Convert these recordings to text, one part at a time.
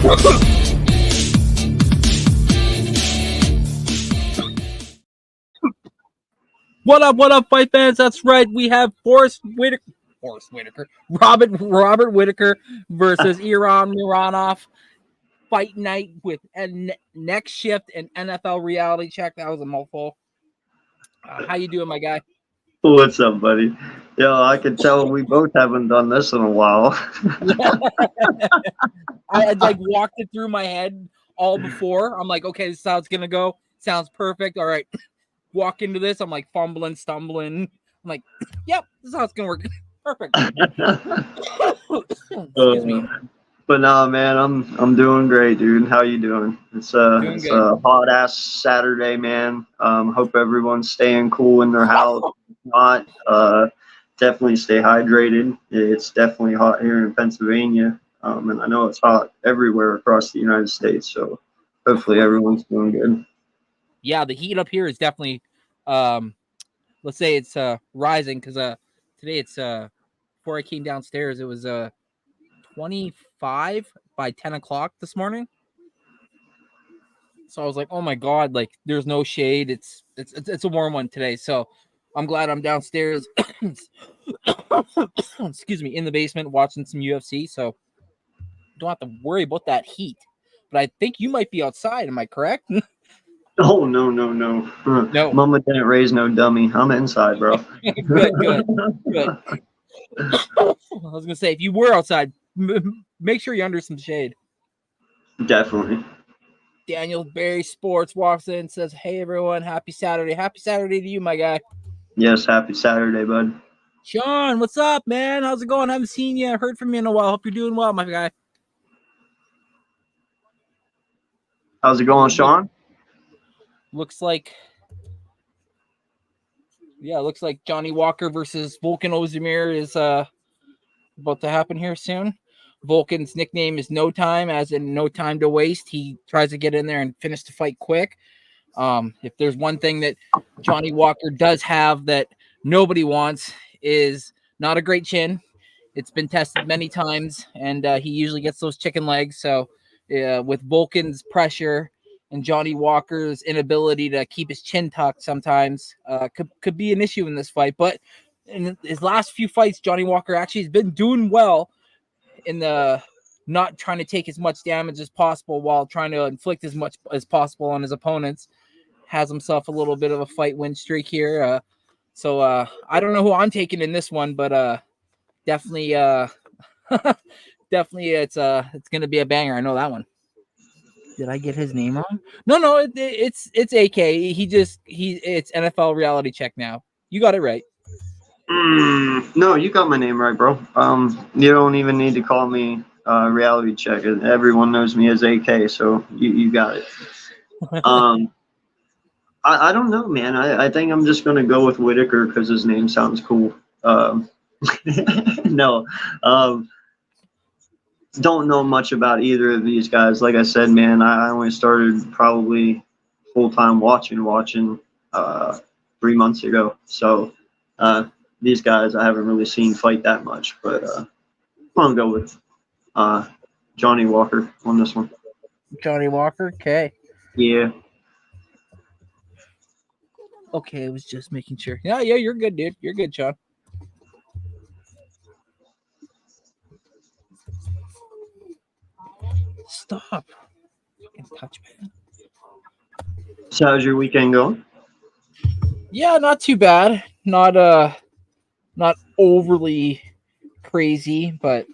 What up, fight fans? That's right. We have Robert Whittaker versus Iran Mironov. Fight Night with NextShift and NFL Reality Check. That was a mouthful. How you doing, my guy? What's up, buddy? Yo, I can tell we both haven't done this in a while. I like walked it through my head all before. I'm like, okay, this is how it's gonna go. Sounds perfect. All right. Walk into this, I'm like fumbling, stumbling. I'm like, yep, this is how it's gonna work. Perfect. Excuse me. But no, man, I'm doing great, dude. How you doing? It's a hot ass Saturday, man. Hope everyone's staying cool in their house. If not, definitely stay hydrated. It's definitely hot here in Pennsylvania, and I know it's hot everywhere across the United States. So hopefully everyone's doing good. Yeah, the heat up here is definitely, let's say it's rising, because today it's before I came downstairs, it was 25 by 10 o'clock this morning. So I was like, oh my god, like there's no shade. It's a warm one today. So I'm glad I'm downstairs. Excuse me, in the basement watching some UFC. So don't have to worry about that heat. But I think you might be outside. Am I correct? Oh, no. Mama didn't raise no dummy. I'm inside, bro. Good. I was going to say, if you were outside, make sure you're under some shade. Definitely. Daniel Berry Sports walks in and says, hey, everyone, happy Saturday. Happy Saturday to you, my guy. Yes, happy Saturday, bud. Sean, what's up, man? How's it going? I haven't seen you. Heard from you in a while. Hope you're doing well, my guy. How's it going, Sean? Looks like Johnny Walker versus Volkan Ozdemir is about to happen here soon. Volkan's nickname is No Time, as in no time to waste. He tries to get in there and finish the fight quick. If there's one thing that Johnny Walker does have that nobody wants, is not a great chin. It's been tested many times, and he usually gets those chicken legs. So with Volkan's pressure and Johnny Walker's inability to keep his chin tucked sometimes could be an issue in this fight. But in his last few fights, Johnny Walker actually has been doing well in the not trying to take as much damage as possible while trying to inflict as much as possible on his opponents. Has himself a little bit of a fight win streak here. So I don't know who I'm taking in this one, but definitely definitely it's going to be a banger. I know that one. Did I get his name wrong? No, it's AK. It's NFL Reality Check now. You got it right. No, you got my name right, bro. You don't even need to call me Reality Check. Everyone knows me as AK, so you got it. I don't know, man. I think I'm just gonna go with Whittaker because his name sounds cool. No. Don't know much about either of these guys. Like I said, man, I only started probably full-time watching 3 months ago. So these guys I haven't really seen fight that much. But I'm going to go with Johnny Walker on this one. Johnny Walker? Okay. Yeah. Okay, I was just making sure. Yeah, you're good, dude. You're good, Sean. Stop. Touch me. So how's your weekend going? Yeah, not too bad. Not overly crazy, but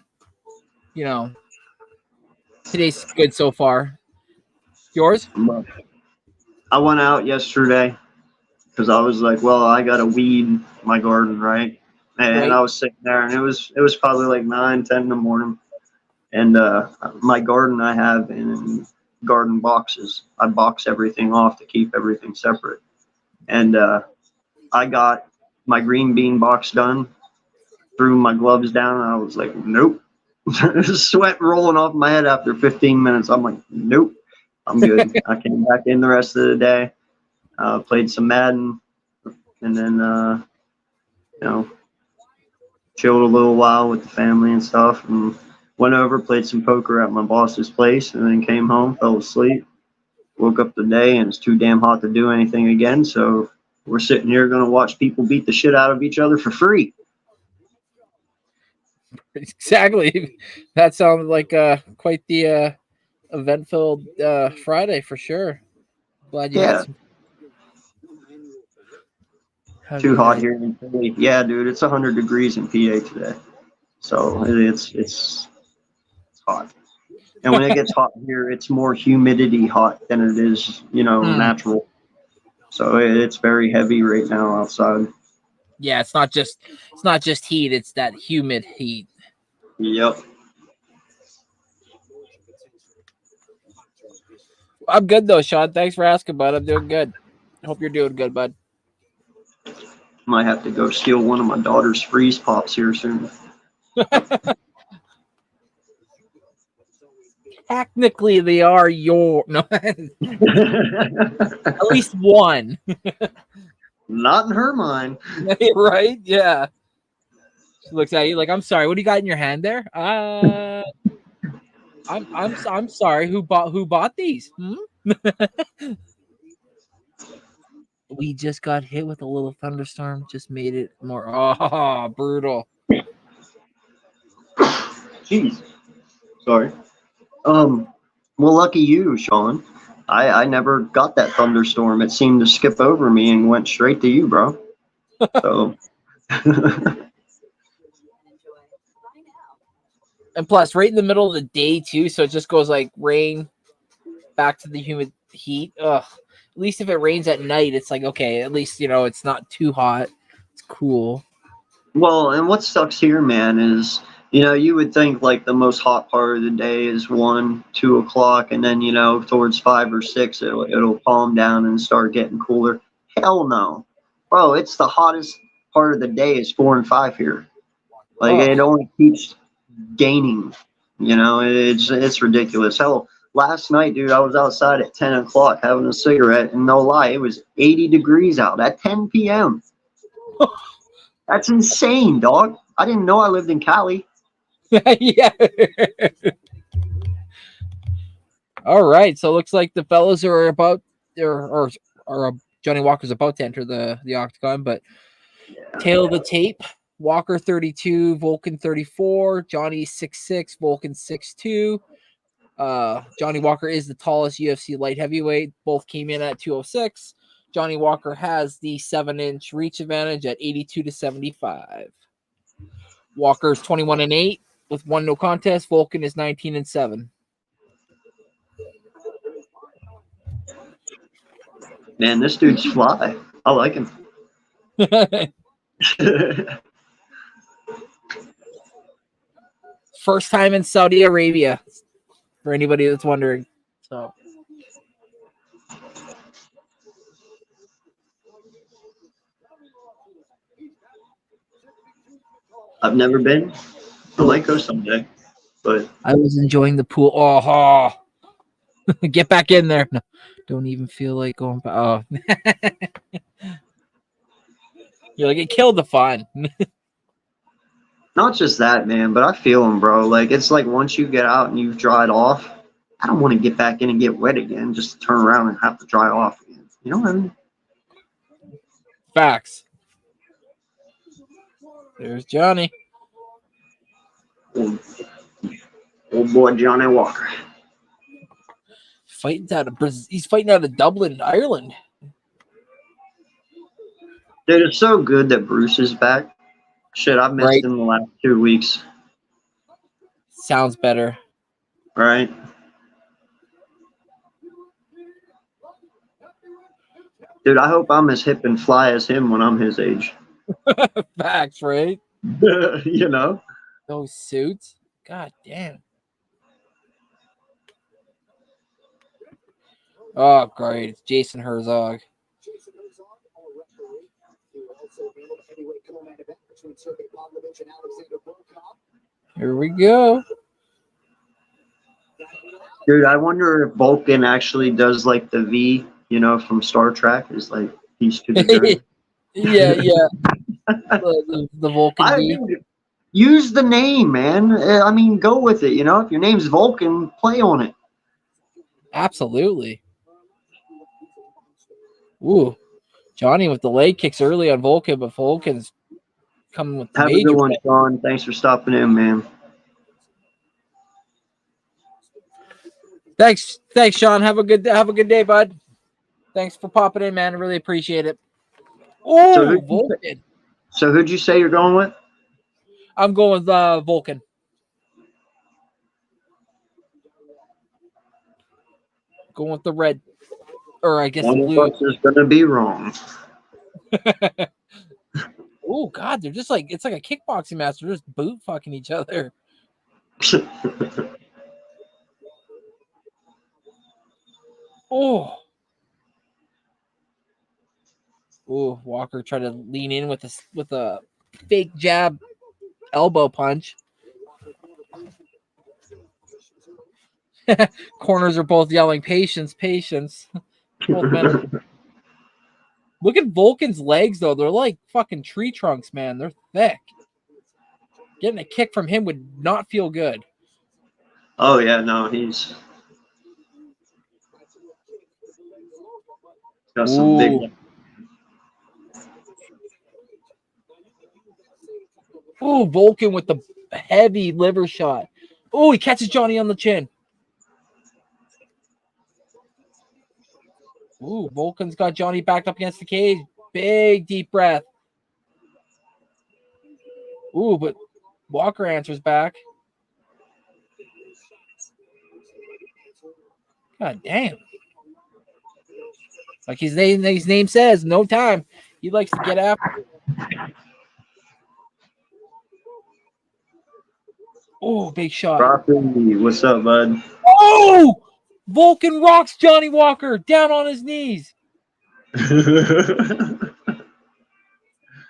you know, today's good so far. Yours? I went out yesterday because I was like, well, I gotta weed my garden, right? And I was sitting there, and it was probably like 9, 10 in the morning. And my garden I have in garden boxes. I box everything off to keep everything separate. And I got my green bean box done, threw my gloves down, and I was like, nope. Sweat rolling off my head after 15 minutes. I'm like, nope, I'm good. I came back in the rest of the day, played some Madden, and then, chilled a little while with the family and stuff. And Went over, played some poker at my boss's place, and then came home, fell asleep. Woke up today, and it's too damn hot to do anything again. So we're sitting here going to watch people beat the shit out of each other for free. Exactly. That sounds like quite the event-filled Friday for sure. Glad you had some. Too hot here in PA. Yeah, dude, it's 100 degrees in PA today. So it's hot. And when it gets hot here, it's more humidity hot than it is, natural. So it's very heavy right now outside. Yeah, it's not just heat, it's that humid heat. Yep. I'm good though, Sean. Thanks for asking, bud. I'm doing good. I hope you're doing good, bud. Might have to go steal one of my daughter's freeze pops here soon. Technically, they are your no. At least one. Not in her mind. Right? Yeah. She looks at you like, I'm sorry. What do you got in your hand there? I'm sorry. Who bought these? We just got hit with a little thunderstorm. Just made it more brutal. Jeez. Sorry. Well, lucky you, Sean. I never got that thunderstorm. It seemed to skip over me and went straight to you, bro. So. And plus, right in the middle of the day too, so it just goes like rain back to the humid heat. Ugh. At least if it rains at night, it's like okay. At least it's not too hot. It's cool. Well, and what sucks here, man, is you would think like the most hot part of the day is 1, 2 o'clock, and then towards 5 or 6 it'll calm down and start getting cooler. Hell no, bro! It's the hottest part of the day is 4 and 5 here. Like it only keeps gaining. It's ridiculous. Hell, last night, dude, I was outside at 10 o'clock having a cigarette, and no lie, it was 80 degrees out at 10 p.m. That's insane, dog. I didn't know I lived in Cali. Yeah. All right. So it looks like the fellas are about or Johnny Walker's about to enter the octagon, but tail of the tape. Walker 32, Volkan 34, Johnny 6'6", Volkan 6'2". Johnny Walker is the tallest UFC light heavyweight. Both came in at 206. Johnny Walker has the 7-inch reach advantage at 82-75. Walker's 21-8 with 1 no contest. Volkan is 19-7. Man, this dude's fly. I like him. First time in Saudi Arabia, for anybody that's wondering. So. I've never been. I might go someday, but I was enjoying the pool. Oh, get back in there. No, don't even feel like going back. Oh. You're like, it killed the fun. not just that, man, but I feel him, bro. Like, it's like once you get out and you've dried off, I don't want to get back in and get wet again, just to turn around and have to dry off again. You know what I mean? Facts. There's Johnny. Old boy Johnny Walker. He's fighting out of Dublin, Ireland. Dude, it's so good that Bruce is back. Shit, I've missed him the last 2 weeks. Sounds better. Right? Dude, I hope I'm as hip and fly as him when I'm his age. Facts, right? You know? Those suits. God damn. Oh, great. It's Jason Herzog. Here we go. Dude, I wonder if Vulcan actually does like the V, you know, from Star Trek, is like Peace to the Journey. Yeah. The Vulcan V. use the name, man. I mean, go with it. You know, if your name's Vulcan, play on it. Absolutely. Ooh, Johnny with the leg kicks early on Vulcan, but Vulcan's coming with the Have a good major. one, Sean. Thanks for stopping in, man. Thanks, Sean. Have a good day, bud. Thanks for popping in, man. I really appreciate it. Oh, Vulcan. So who'd you say you're going with? I'm going with Vulcan. Going with the red, or I guess One the blue. of us is gonna be wrong. Oh God, they're just like, it's like a kickboxing match. They're just boot fucking each other. Oh, Walker tried to lean in with a fake jab, elbow punch. Corners are both yelling, "Patience, patience." Both men. Look at Vulcan's legs, though. They're like fucking tree trunks, man. They're thick. Getting a kick from him would not feel good. Oh, yeah, no, he's got some big. Ooh, Vulcan with the heavy liver shot. Oh, he catches Johnny on the chin. Ooh, Vulcan's got Johnny backed up against the cage. Big deep breath. Ooh, but Walker answers back. God damn. Like his name says, no time. He likes to get after. Oh, big shot. Broccoli, what's up, bud? Oh! Vulcan rocks Johnny Walker down on his knees.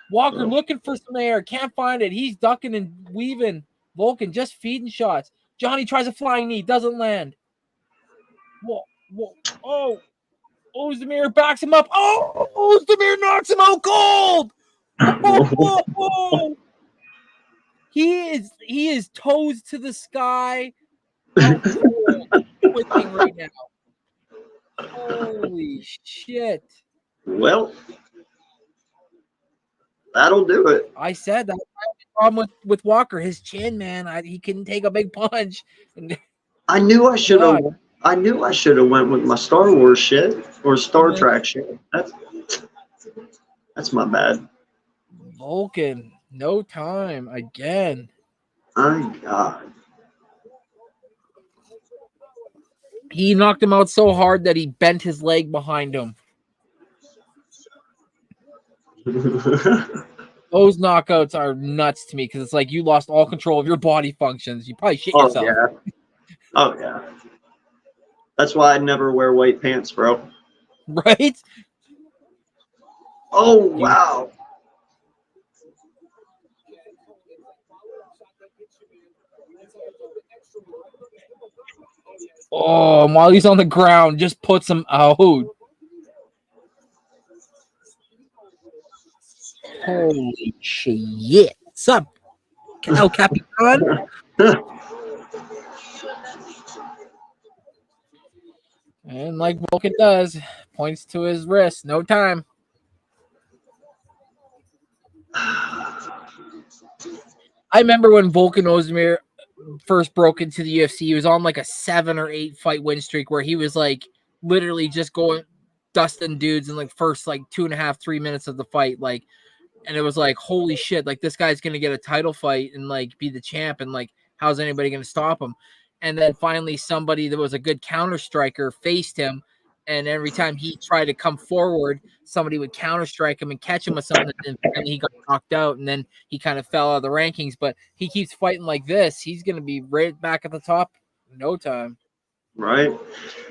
Walker looking for some air. Can't find it. He's ducking and weaving. Vulcan just feeding shots. Johnny tries a flying knee. Doesn't land. Whoa. Oh. Ozdemir backs him up. Oh, Ozdemir knocks him out cold. Oh. He is toes to the sky. Out cold. Quitting right now. Holy shit. Well, that'll do it. I said that problem with Walker, his chin, man. He couldn't take a big punch. I knew I should have. I knew I should have went with my Star Wars shit or Star Trek shit. That's my bad. Vulcan, no time again. My God. He knocked him out so hard that he bent his leg behind him. Those knockouts are nuts to me because it's like you lost all control of your body functions. You probably shit yourself. Yeah. Oh, yeah. That's why I never wear white pants, bro. Right? Oh, wow. Oh, while he's on the ground, just puts him out. Holy shit. What's up, El Capitan? And like Vulcan does, points to his wrist. No time. I remember when Vulcan Ozdemir first broke into the UFC, he was on like a 7 or 8 fight win streak where he was like literally just going dusting dudes in like first like 2.5, 3 minutes of the fight. Like, and it was like, holy shit, like this guy's going to get a title fight and like be the champ. And like, how's anybody going to stop him? And then finally somebody that was a good counter striker faced him. And every time he tried to come forward, somebody would counter strike him and catch him with something. And he got knocked out. And then he kind of fell out of the rankings. But he keeps fighting like this. He's going to be right back at the top in no time. Right?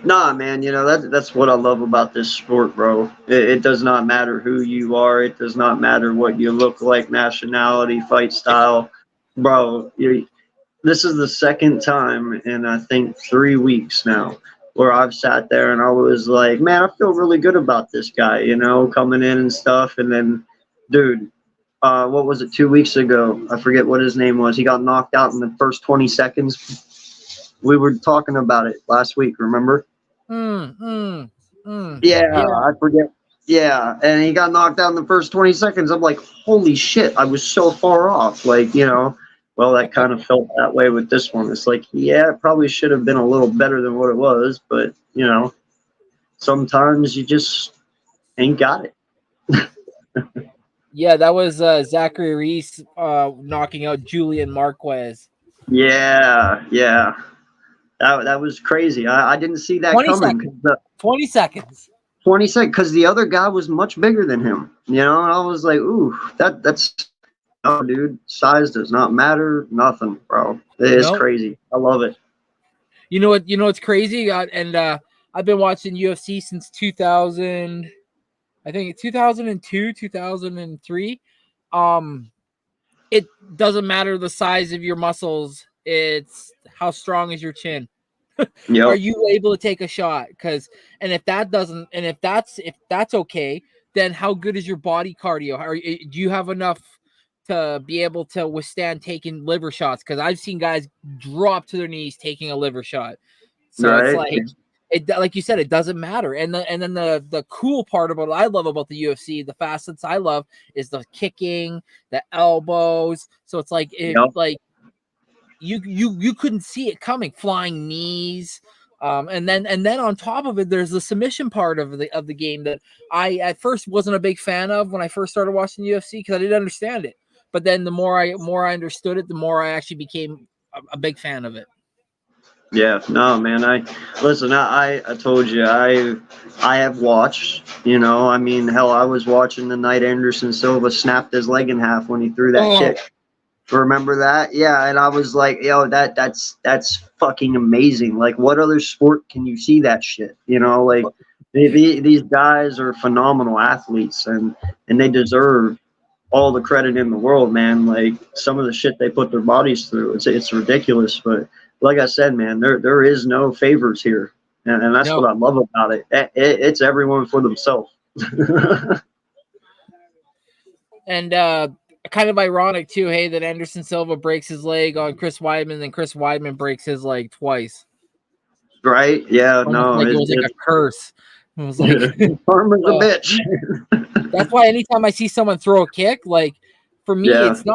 Nah, man, you know, that's what I love about this sport, bro. It does not matter who you are. It does not matter what you look like, nationality, fight style. Bro, this is the second time in, I think, 3 weeks now where I've sat there and I was like, man, I feel really good about this guy, you know, coming in and stuff. And then, dude, what was it, 2 weeks ago? I forget what his name was. He got knocked out in the first 20 seconds. We were talking about it last week, remember? Yeah, Yeah. I forget. Yeah, and he got knocked out in the first 20 seconds. I'm like, holy shit, I was so far off. Like, well, that kind of felt that way with this one. It's like, yeah, it probably should have been a little better than what it was, but, sometimes you just ain't got it. Yeah, that was Zachary Reese knocking out Julian Marquez. Yeah. That was crazy. I didn't see that 20 coming. seconds. 20 seconds. 20 seconds, because the other guy was much bigger than him. And I was like, ooh, that's no, dude. Size does not matter. Nothing, bro. It's crazy. I love it. You know what's crazy? I've been watching UFC since 2000. I think 2002, 2003. It doesn't matter the size of your muscles. It's how strong is your chin. Yep. Are you able to take a shot? If that's okay, then how good is your body cardio? Do you have enough to be able to withstand taking liver shots? Because I've seen guys drop to their knees taking a liver shot. So right. It's like you said, it doesn't matter. And then the cool part about what I love about the UFC, the facets I love, is the kicking, the elbows. So it's like like you couldn't see it coming, flying knees. And then on top of it, there's the submission part of the game that I at first wasn't a big fan of when I first started watching UFC because I didn't understand it. But then the more I understood it, the more I actually became a big fan of it. Yeah, no, man. I told you I have watched. I mean, hell, I was watching the night Anderson Silva snapped his leg in half when he threw that kick. Remember that? Yeah, and I was like, yo, that's fucking amazing. Like, what other sport can you see that shit? Like these guys are phenomenal athletes, and they deserve all the credit in the world, man. Like some of the shit they put their bodies through, it's ridiculous. But like I said, man, there is no favors here, and that's what I love about it. It's everyone for themselves. And kind of ironic too, hey, that Anderson Silva breaks his leg on Chris Weidman, and Chris Weidman breaks his leg twice. Right? Yeah. Almost it was like a curse. It was like karma's a bitch. That's why anytime I see someone throw a kick, like for me, it's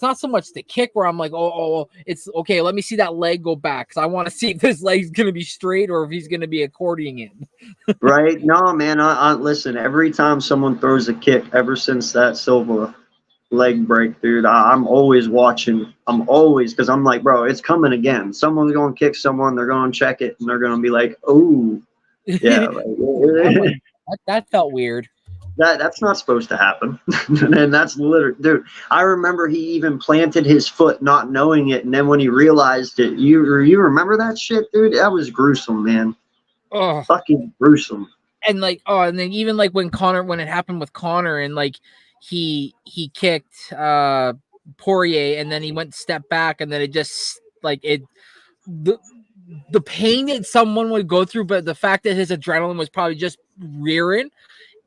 not so much the kick where I'm like, oh, it's okay. Let me see that leg go back because I want to see if this leg's gonna be straight or if he's gonna be accordioning in. Right? No, man. I listen. Every time someone throws a kick, ever since that Silva leg break, dude, I'm always watching. Because I'm like, bro, it's coming again. Someone's going to kick someone. They're going to check it, and they're going to be like, oh, yeah. That felt weird. That's not supposed to happen. And that's literally, dude, I remember he even planted his foot not knowing it, and then when he realized it, you remember that shit, dude? That was gruesome, man. Oh, fucking gruesome. And like, and then even like when it happened with Connor, and like he kicked Poirier, and then he went step back, and then it just like the pain that someone would go through, but the fact that his adrenaline was probably just rearing,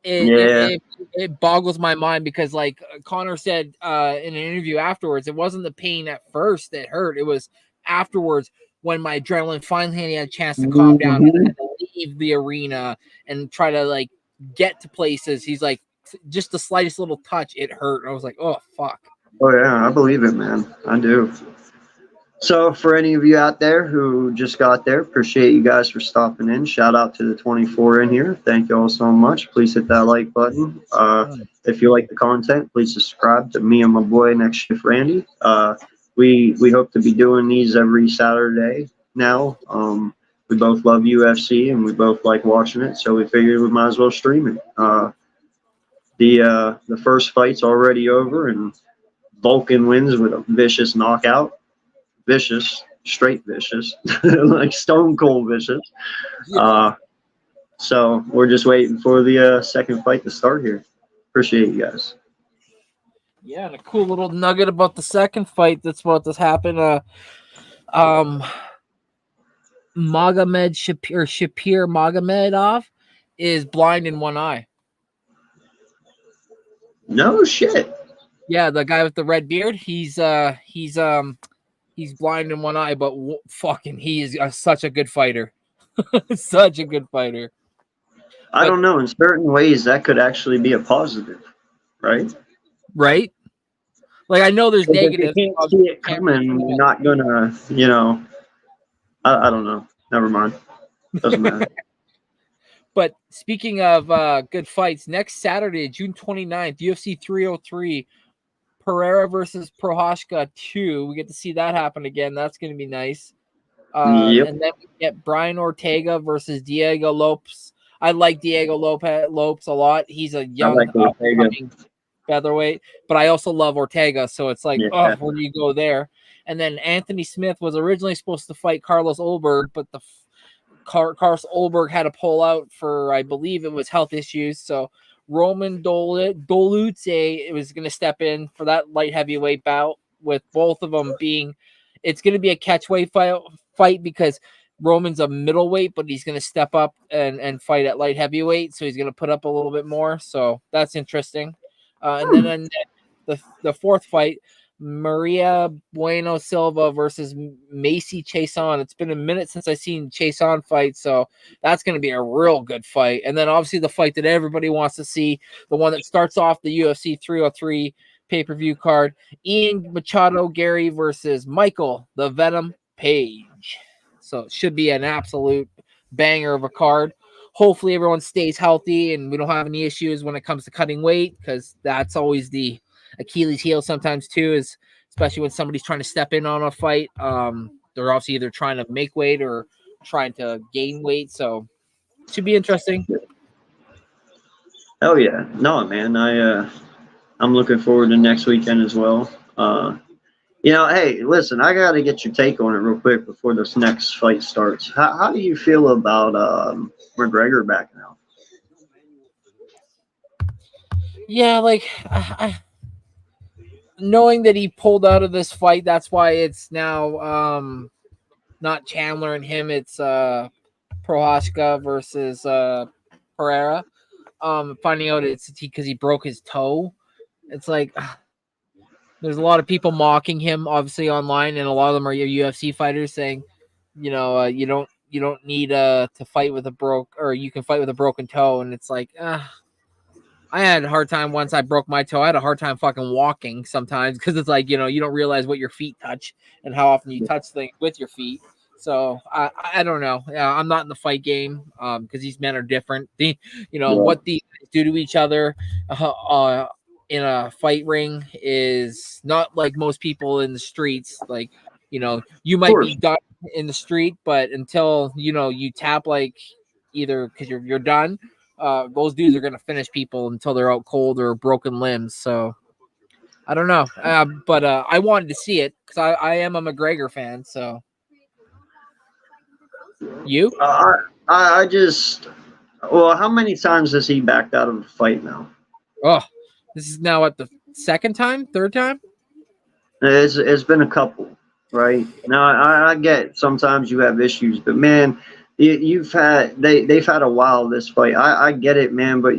it boggles my mind, because like Connor said in an interview afterwards, it wasn't the pain at first that hurt, it was afterwards when my adrenaline finally had a chance to calm down, and I had to leave the arena and try to like get to places. He's like, just the slightest little touch, it hurt. And I was like, oh fuck. Oh yeah, I believe it, man. I do. So for any of you out there who just got there, appreciate you guys for stopping in. Shout out to the 24 in here. Thank you all so much. Please hit that like button. If you like the content, please subscribe to me and my boy NextShift Randy. We hope to be doing these every Saturday now. We both love UFC and we both like watching it, so we figured we might as well stream it. The first fight's already over, and Vulcan wins with a vicious knockout. Vicious, straight vicious, like stone cold vicious. So we're just waiting for the second fight to start here. Appreciate you guys. Yeah, and a cool little nugget about the second fight that's about to happen. Shapir Magomedov is blind in one eye. No shit. Yeah, the guy with the red beard. He's blind in one eye, but fucking he is such a good fighter. Such a good fighter. I don't know. In certain ways, that could actually be a positive, right? Right? Like I know there's Because if negatives. you can't see it coming, you're not gonna, I don't know. Never mind. Doesn't matter. But speaking of good fights, next Saturday, June 29th, UFC 303, Pereira versus Prochazka 2. We get to see that happen again. That's going to be nice. Yep. And then we get Brian Ortega versus Diego Lopes. I like Diego Lopes a lot. He's a young, upcoming featherweight, but I also love Ortega. So it's like, where do you go there? And then Anthony Smith was originally supposed to fight Carlos Ulberg, but Carlos Ulberg had to pull out for, I believe it was health issues. So Roman Dolce was going to step in for that light heavyweight bout, with both of them being, it's going to be a catchweight fight because Roman's a middleweight, but he's going to step up and fight at light heavyweight. So he's going to put up a little bit more. So that's interesting. And then the fourth fight, Maria Bueno Silva versus Macy Chiasson. It's been a minute since I've seen Chiasson fight, so that's going to be a real good fight. And then obviously the fight that everybody wants to see, the one that starts off the UFC 303 pay-per-view card, Ian Machado Gary versus Michael the Venom Page. So it should be an absolute banger of a card. Hopefully everyone stays healthy and we don't have any issues when it comes to cutting weight, because that's always the Achilles heel sometimes too, is especially when somebody's trying to step in on a fight. They're obviously either trying to make weight or trying to gain weight. So it should be interesting. Oh yeah. No, man. I'm looking forward to next weekend as well. Hey, listen, I got to get your take on it real quick before this next fight starts. How do you feel about McGregor backing out? Yeah, like knowing that he pulled out of this fight, that's why it's now not Chandler and him. It's Prochazka versus Pereira. Finding out it's because he broke his toe. It's like there's a lot of people mocking him, obviously online, and a lot of them are UFC fighters saying, you don't need to fight with you can fight with a broken toe. And it's like, I had a hard time once I broke my toe. I had a hard time fucking walking sometimes because it's like, you don't realize what your feet touch and how often you touch things with your feet. So I don't know. I'm not in the fight game because these men are different. What these do to each other in a fight ring is not like most people in the streets. Like, you might be done in the street, but until, you tap like either because you're done, those dudes are going to finish people until they're out cold or broken limbs. So I don't know. But I wanted to see it because I am a McGregor fan. So you? I just, how many times has he backed out of a fight now? Oh, this is now at the third time? It's been a couple, right? Now I get sometimes you have issues, but man, they've had a while this fight. I get it, man, but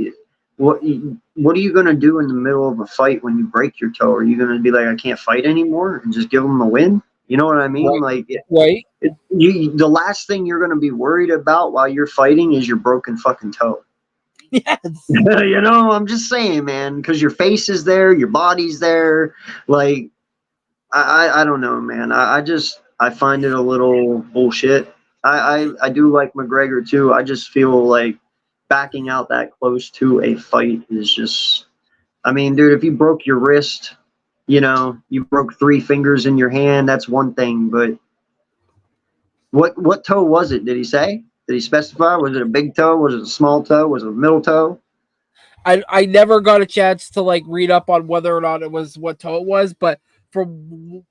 what are you gonna do in the middle of a fight when you break your toe? Are you gonna be like, I can't fight anymore and just give them the win? You know what I mean? Right. Like, the last thing you're gonna be worried about while you're fighting is your broken fucking toe. Yes. I'm just saying, man, because your face is there, your body's there. Like, I don't know, man. I find it a little bullshit. I do like McGregor too. I just feel like backing out that close to a fight is just, I mean, dude, if you broke your wrist, you broke 3 fingers in your hand, that's one thing. But what toe was it? Did he say? Did he specify? Was it a big toe? Was it a small toe? Was it a middle toe? I never got a chance to like read up on whether or not it was what toe it was, but from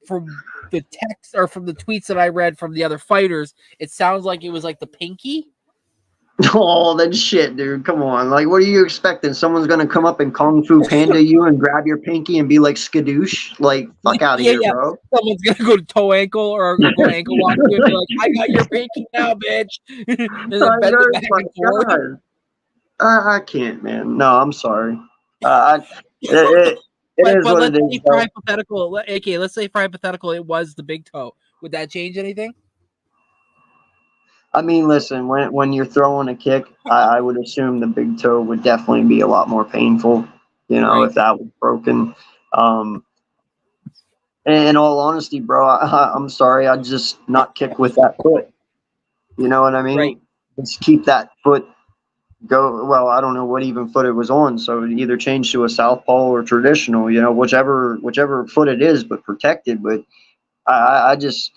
the text or from the tweets that I read from the other fighters, it sounds like it was like the pinky. Oh, then shit, dude. Come on. Like, what are you expecting? Someone's going to come up and Kung Fu Panda you and grab your pinky and be like, skadoosh? Like, fuck out of here, bro. Someone's going to go to toe ankle or go ankle lock you and be like, I got your pinky now, bitch. And then bend it back and forth. I can't, man. No, I'm sorry. It is But what let's it say is, for though. hypothetical. Okay, let's say for hypothetical, it was the big toe. Would that change anything? I mean, listen, when you're throwing a kick, I would assume the big toe would definitely be a lot more painful, Right. if that was broken. Um, in all honesty, bro, I'm sorry, I'd just not kick with that foot. You know what I Right. mean? Just keep that foot go. Well, I don't know what even foot it was on, so it either change to a southpaw or traditional. Whichever foot it is, but protected. But I just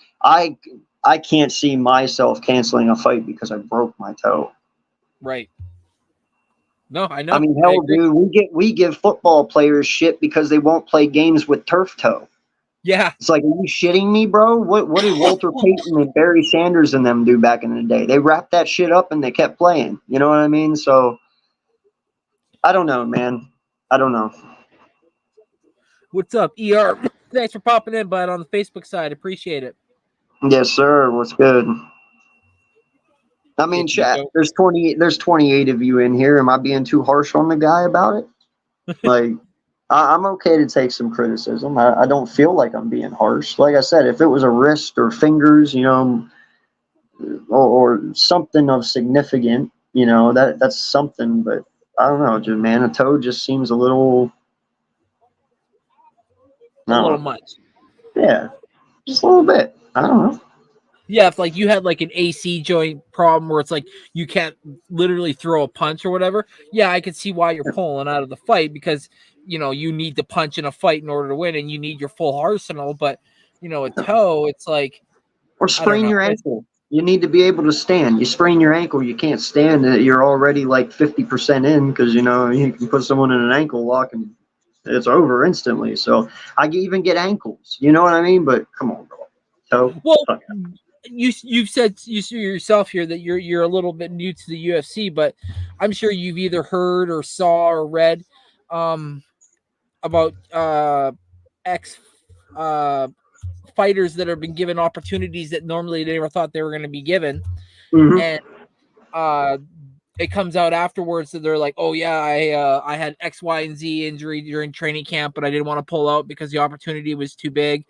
I can't see myself canceling a fight because I broke my toe. Right. No, I I know. mean, I hell, agree. dude, we give football players shit because they won't play games with turf toe. Yeah. It's like, are you shitting me, bro? What did Walter Payton and Barry Sanders and them do back in the day? They wrapped that shit up and they kept playing. You know what I mean? So I don't know, man. I don't know. What's up, ER? Thanks for popping in, bud, on the Facebook side. Appreciate it. Yes, sir. What's good? I mean, Get you chat. go. There's 28 of you in here. Am I being too harsh on the guy about it? Like, I'm okay to take some criticism. I don't feel like I'm being harsh. Like I said, if it was a wrist or fingers, or something of significant, that's something. But I don't know, dude, man. A toe just seems a little, A little no, much. yeah, just a little bit. I don't know. Yeah, if like you had like an AC joint problem where it's like you can't literally throw a punch or whatever, yeah, I can see why you're pulling out of the fight because you need to punch in a fight in order to win and you need your full arsenal. But a toe, it's like Or I don't sprain know. your ankle. You need to be able to stand. You sprain your ankle, you can't stand. You're already like 50% in because you can put someone in an ankle lock and it's over instantly. So I even get ankles. You know what I mean? But come on, bro. Toe. Well, Fuck. you've said yourself here that you're a little bit new to the UFC, but I'm sure you've either heard or saw or read about ex fighters that have been given opportunities that normally they never thought they were going to be given, Mm-hmm. and uh, it comes out afterwards that they're like, "Oh yeah, I had X, Y, and Z injury during training camp, but I didn't want to pull out because the opportunity was too big."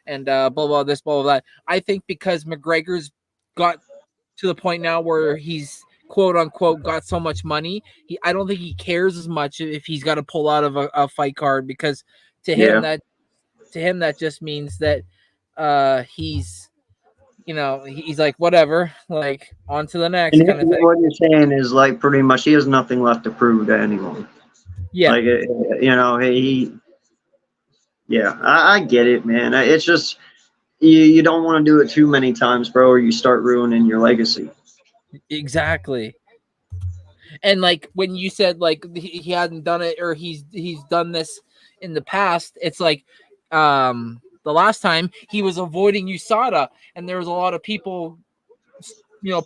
And blah blah this blah blah that. I think because McGregor's got to the point now where he's quote unquote got so much money, I don't think he cares as much if he's got to pull out of a fight card because to him Yeah. that just means that he's he's like whatever, like on to the next And kind of thing. what you're saying is like pretty much he has nothing left to prove to anyone. Yeah, Like, yeah, I get it, man. It's just you don't want to do it too many times, bro, or you start ruining your legacy. exactly. And like when you said like he hadn't done it or he's done this in the past, it's like the last time he was avoiding USADA and there was a lot of people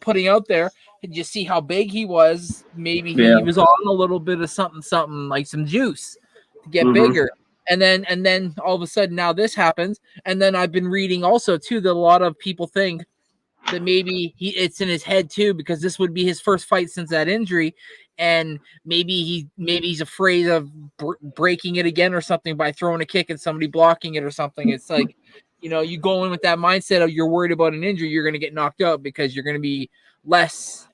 putting out there. Did you see how big he was? Maybe Yeah. he was on a little bit of something like some juice to get Mm-hmm. bigger. And then all of a sudden now this happens. And then I've been reading also too that a lot of people think that maybe it's in his head too because this would be his first fight since that injury, and maybe he's afraid of breaking it again or something by throwing a kick and somebody blocking it or something. It's like you go in with that mindset of you're worried about an injury, you're going to get knocked out because you're going to be less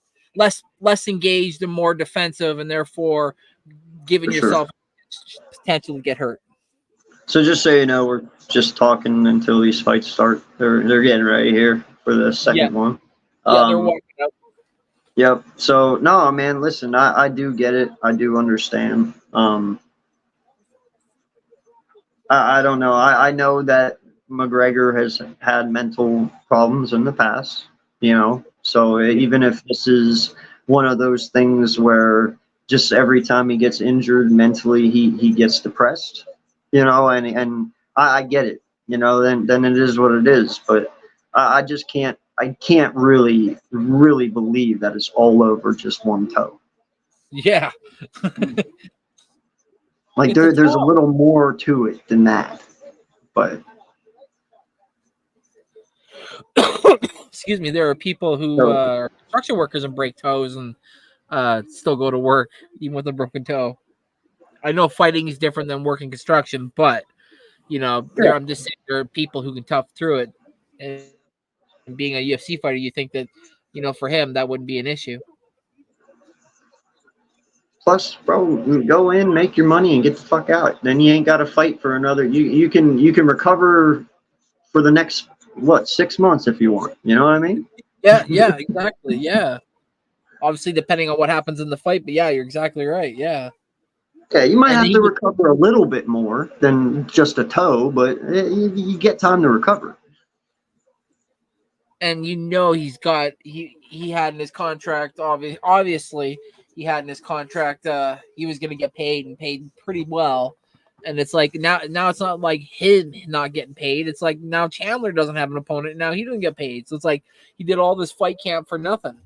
engaged and more defensive, and therefore giving For sure. yourself potential to get hurt. So just so you know, we're just talking until these fights start. They're getting ready here for the second one. Yeah, they're walking up. Yep. So no, man. Listen, I do get it. I do understand. I don't know. I know that McGregor has had mental problems in the past. So even if this is one of those things where just every time he gets injured mentally, he gets depressed. And I get it. Then it is what it is. But I just can't. I can't really believe that it's all over just one toe. Yeah. Like It's a there's a toe. little more to it than that. But Excuse me, there are people who so, are construction workers and break toes and still go to work even with a broken toe. I know fighting is different than working construction, but I'm just saying there are people who can tough through it. And being a UFC fighter, you think that, for him that wouldn't be an issue. Plus, bro, go in, make your money, and get the fuck out. Then you ain't got to fight for another. You can recover for the next 6 months if you want. You know what I mean? Yeah, exactly. Yeah. Obviously, depending on what happens in the fight, but yeah, you're exactly right. Yeah. Yeah, you might have to recover a little bit more than just a toe, but you get time to recover. And he's got he had in his contract, obviously he had in his contract he was going to get paid and paid pretty well. And it's like now it's not like him not getting paid. It's like now Chandler doesn't have an opponent. Now he doesn't get paid. So it's like he did all this fight camp for nothing.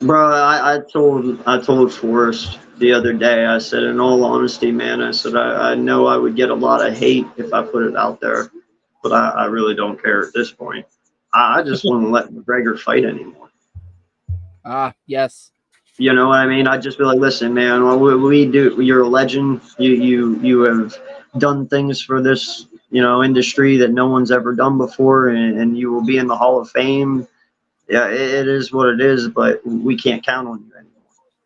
Bro, I told Forrest the other day, I said, in all honesty, man, I said, I know I would get a lot of hate if I put it out there, but I really don't care at this point. I just want to let McGregor fight anymore. Yes. You know what I mean? I'd just be like, listen, man, we do. You're a legend. You have done things for this, industry that no one's ever done before, and you will be in the Hall of Fame. Yeah, it is what it is, but we can't count on you anymore.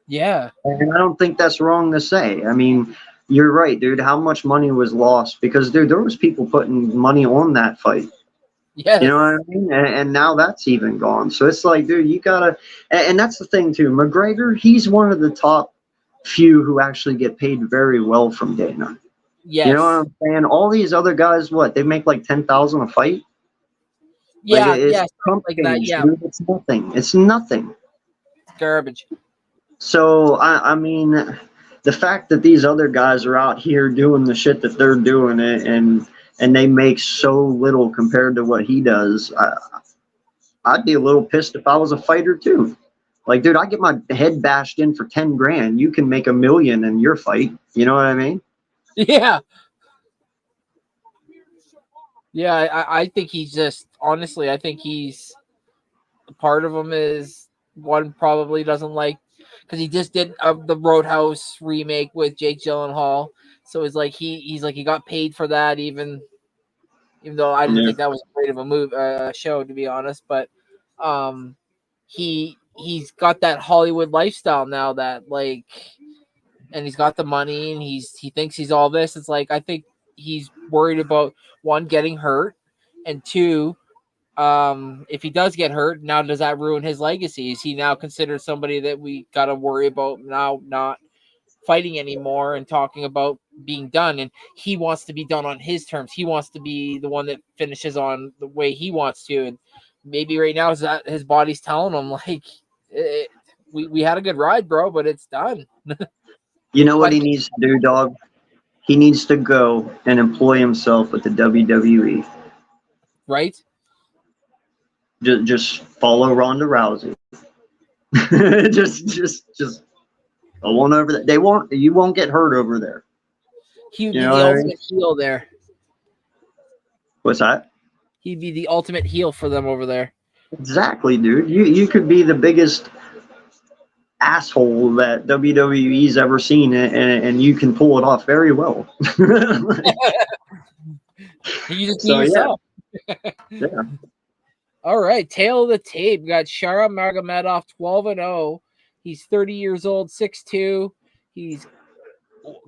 Yeah. And I don't think that's wrong to say. I mean, you're right, dude. How much money was lost? Because, dude, there was people putting money on that fight. Yes. You know what I mean? And now that's even gone. So it's like, dude, you gotta. And that's the thing too. McGregor, he's one of the top few who actually get paid very well from Dana. Yes. You know what I'm saying? All these other guys, what they make like 10,000 a fight. Yeah, like, it's like that. Yeah, dude, it's nothing. It's nothing. It's garbage. So I mean, the fact that these other guys are out here doing the shit that they're doing and they make so little compared to what he does, I'd be a little pissed if I was a fighter too. Like, dude, I get my head bashed in for 10 grand. You can make $1 million in your fight. You know what I mean? Yeah. Yeah, I think he's just, honestly, I think he's, part of him is one probably doesn't like, because he just did the Roadhouse remake with Jake Gyllenhaal. So it's like he's like he got paid for that, even though I didn't think that was great of a show, to be honest. But he's got that Hollywood lifestyle now, that like, and he's got the money, and he thinks he's all this. It's like, I think he's worried about, one, getting hurt, and two, if he does get hurt, now does that ruin his legacy? Is he now considered somebody that we got to worry about now not fighting anymore and talking about being done? And he wants to be done on his terms. He wants to be the one that finishes on the way he wants to. And maybe right now is that his body's telling him, like, we had a good ride, bro, but it's done. You know what he needs to do, dog? He needs to go and employ himself with the WWE. Right? Just follow Ronda Rousey. just go on over there. You won't get hurt over there. He'd be the ultimate heel there. What's that? He'd be the ultimate heel for them over there. Exactly, dude. You could be the biggest asshole that WWE's ever seen, and you can pull it off very well. You just be yourself. Yeah. All right, tail of the tape. We got Shara Magomedov, 12-0. He's 30 years old, 6'2". He's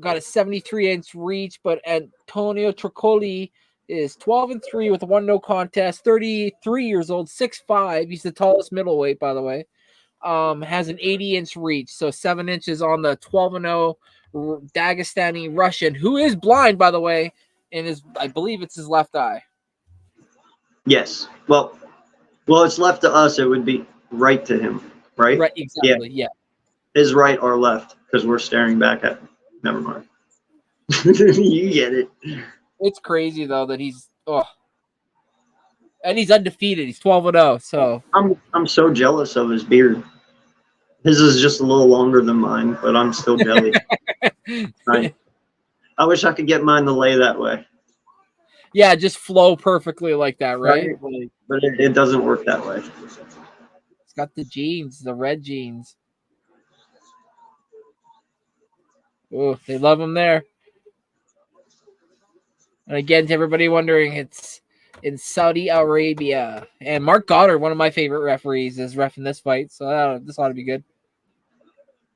got a 73-inch reach, but Antonio Tricoli is 12-3 with a 1-no contest, 33 years old, 6'5". He's the tallest middleweight, by the way. Has an 80-inch reach, so 7 inches on the 12-0 Dagestani Russian, who is blind, by the way, and I believe it's his left eye. Yes. Well, it's left to us. It would be right to him, right? Right, exactly, yeah. His right or left, because we're staring back at. Never mind. You get it. It's crazy though that he's and he's undefeated. He's 12-0. So I'm so jealous of his beard. His is just a little longer than mine, but I'm still jelly. Right. I wish I could get mine to lay that way. Yeah, just flow perfectly like that, right? But it doesn't work that way. It's got the genes, the red genes. Oh, they love him there. And again, to everybody wondering, it's in Saudi Arabia. And Mark Goddard, one of my favorite referees, is reffing this fight. So this ought to be good.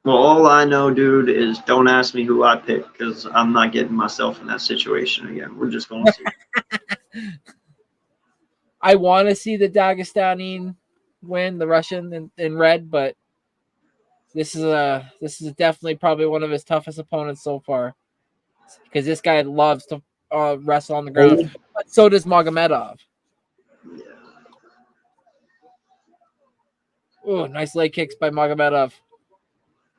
Well, all I know, dude, is don't ask me who I pick because I'm not getting myself in that situation again. We're just going to see. I want to see the Dagestani win, the Russian in red, but this is definitely probably one of his toughest opponents so far because this guy loves to wrestle on the ground. But so does Magomedov. Yeah. Oh, nice leg kicks by Magomedov.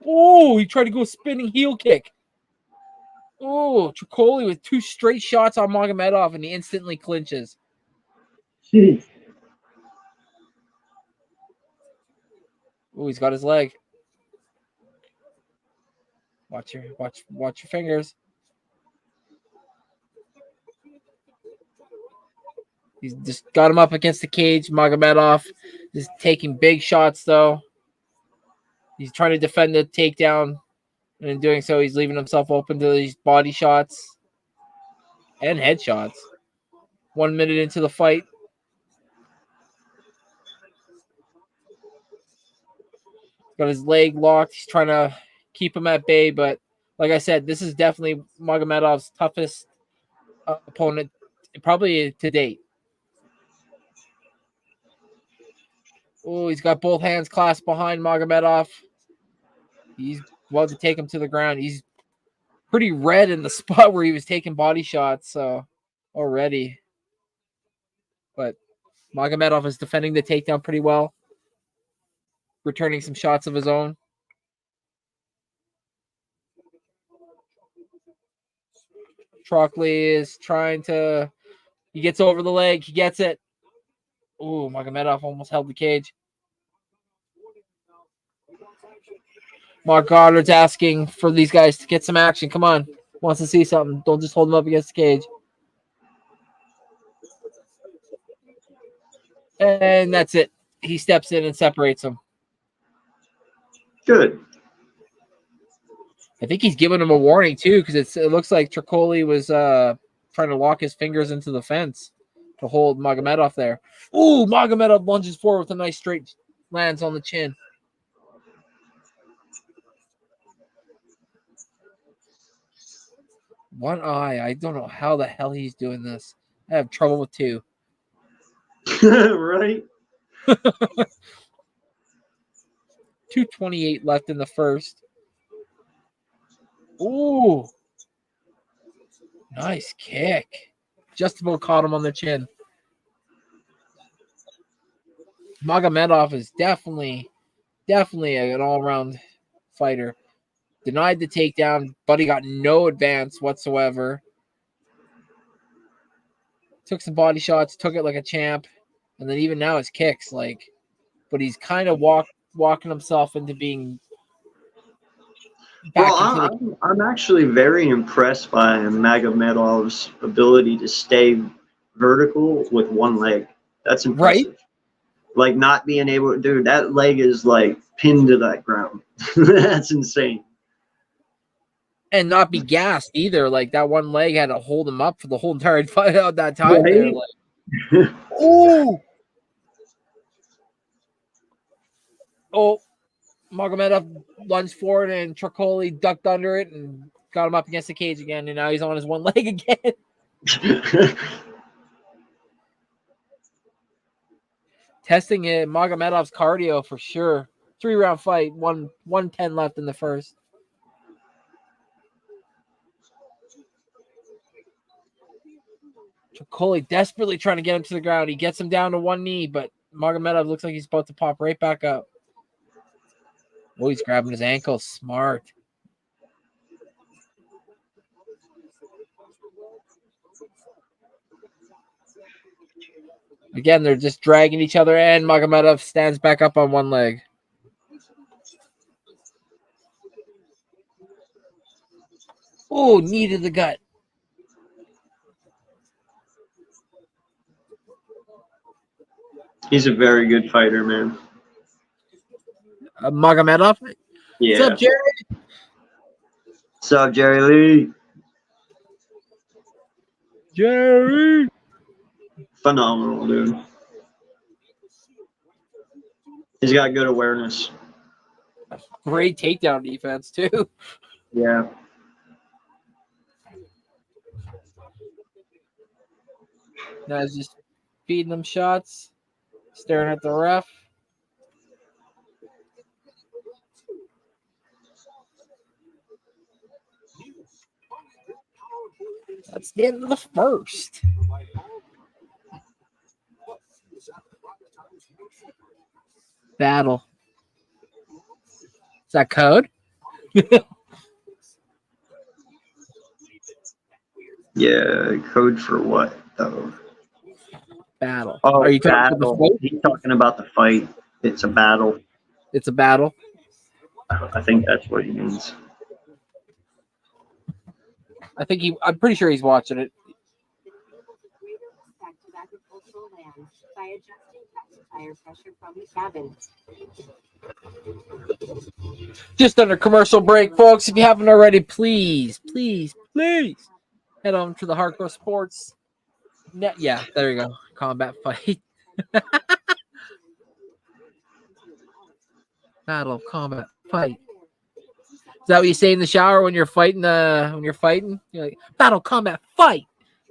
Oh, he tried to go spinning heel kick. Oh, Tricoli with 2 straight shots on Magomedov, and he instantly clinches. Jeez. Oh, he's got his leg. Watch your fingers. He's just got him up against the cage. Magomedov is taking big shots, though. He's trying to defend the takedown, and in doing so, he's leaving himself open to these body shots and headshots. 1 minute into the fight. Got his leg locked. He's trying to keep him at bay, but like I said, this is definitely Magomedov's toughest opponent, probably to date. Oh, he's got both hands clasped behind Magomedov. He's about to take him to the ground. He's pretty red in the spot where he was taking body shots already. But Magomedov is defending the takedown pretty well, returning some shots of his own. Trockley is trying to... He gets over the leg. He gets it. Oh, Magomedov almost held the cage. Mark Goddard's asking for these guys to get some action. Come on. Wants to see something. Don't just hold him up against the cage. And that's it. He steps in and separates him. Good. I think he's giving him a warning, too, because it looks like Tricoli was trying to lock his fingers into the fence to hold Magomedov there. Ooh, Magomedov lunges forward with a nice straight lands on the chin. One eye. I don't know how the hell he's doing this. I have trouble with 2. Right? 2:28 left in the first. Ooh. Nice kick. Just about caught him on the chin. Magomedov is definitely an all-around fighter. Denied the takedown, but he got no advance whatsoever. Took some body shots, took it like a champ, and then even now his kicks, but he's kind of walking himself into being back well, I'm actually very impressed by Magomedov's ability to stay vertical with one leg. That's impressive. Right? Like not being able to, dude, that leg is like pinned to that ground. That's insane. And not be gassed either. Like that one leg had to hold him up for the whole entire fight out that time Right? there. Like, ooh. Oh, Magomedov lunged forward and Tricoli ducked under it and got him up against the cage again. And now he's on his one leg again. Testing it, Magomedov's cardio for sure. 3-round fight, 110 left in the first. Tricoli desperately trying to get him to the ground. He gets him down to one knee, but Magomedov looks like he's about to pop right back up. Oh, he's grabbing his ankle. Smart. Again, they're just dragging each other, and Magomedov stands back up on one leg. Oh, knee to the gut. He's a very good fighter, man. Magomedov? Yeah. What's up, Jared? What's up, Jerry Lee? Jerry. Phenomenal, dude. He's got good awareness. Great takedown defense, too. Yeah. Now he's just feeding them shots, staring at the ref. That's the end of the first. Battle. Is that code? Yeah, code for what, though? Battle. Oh, Are you talking battle. about the fight? He's talking about the fight. It's a battle. It's a battle. I think that's what he means. I'm pretty sure he's watching it. By adjusting tire pressure from the cabin. Just under commercial break, folks. If you haven't already, please head on to the Hardcore Sports Net. Yeah, there you go. Combat fight. Battle, combat, fight. Is that what you say in the shower when you're fighting? You're like, battle, combat, fight.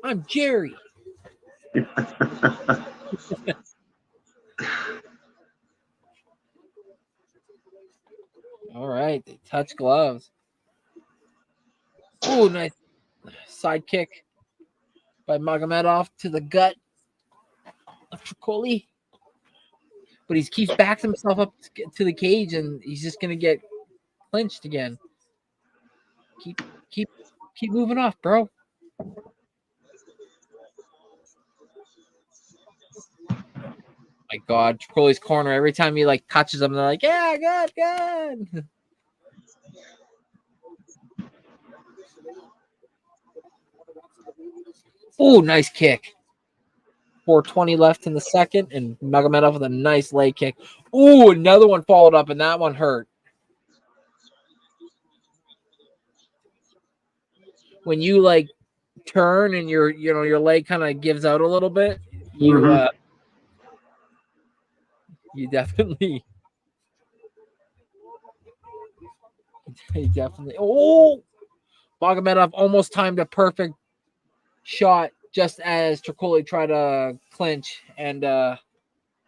I'm Jerry. All right, they touch gloves. Oh, nice side kick by Magomedov to the gut of Tricoli. But he keeps backing himself up to the cage, and he's just gonna get clinched again. Keep moving off, bro. My God, Tricoli's corner. Every time he like touches him, they're like, "Yeah, good." Oh, nice kick. 4:20 left in the second, and Magomedov with a nice leg kick. Ooh, another one followed up, and that one hurt. When you like turn and your leg kind of gives out a little bit, you definitely oh, Magomedov almost timed a perfect shot just as Tricoli tried to clinch and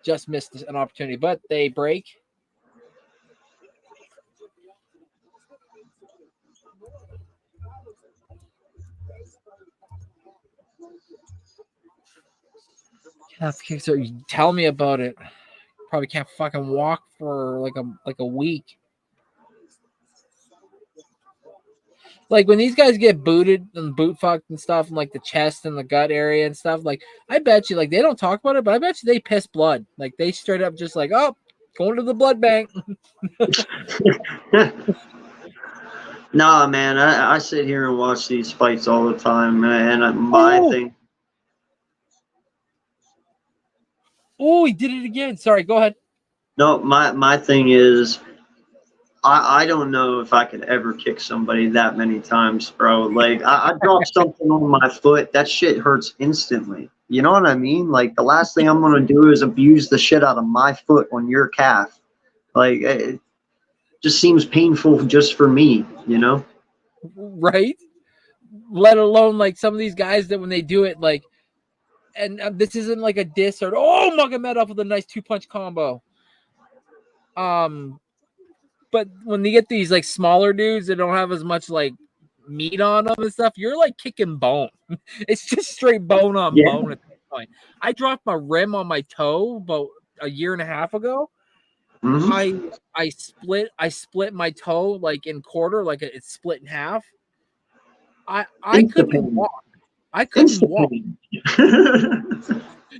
just missed an opportunity, but they break. Calf kicks are, tell me about it. Probably can't fucking walk for like a week. Like when these guys get booted and boot fucked and stuff, and like the chest and the gut area and stuff, like I bet you, like they don't talk about it, but I bet you they piss blood. Like they straight up just like, oh, going to the blood bank. Nah, man, I sit here and watch these fights all the time, and my thing. Oh, he did it again. Sorry, go ahead. No, my thing is, I don't know if I could ever kick somebody that many times, bro. Like I drop something on my foot, that shit hurts instantly. You know what I mean? Like the last thing I'm gonna do is abuse the shit out of my foot on your calf. Like it just seems painful just for me, you know? Right? Let alone like some of these guys that when they do it, like, and this isn't like a diss or Magomedov with a nice 2-punch combo. But when they get these like smaller dudes that don't have as much like meat on them and stuff, you're like kicking bone. It's just straight bone on bone at this point. I dropped my rim on my toe about a year and a half ago. Mm-hmm. I split my toe like in quarter, like it's split in half. I couldn't walk. I couldn't walk.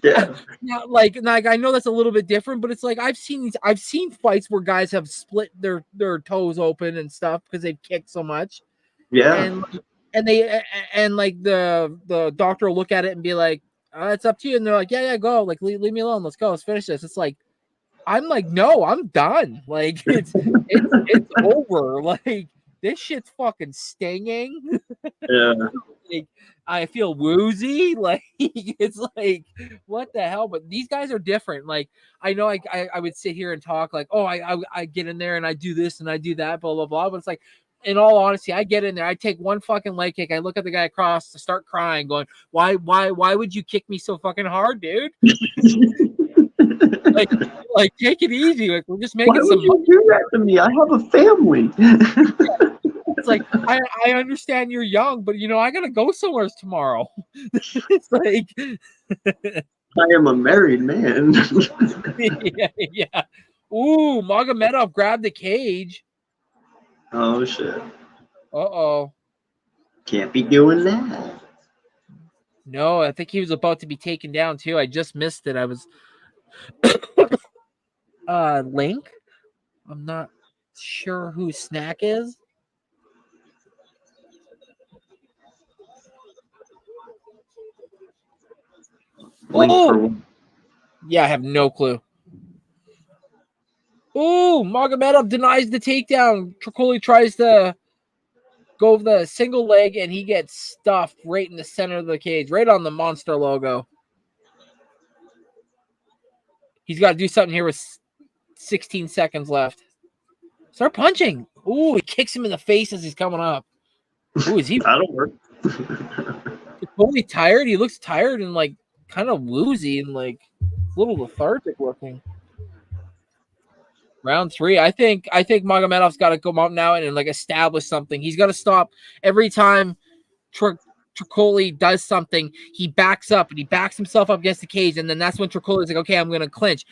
Yeah. Now, like I know that's a little bit different, but it's like I've seen fights where guys have split their toes open and stuff because they've kicked so much. Yeah. And like the doctor will look at it and be like, it's up to you. And they're like, yeah, go. Like leave me alone. Let's go. Let's finish this. It's like I'm like, no, I'm done. Like it's over. Like this shit's fucking stinging. Yeah. Like, I feel woozy. Like, it's like, what the hell? But these guys are different. Like, I know I would sit here and talk like, oh, I get in there and I do this and I do that, blah, blah, blah. But it's like, in all honesty, I get in there, I take one fucking leg kick, I look at the guy across, to start crying, going, why would you kick me so fucking hard, dude? like take it easy. Like, we're just making Why some would you do that to me? I have a family. It's like, I understand you're young, but I gotta go somewhere tomorrow. It's like I am a married man. yeah. Ooh, Magomedov grabbed the cage. Oh shit. Uh-oh. Can't be doing that. No, I think he was about to be taken down too. I just missed it. I was Link. I'm not sure who Snack is. Link for yeah, I have no clue. Ooh, Magomedov denies the takedown. Triccoli tries to go with the single leg, and he gets stuffed right in the center of the cage, right on the monster logo. He's got to do something here with 16 seconds left. Start punching. Ooh, he kicks him in the face as he's coming up. Ooh, is he? That'll work. Totally tired. He looks tired and like kind of woozy and like a little lethargic looking. Round 3. I think Magomedov's got to come up now and like establish something. He's got to stop every time Triccoli does something. He backs up and he backs himself up against the cage, and then that's when Triccoli's like, okay, I'm going to clinch.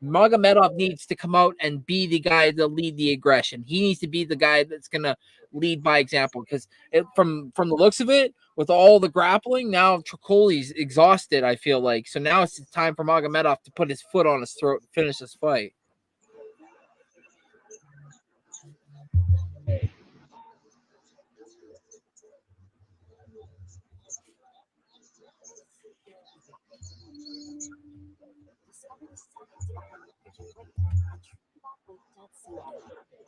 Magomedov needs to come out and be the guy to lead the aggression. He needs to be the guy that's going to lead by example, because from the looks of it, with all the grappling, now Triccoli's exhausted, I feel like. So now it's time for Magomedov to put his foot on his throat and finish this fight.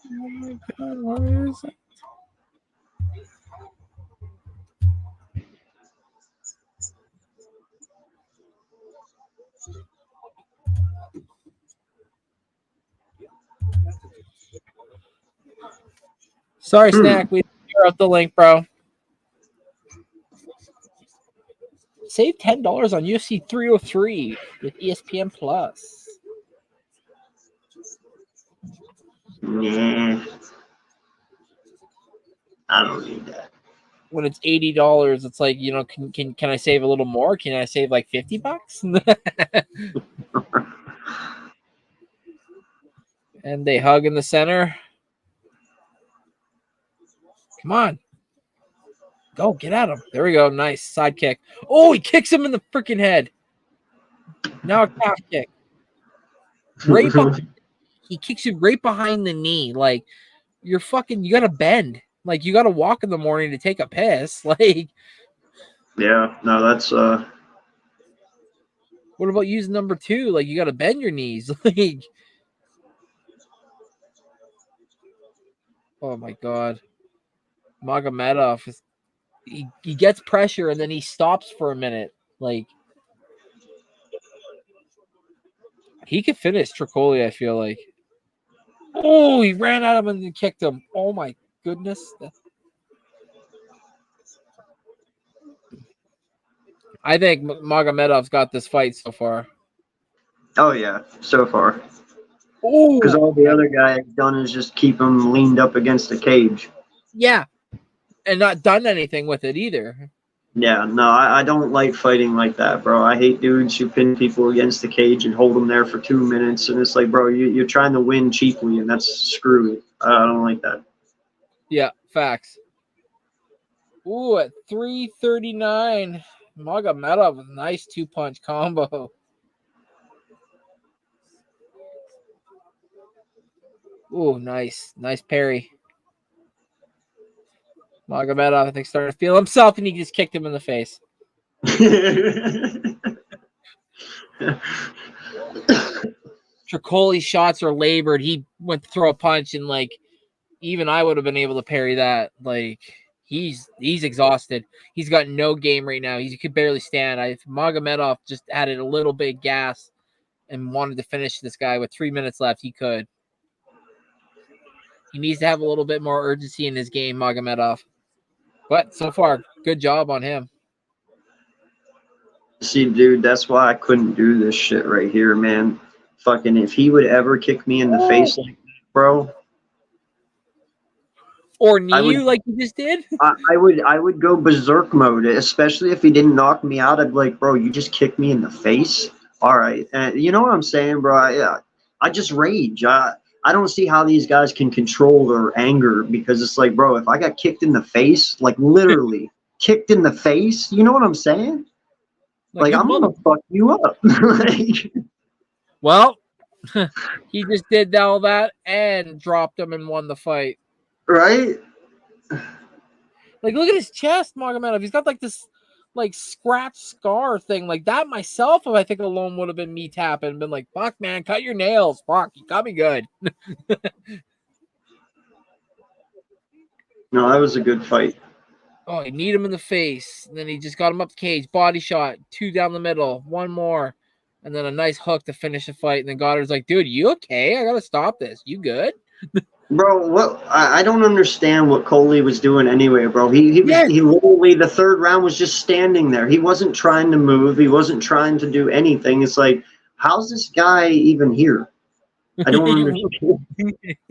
Oh my God, where is it? Sorry, Snack. We didn't up the link, bro. Save $10 on UFC 303 with ESPN Plus. Nah. I don't need that. When it's $80, it's like, can I save a little more? Can I save like $50? And they hug in the center. Come on. Go, get at him. There we go. Nice side kick. Oh, he kicks him in the freaking head. Now a calf kick. Right behind, he kicks you right behind the knee. Like, you got to bend. Like, you got to walk in the morning to take a piss. Like, yeah, no, that's what about using number 2? Like, you got to bend your knees. Like, oh my God. Magomedov is, he gets pressure and then he stops for a minute. Like, he could finish Triccoli, I feel like. Oh, he ran at him and then kicked him. Oh my goodness. I think Magomedov's got this fight so far. oh yeah, so far. Oh, Because all the other guy has done is just keep him leaned up against the cage. yeah. And not done anything with it either. Yeah, no, I don't like fighting like that, bro. I hate dudes who pin people against the cage and hold them there for 2 minutes. And it's like, bro, you're trying to win cheaply, and that's screwy. I don't like that. Yeah, facts. Ooh, at 339, Magomedov with a nice 2-punch combo. Ooh, nice. Nice parry. Magomedov, I think, started to feel himself, and he just kicked him in the face. Triccoli's shots are labored. He went to throw a punch, and, like, even I would have been able to parry that. Like he's exhausted. He's got no game right now. He could barely stand. If Magomedov just added a little bit of gas and wanted to finish this guy with 3 minutes left, he could. He needs to have a little bit more urgency in his game, Magomedov. But so far, good job on him. See, dude, that's why I couldn't do this shit right here, man. Fucking, if he would ever kick me in the face like that, bro. Or knee you like you just did? I would go berserk mode, especially if he didn't knock me out. I'd be like, bro, you just kicked me in the face? All right. You know what I'm saying, bro? I just rage. I don't see how these guys can control their anger, because it's like, bro, if I got kicked in the face, like literally kicked in the face, you know what I'm saying? Like I'm going to fuck you up. Like, well, he just did all that and dropped him and won the fight. Right? Like, look at his chest, Magomedov. He's got like this like scratch scar thing. Like that myself, if I think alone would have been me tapping and been like, fuck, man, cut your nails. Fuck, you got me good. No, that was a good fight. Oh, he kneed him in the face. And then he just got him up the cage. Body shot. 2 down the middle. 1 more. And then a nice hook to finish the fight. And then Goddard's like, dude, you okay? I got to stop this. You good? Bro, what? I don't understand what Coley was doing anyway, bro. He literally, the 3rd round was just standing there. He wasn't trying to move. He wasn't trying to do anything. It's like, how's this guy even here? I don't understand.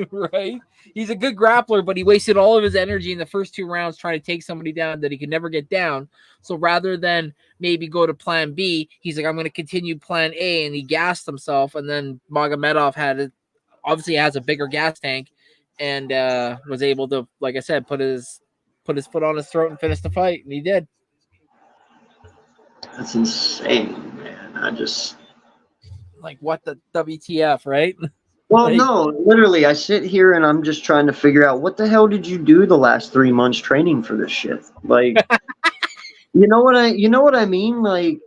Right? He's a good grappler, but he wasted all of his energy in the first 2 rounds trying to take somebody down that he could never get down. So rather than maybe go to plan B, he's like, I'm going to continue plan A, and he gassed himself. And then Magomedov obviously has a bigger gas tank and was able to, like I said, put his foot on his throat and finish the fight. And he did. That's insane, man. I just... Like, what the WTF, right? Well, like, no, literally, I sit here and I'm just trying to figure out, what the hell did you do the last 3 months training for this shit? Like, you know what I mean? Like,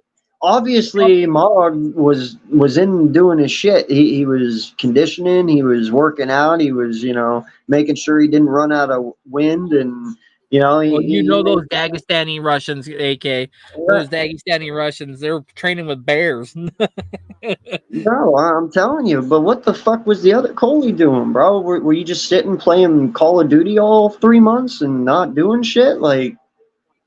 obviously, Mog was in doing his shit. He was conditioning, he was working out, he was, making sure he didn't run out of wind, and those Dagestani Russians, AK. Those Dagestani Russians, they're training with bears. No, I'm telling you. But what the fuck was the other Coley doing, bro? Were you just sitting playing Call of Duty all 3 months and not doing shit? Like,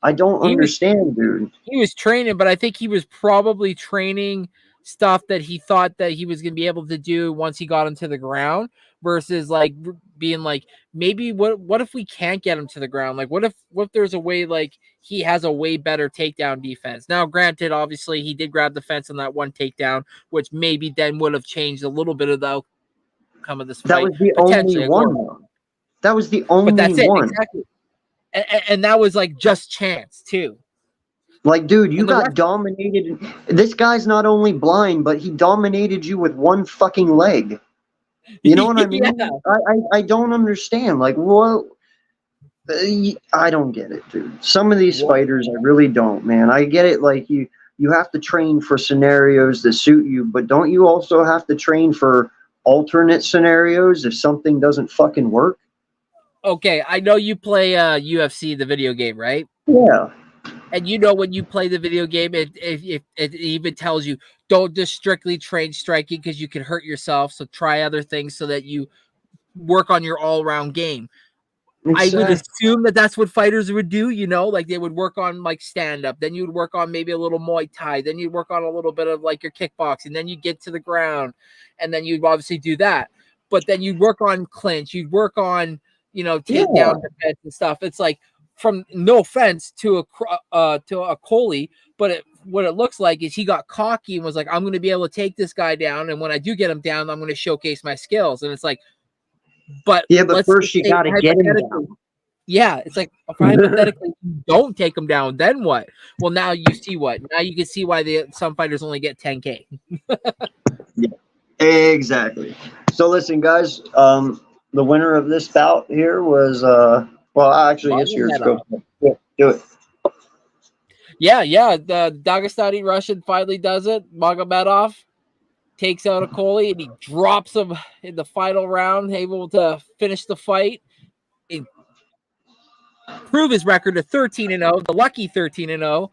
I don't understand, dude. He was training, but I think he was probably training stuff that he thought that he was going to be able to do once he got into the ground, versus like being like, maybe what if we can't get him to the ground? Like, what if there's a way, like he has a way better takedown defense? Now, granted, obviously he did grab the fence on that one takedown, which maybe then would have changed a little bit of the outcome of this fight. That was the only one, though. That was the only one. But that's it, exactly. And that was like just chance too. Like, dude, you got dominated. This guy's not only blind, but he dominated you with one fucking leg. You know what I mean? Yeah. I don't understand. Like, what? I don't get it, dude. Some of these fighters, I really don't, man. I get it. Like, you have to train for scenarios that suit you, but don't you also have to train for alternate scenarios if something doesn't fucking work? Okay, I know you play UFC, the video game, right? Yeah. And when you play the video game, it even tells you, don't just strictly train striking because you can hurt yourself. So try other things so that you work on your all-around game. Exactly. I would assume that that's what fighters would do, like they would work on like stand-up. Then you would work on maybe a little Muay Thai. Then you'd work on a little bit of like your kickboxing. Then you get to the ground. And then you'd obviously do that. But then you'd work on clinch. You'd work on, take down defense and stuff. It's like, from no offense to a Coley, but what it looks like is he got cocky and was like, I'm going to be able to take this guy down, and when I do get him down, I'm going to showcase my skills. And it's like, but first you got to get him down. Yeah, it's like, if hypothetically you don't take him down, then what? Well, now you see what? Now you can see why some fighters only get 10K. Yeah, exactly. So listen, guys, the winner of this bout here was well, actually, it's yours. Go. Yeah, do it. Yeah. The Dagestani Russian finally does it. Magomedov takes out a Coley, and he drops him in the final round, able to finish the fight. improve his record to 13-0, the lucky 13-0.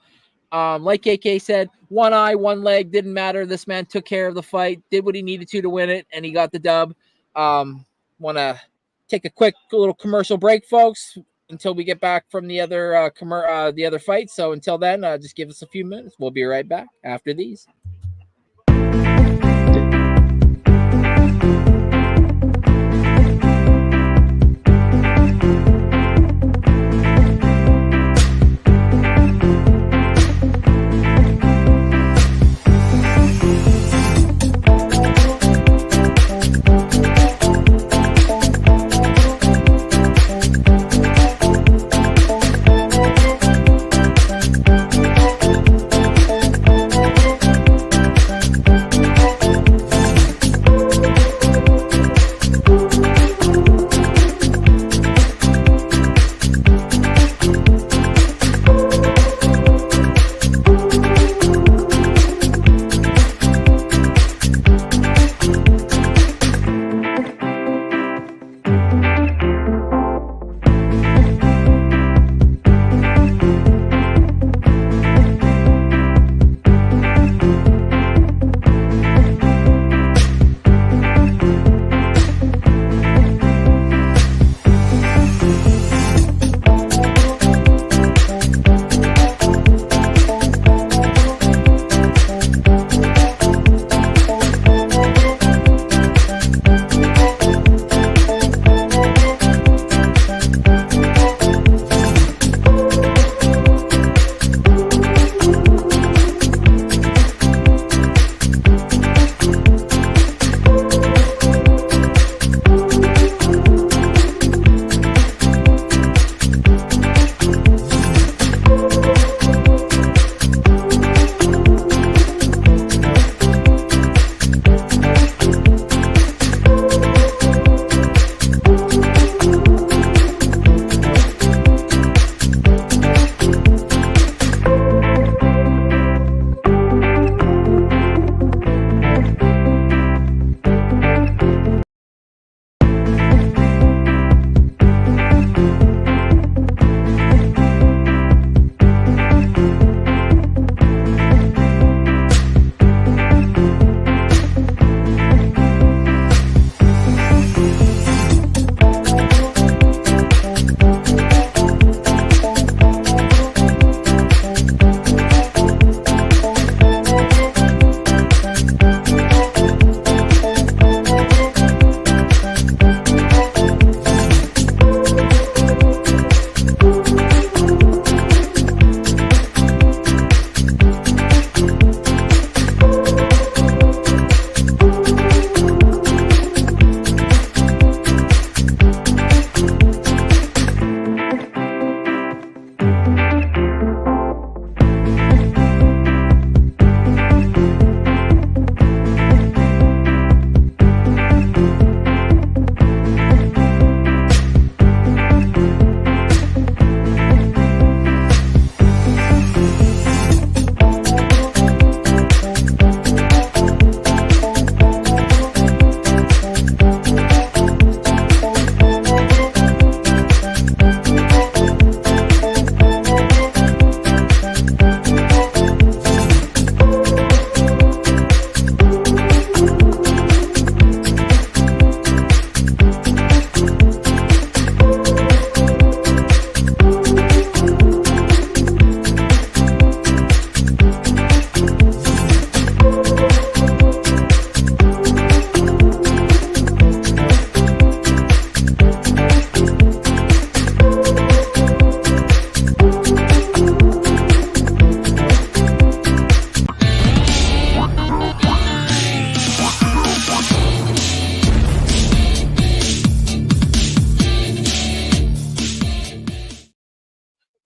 Like KK said, one eye, one leg, didn't matter. This man took care of the fight, did what he needed to win it, and he got the dub. Want to take a quick little commercial break, folks, until we get back from the other fight. So until then, just give us a few minutes. We'll be right back after these.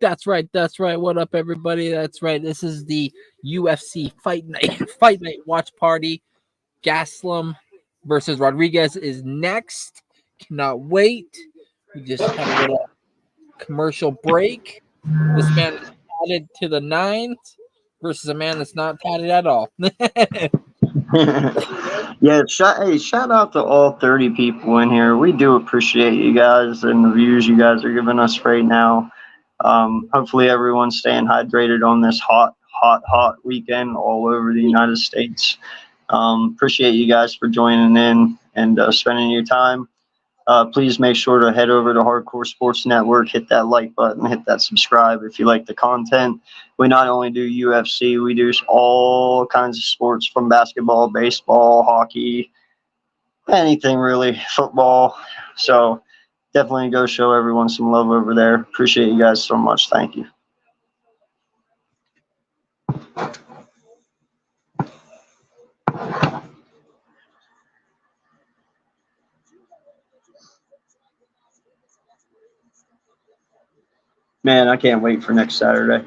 That's right. That's right. What up, everybody? That's right. This is the UFC Fight Night watch party. Gaslam versus Rodriguez is next. Cannot wait. We just had a little commercial break. This man is tatted to the nines versus a man that's not tatted at all. Yeah, shout out to all 30 people in here. We do appreciate you guys and the views you guys are giving us right now. Hopefully everyone's staying hydrated on this hot weekend all over the United States. Appreciate you guys for joining in and spending your time. Please make sure to head over to Hardcore Sports Network, hit that like button, hit that subscribe if you like the content. We not only do UFC, we do all kinds of sports from basketball, baseball, hockey, anything really, football. So definitely go show everyone some love over there. Appreciate you guys so much. Thank you. Man, I can't wait for next Saturday.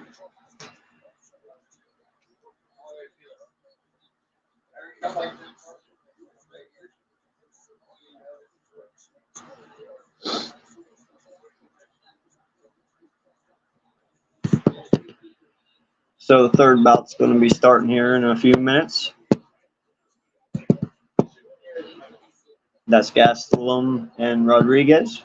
So the third bout's going to be starting here in a few minutes. That's Gastelum and Rodriguez.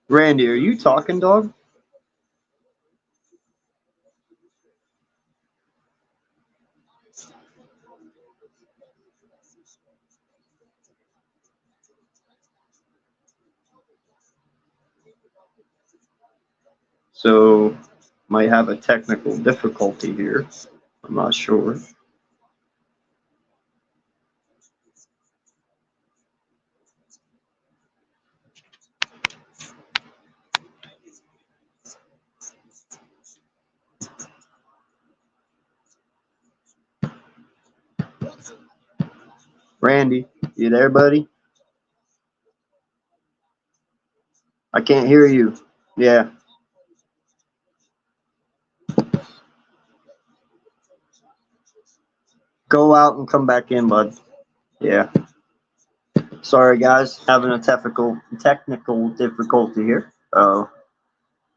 Randy, are you talking, dog? So might have a technical difficulty here. I'm not sure. Randy, you there, buddy? I can't hear you. Yeah. Go out and come back in, bud. Yeah. Sorry, guys. Having a technical difficulty here. We'll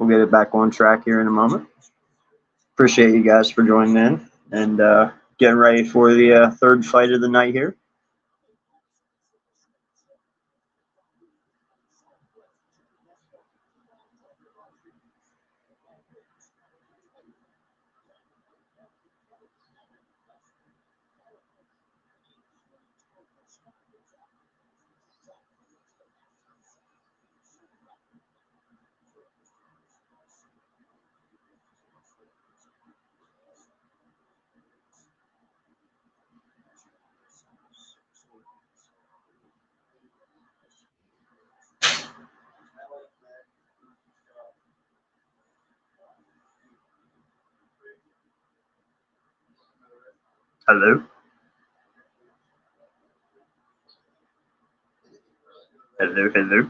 get it back on track here in a moment. Appreciate you guys for joining in and getting ready for the third fight of the night here. Hello? Hello, hello.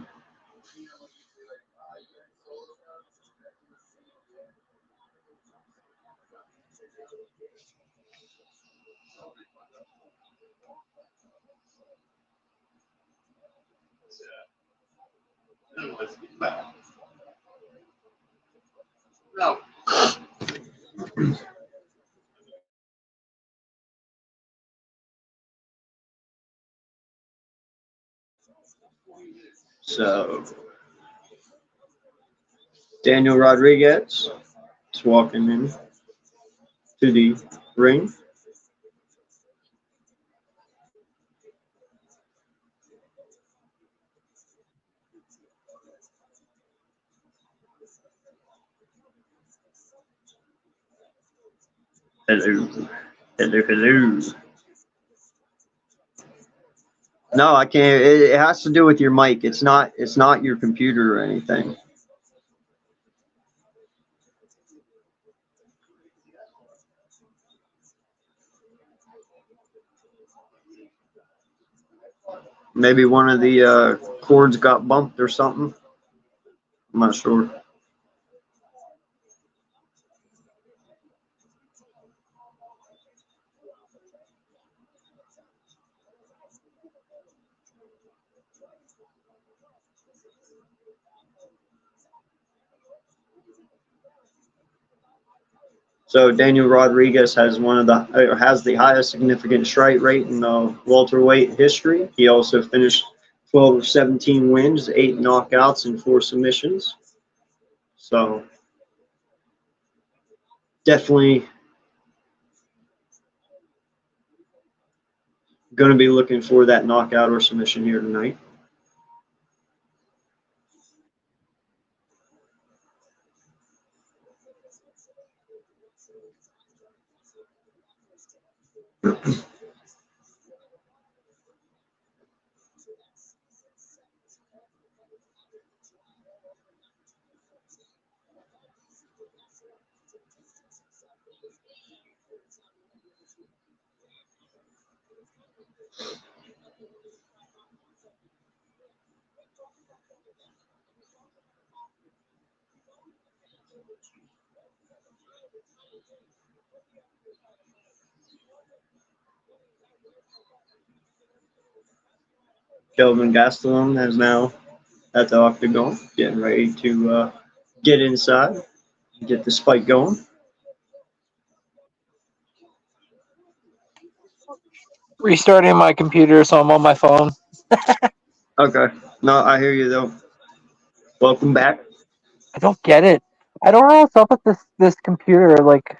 So, Daniel Rodriguez is walking in to the ring. Hello. Hello, hello. No, I can't. It has to do with your mic. It's not your computer or anything. Maybe one of the cords got bumped or something. I'm not sure. So Daniel Rodriguez has has the highest significant strike rate in the welterweight history. He also finished 12 of 17 wins, 8 knockouts, and 4 submissions. So definitely going to be looking for that knockout or submission here tonight. Kelvin Gastelum is now at the octagon, getting ready to get inside, get the spike going. Restarting my computer, so I'm on my phone. Okay. No, I hear you though. Welcome back. I don't get it. I don't know what's up with this computer. Like,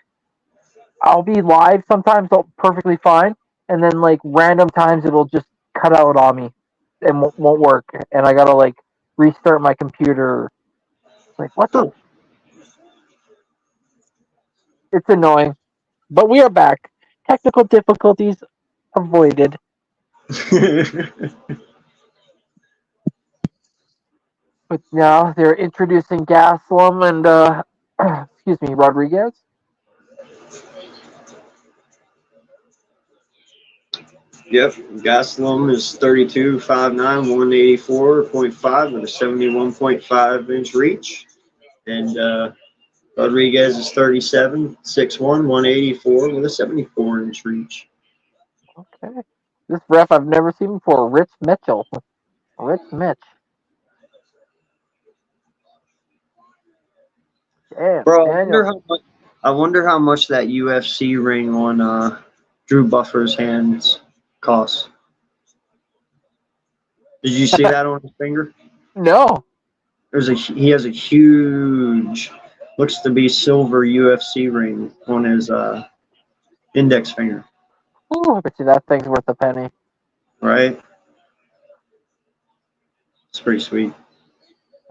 I'll be live sometimes perfectly fine, and then like random times it'll just cut out on me and won't work, and I gotta like restart my computer. Like, what the? It's annoying, but we are back. Technical difficulties avoided. But now they're introducing Gaslam and excuse me, Rodriguez. Yep, Gastelum is 32, 5'9", 184.5 with a 71.5-inch reach. And Rodriguez is 37, 6'1", 184 with a 74-inch reach. Okay. This ref I've never seen before, Rich Mitchell. Rich Mitch. Damn, Bro, Daniel. I wonder how much that UFC ring on Drew Buffer's hands costs. Did you see that on his finger? No. He has a huge, looks to be silver UFC ring on his index finger. Ooh, I bet you that thing's worth a penny. Right? It's pretty sweet.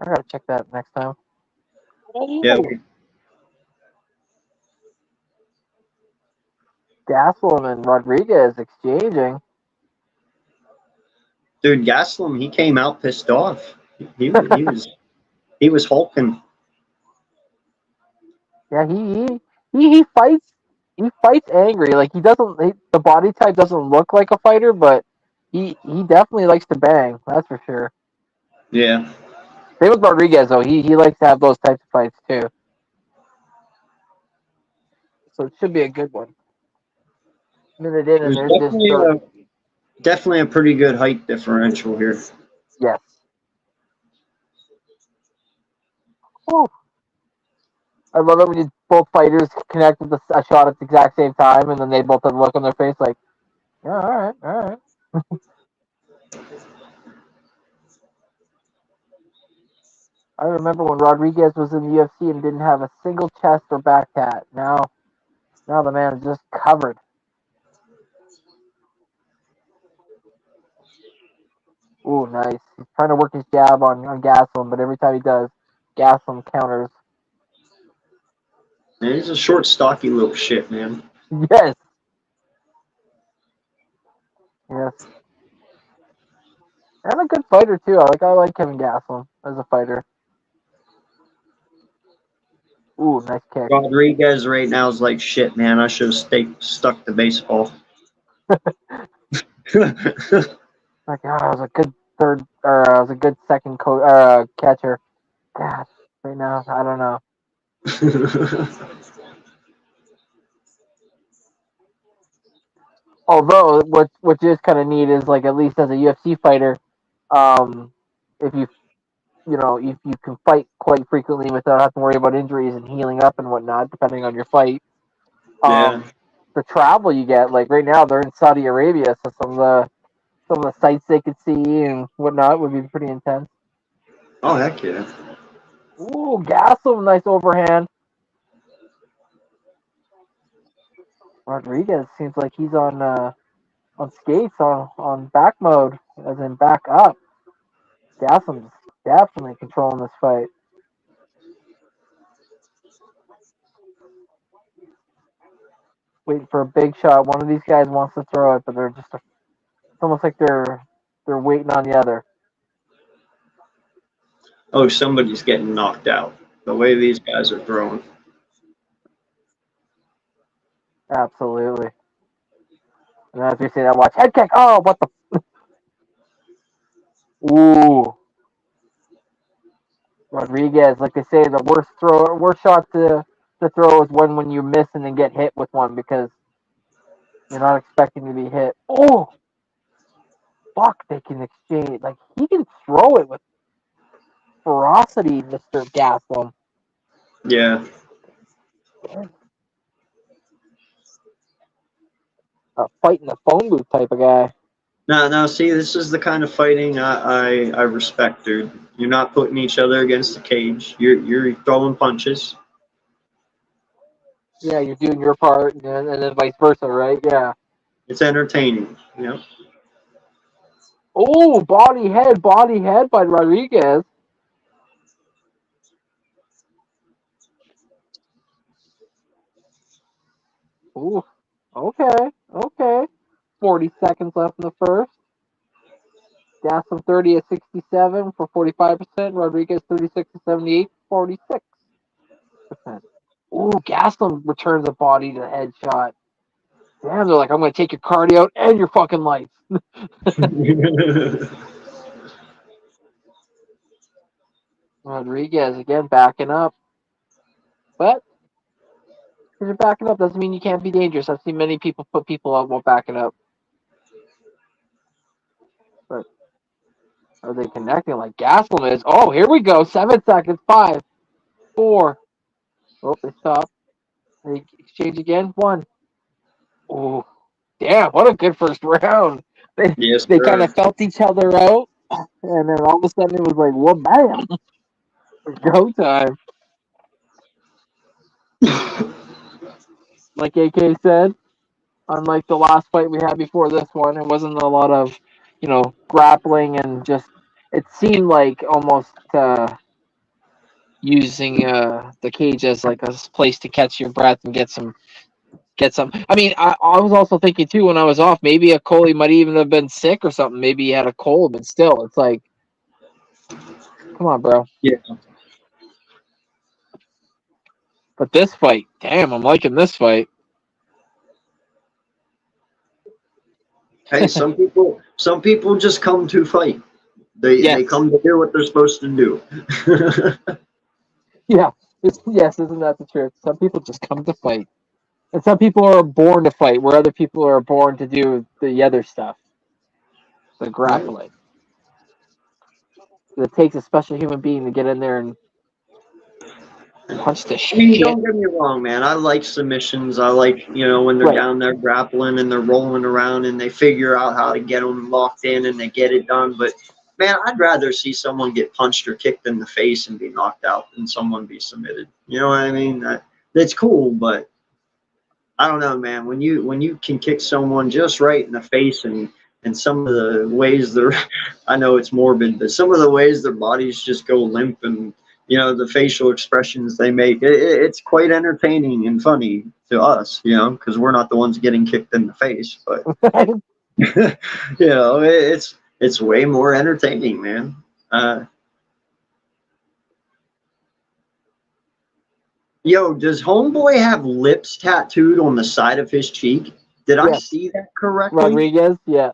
I gotta check that next time. Yeah. Gaslam and Rodriguez exchanging. Dude, Gastelum, he came out pissed off. He was hulking. Yeah, he fights. He fights angry. Like the body type doesn't look like a fighter, but he definitely likes to bang. That's for sure. Yeah. Same with Rodriguez though. He likes to have those types of fights too. So it should be a good one. Minute in, and There's there's this dirt. definitely a pretty good height differential here. Yes. Whew. I love it when both fighters connect with a shot at the exact same time, and then they both have a look on their face like, yeah, all right. I remember when Rodriguez was in the UFC and didn't have a single chest or back tat. Now the man is just covered. Ooh, nice. He's trying to work his jab on Gaslam, but every time he does, Gaslam counters. Man, he's a short, stocky little shit, man. Yes. Yes. And a good fighter too. I like Kevin Gaslam as a fighter. Ooh, nice kick. Rodriguez right now is like shit, man. I should have stuck to baseball. Like, oh, I was a good third, or I was a good second catcher. God, right now, I don't know. Although, what is kind of neat is, like, at least as a UFC fighter, if you can fight quite frequently without having to worry about injuries and healing up and whatnot, depending on your fight. Yeah. The travel you get, like right now, they're in Saudi Arabia, so some of the sights they could see and whatnot would be pretty intense. Oh, heck yeah. Ooh, Gaslam, nice overhand. Rodriguez seems like he's on skates on back mode, as in back up. Gaslam's definitely controlling this fight. Waiting for a big shot. One of these guys wants to throw it, but it's almost like they're waiting on the other. Oh, somebody's getting knocked out. The way these guys are throwing. Absolutely. And as we say that, watch head kick. Oh, what the? Ooh. Rodriguez, like they say, the worst shot to throw is one when you miss and then get hit with one because you're not expecting to be hit. Oh, fuck! They can exchange. Like he can throw it with ferocity, Mr. Gaslam. Yeah. A fight in the phone booth type of guy. Now, see, this is the kind of fighting I respect, dude. You're not putting each other against the cage. You're throwing punches. Yeah, you're doing your part, and then vice versa, right? Yeah. It's entertaining, you know. Oh, body head by Rodriguez. Ooh, okay. 40 seconds left in the first. Gaslam 30 at 67 for 45%. Rodriguez 36 at 78 for 46%. Ooh, Gaslam returns a body to the headshot. Damn, they're like, I'm going to take your cardio and your fucking lights. Rodriguez again backing up. But if you're backing up doesn't mean you can't be dangerous. I've seen many people put people out while backing up. But are they connecting like Gaslam is? Oh, here we go. 7 seconds. 5, 4. Oh, they stop. They exchange again. 1. Oh, damn! What a good first round. They Yes, they kind sir. of felt each other out, and then all of a sudden it was like, "Whoa, bam! Go time!" Like AK said, unlike the last fight we had before this one, it wasn't a lot of, grappling and just. It seemed like almost using the cage as like a place to catch your breath and get some. I mean, I was also thinking too when I was off. Maybe a Coley might even have been sick or something. Maybe he had a cold, but still, it's like, come on, bro. Yeah. But this fight, damn, I'm liking this fight. Hey, some people just come to fight. They come to do what they're supposed to do. Yeah. Yes, isn't that the truth? Some people just come to fight. And some people are born to fight, where other people are born to do the other stuff. The grappling. It takes a special human being to get in there and punch the I mean, shit. don't get me wrong, man. I like submissions. I like, when they're down there grappling and they're rolling around and they figure out how to get them locked in and they get it done. But, man, I'd rather see someone get punched or kicked in the face and be knocked out than someone be submitted. You know what I mean? That's cool, but I don't know, man. When you can kick someone just right in the face and some of the ways I know it's morbid, but some of the ways their bodies just go limp and the facial expressions they make, it's quite entertaining and funny to us, because we're not the ones getting kicked in the face, but it's way more entertaining, man. Yo, does Homeboy have lips tattooed on the side of his cheek? Did I see that correctly? Rodriguez, yeah.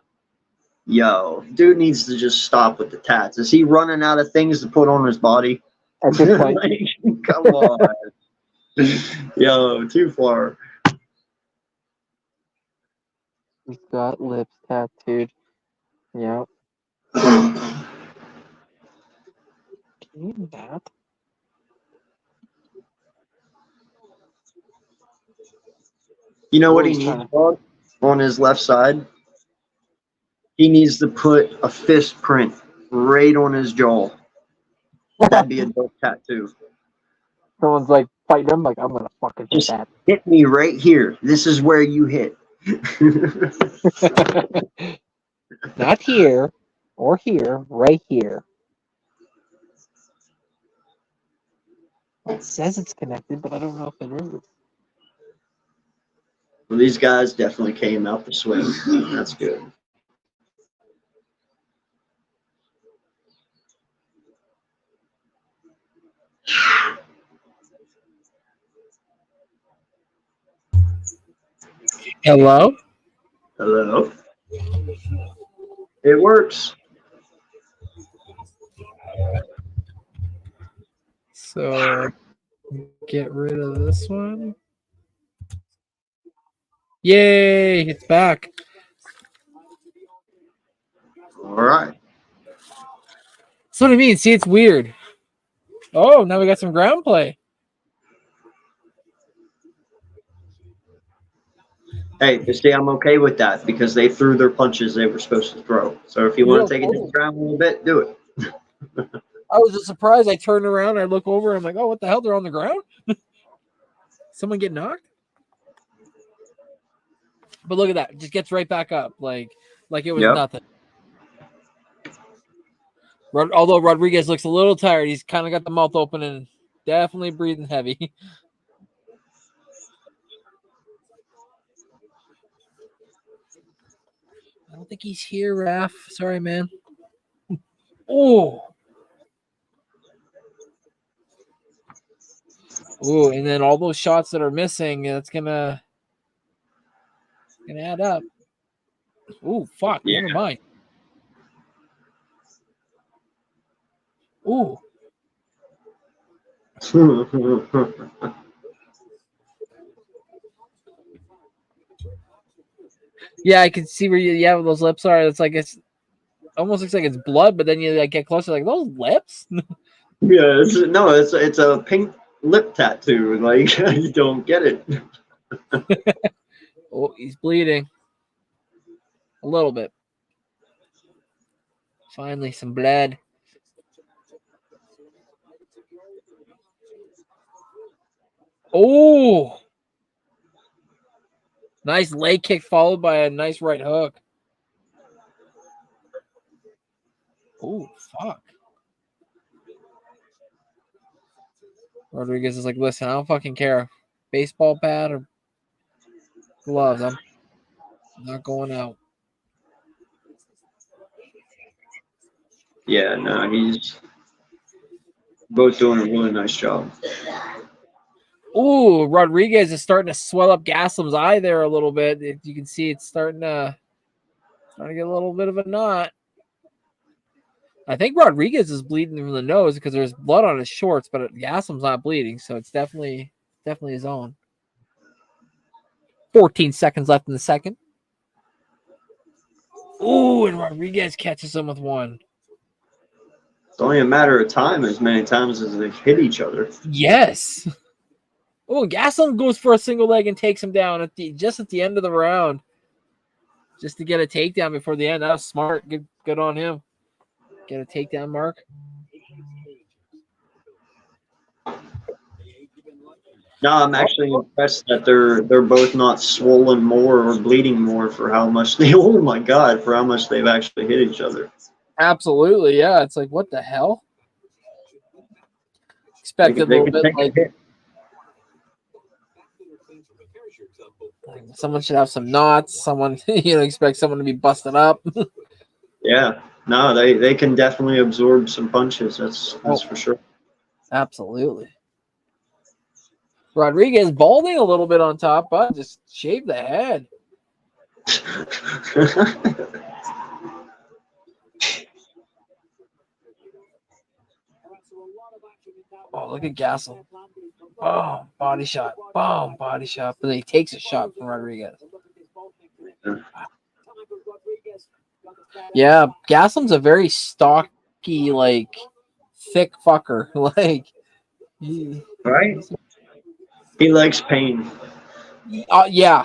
Yo, dude needs to just stop with the tats. Is he running out of things to put on his body? At this point, Like, come on. Yo, too far. he's got lips tattooed. Yep. Can you that? You know what he He's needs, trying dog? On his left side? He needs to put a fist print right on his jaw. That'd be a dope tattoo. Someone's like fighting him, like, I'm gonna fucking hit Just that. hit me right here. This is where you hit. Not here or here, right here. It says it's connected, but I don't know if it is. Well, these guys definitely came out to swing. That's good. Hello? Hello? It works. So get rid of this one. Yay, it's back. All right. That's what I mean. See, it's weird. Oh, now we got some ground play. Hey, you see, I'm okay with that because they threw their punches they were supposed to throw. So if you want to take it to the ground a little bit, do it. I was just surprised. I turned around, I look over, I'm like, oh, what the hell? They're on the ground? Someone get knocked? But look at that. It just gets right back up. Like it was nothing. Although Rodriguez looks a little tired, he's kind of got the mouth open and definitely breathing heavy. I don't think he's here, Raph. Sorry, man. Oh. Oh, and then all those shots that are missing, it's gonna add up. Oh, fuck. Yeah. Never mind. Oh. Yeah, I can see where those lips are. It's like it's almost looks like it's blood, but then you like get closer, like those lips. Yeah, it's a pink lip tattoo. Like you don't get it. Oh, he's bleeding a little bit. Finally, some blood. Oh, nice leg kick followed by a nice right hook. Oh, fuck. Rodriguez is like, listen, I don't fucking care. Baseball bat or gloves, I'm not going out. Yeah, no, he's both doing a really nice job. Ooh, Rodriguez is starting to swell up Gaslam's eye there a little bit. If you can see, it's starting to get a little bit of a knot. I think Rodriguez is bleeding from the nose because there's blood on his shorts, but Gaslam's not bleeding, so it's definitely his own. 14 seconds left in the second. Ooh, and Rodriguez catches him with one. It's only a matter of time as many times as they hit each other. Yes. Oh, Gaslam goes for a single leg and takes him down just at the end of the round, just to get a takedown before the end. That was smart. Good on him. Get a takedown mark. No, I'm actually impressed that they're both not swollen more or bleeding more for how much they. Oh my god, for how much they've actually hit each other. Absolutely, yeah. It's like, what the hell? Expected a little bit like someone should have some knots. Someone, expect someone to be busted up. Yeah, no, they can definitely absorb some punches. That's for sure. Absolutely. Rodriguez balding a little bit on top, but just shave the head. Oh, look at Gaslam. Boom, body shot. Boom, body shot. But he takes a shot from Rodriguez. Yeah, Gaslam's a very stocky, like, thick fucker. Like, Right? He likes pain. yeah.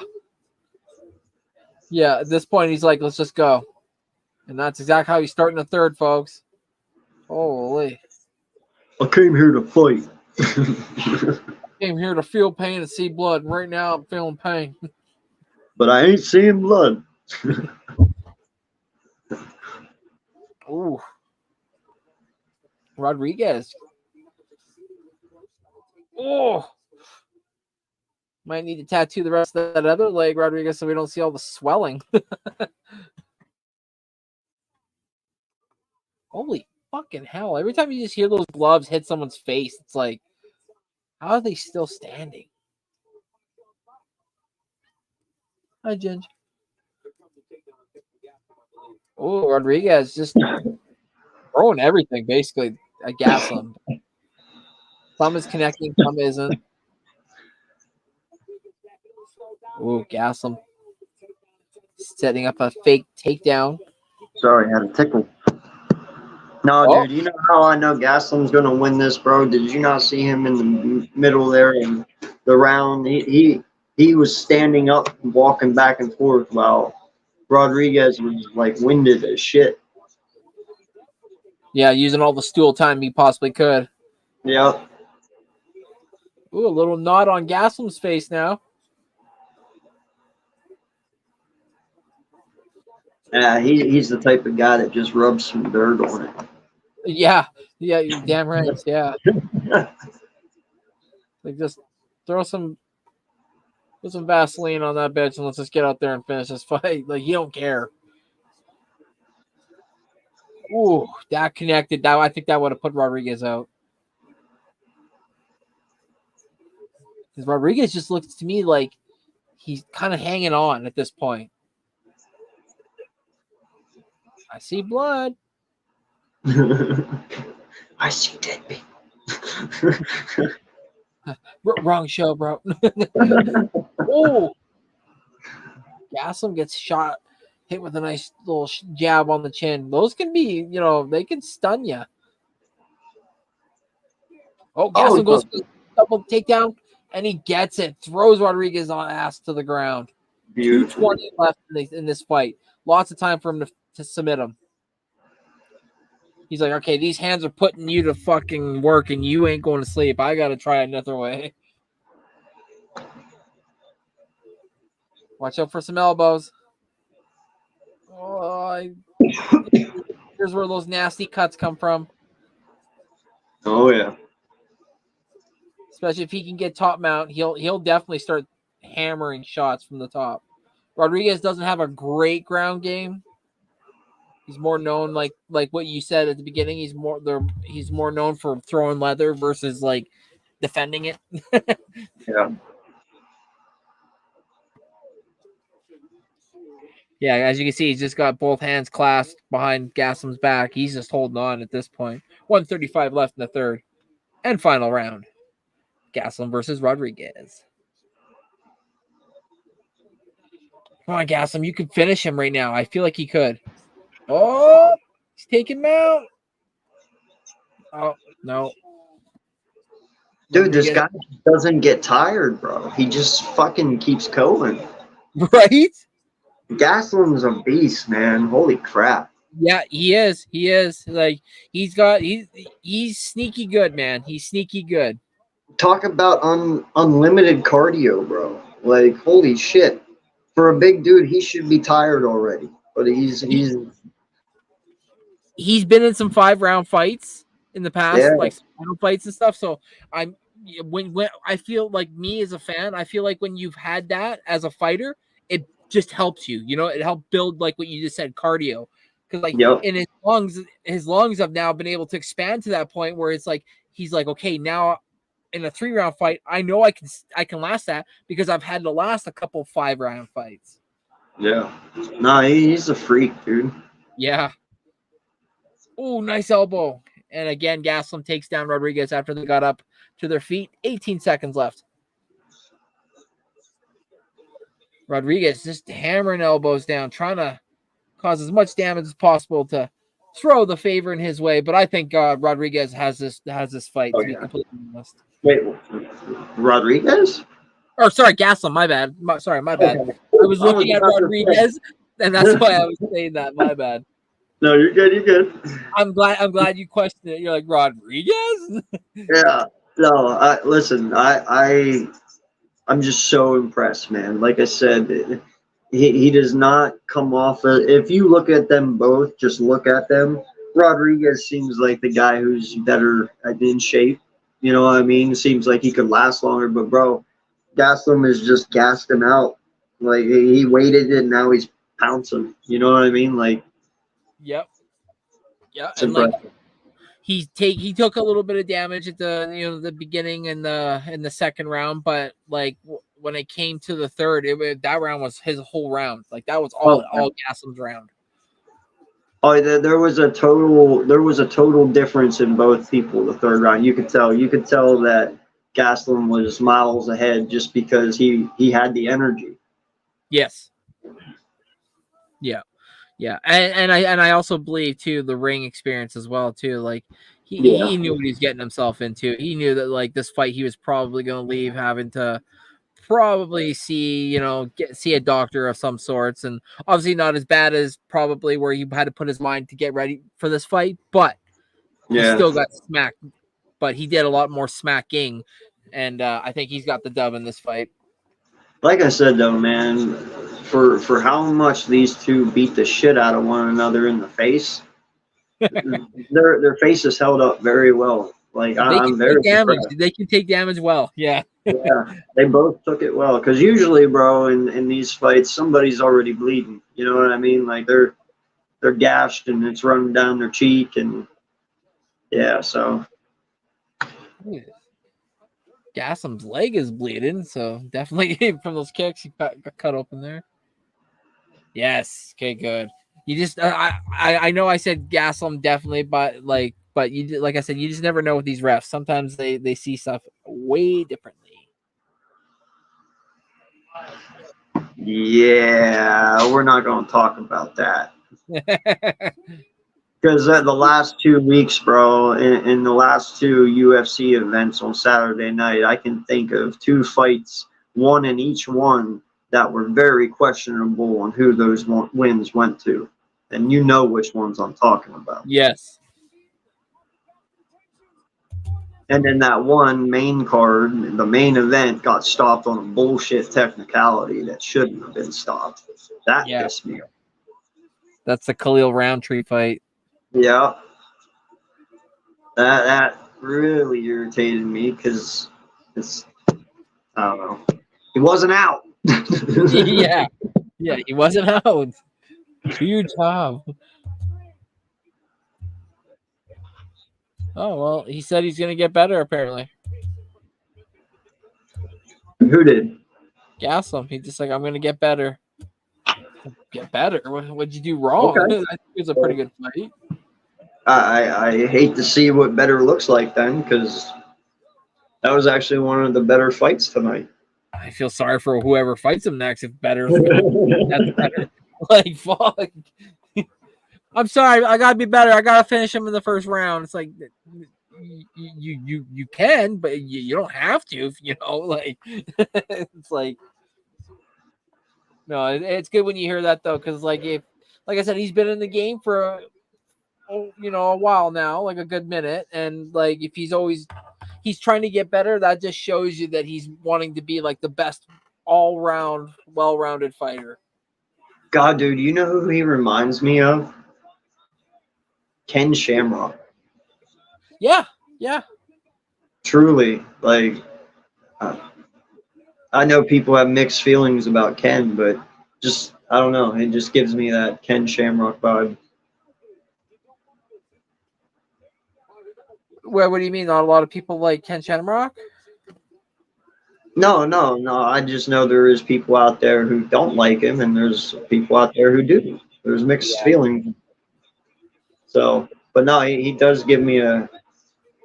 Yeah, at this point, he's like, let's just go. And that's exactly how he's starting the third, folks. Holy. I came here to fight. Came here to feel pain and see blood. Right now, I'm feeling pain. But I ain't seeing blood. Ooh. Rodriguez. Oh. Might need to tattoo the rest of that other leg, Rodriguez, so we don't see all the swelling. Holy fucking hell. Every time you just hear those gloves hit someone's face, it's like, how are they still standing? Hi, Ginge. Oh, Rodriguez just throwing everything, basically, at Gaslam. Some is connecting, some isn't. Oh, Gaslam setting up a fake takedown. Sorry, I had a tickle. No, dude, you know how I know Gaslam's going to win this, bro? Did you not see him in the middle there in the round? He was standing up and walking back and forth while Rodriguez was, like, winded as shit. Yeah, using all the stool time he possibly could. Yep. Ooh, a little nod on Gaslam's face now. Yeah, he's the type of guy that just rubs some dirt on it. Yeah, you're damn right. Yeah. Like, just throw some, put some Vaseline on that bitch and let's just get out there and finish this fight. Like, you don't care. Ooh, that connected. That, I think that would have put Rodriguez out. Because Rodriguez just looks to me like he's kind of hanging on at this point. I see blood. I see dead people. Wrong show, bro. Oh, Gaslam gets shot, hit with a nice little jab on the chin. Those can be, they can stun you. Oh, Gaslam goes for the double takedown, and he gets it. Throws Rodriguez on ass to the ground. Beautiful. 2:20 left in this fight. Lots of time for him to submit him. He's like, okay, these hands are putting you to fucking work, and you ain't going to sleep. I got to try another way. Watch out for some elbows. Oh, here's where those nasty cuts come from. Oh, yeah. Especially if he can get top mount, he'll definitely start hammering shots from the top. Rodriguez doesn't have a great ground game. He's more known, like what you said at the beginning. He's more known for throwing leather versus like defending it. Yeah. Yeah, as you can see, he's just got both hands clasped behind Gaslam's back. He's just holding on at this point. 1:35 left in the third and final round. Gaslam versus Rodriguez. Come on, Gaslam. You could finish him right now. I feel like he could. Oh, he's taking him out. Oh, no. Dude, this guy doesn't get tired, bro. He just fucking keeps going. Right? Gaslam's a beast, man. Holy crap. Yeah, he is. He is. Like, he's sneaky good, man. He's sneaky good. Talk about unlimited cardio, bro. Like, holy shit. For a big dude, he should be tired already. But he's been in some 5-round fights in the past, like some final fights and stuff. So when I feel like, me as a fan, I feel like when you've had that as a fighter, it just helps you. It helped build, like what you just said, cardio. Because like in his lungs have now been able to expand to that point where it's like he's like, okay, now in a 3-round fight, I know I can last that because I've had to last a couple 5-round fights. Yeah. No, he's a freak, dude. Yeah. Oh, nice elbow. And again, Gastelum takes down Rodriguez after they got up to their feet. 18 seconds left. Rodriguez just hammering elbows down, trying to cause as much damage as possible to throw the favor in his way. But I think Rodriguez has this fight, to be completely honest. Wait, Rodriguez? Or sorry, Gastelum. My bad. My bad. Okay. I was looking at Rodriguez, and that's why I was saying that. My bad. No, you're good. You're good. I'm glad you questioned it. You're like, Rodriguez? Yeah. No, listen. I'm just so impressed, man. Like I said, he does not come off. If you look at them both, just look at them. Rodriguez seems like the guy who's better in shape. You know what I mean? Seems like he could last longer. But bro, Gastelum has just gassed him out. Like he waited and now he's pouncing. You know what I mean? Like. Yep. Yeah, and like he took a little bit of damage at the beginning and the second round, but like when it came to the third, that round was his whole round. Like that was all Gastelum's round. Oh, there was a total difference in both people. The third round, you could tell that Gastelum was miles ahead just because he had the energy. Yes. Yeah. Yeah, and I also believe too the ring experience as well too. Like he knew what he was getting himself into. He knew that like this fight he was probably going to leave having to probably see a doctor of some sorts, and obviously not as bad as probably where he had to put his mind to get ready for this fight, but he still got smacked. But he did a lot more smacking, and I think he's got the dub in this fight. Like I said though, man. For how much these two beat the shit out of one another in the face, their faces held up very well. Like I'm very impressed. They can take damage well. Yeah. Yeah, they both took it well. Because usually, bro, in these fights, somebody's already bleeding. You know what I mean? Like they're gashed and it's running down their cheek, and yeah, so. Gastelum's leg is bleeding, so definitely from those kicks he got cut open there. Yes. Okay. Good. You just I know I said Gastelum definitely, but you like I said, you just never know with these refs. Sometimes they see stuff way differently. Yeah, we're not going to talk about that. Because the last 2 weeks, bro, in the last two UFC events on Saturday night, I can think of 2 fights, one in each one, that were very questionable on who those wins went to. And you know which ones I'm talking about. Yes. And then that one main card, the main event, got stopped on a bullshit technicality that shouldn't have been stopped. That pissed me off. That's the Khalil Roundtree fight. Yeah. That really irritated me because I don't know. He wasn't out. Yeah, he wasn't out. Huge job. Oh well, he said he's gonna get better. Apparently, who did? Gastelum. He's just like, I'm gonna get better. Get better? What'd you do wrong? Okay. I think it was a pretty good fight. I hate to see what better looks like then, because that was actually one of the better fights tonight. I feel sorry for whoever fights him next. If better, that's better. Like fuck. I'm sorry. I gotta be better. I gotta finish him in the first round. It's like you can, but you don't have to. Like it's like no. It's good when you hear that though, because like I said, he's been in the game for a while now, like a good minute, and like if he's trying to get better, that just shows you that he's wanting to be like the best all-round, well-rounded fighter. God, dude, you know who he reminds me of? Ken Shamrock. Yeah. Truly, like, I know people have mixed feelings about Ken, but just, I don't know, it just gives me that Ken Shamrock vibe. What do you mean? Not a lot of people like Ken Shamrock? No. I just know there is people out there who don't like him, and there's people out there who do. There's mixed feelings. So, But no, he does give me a,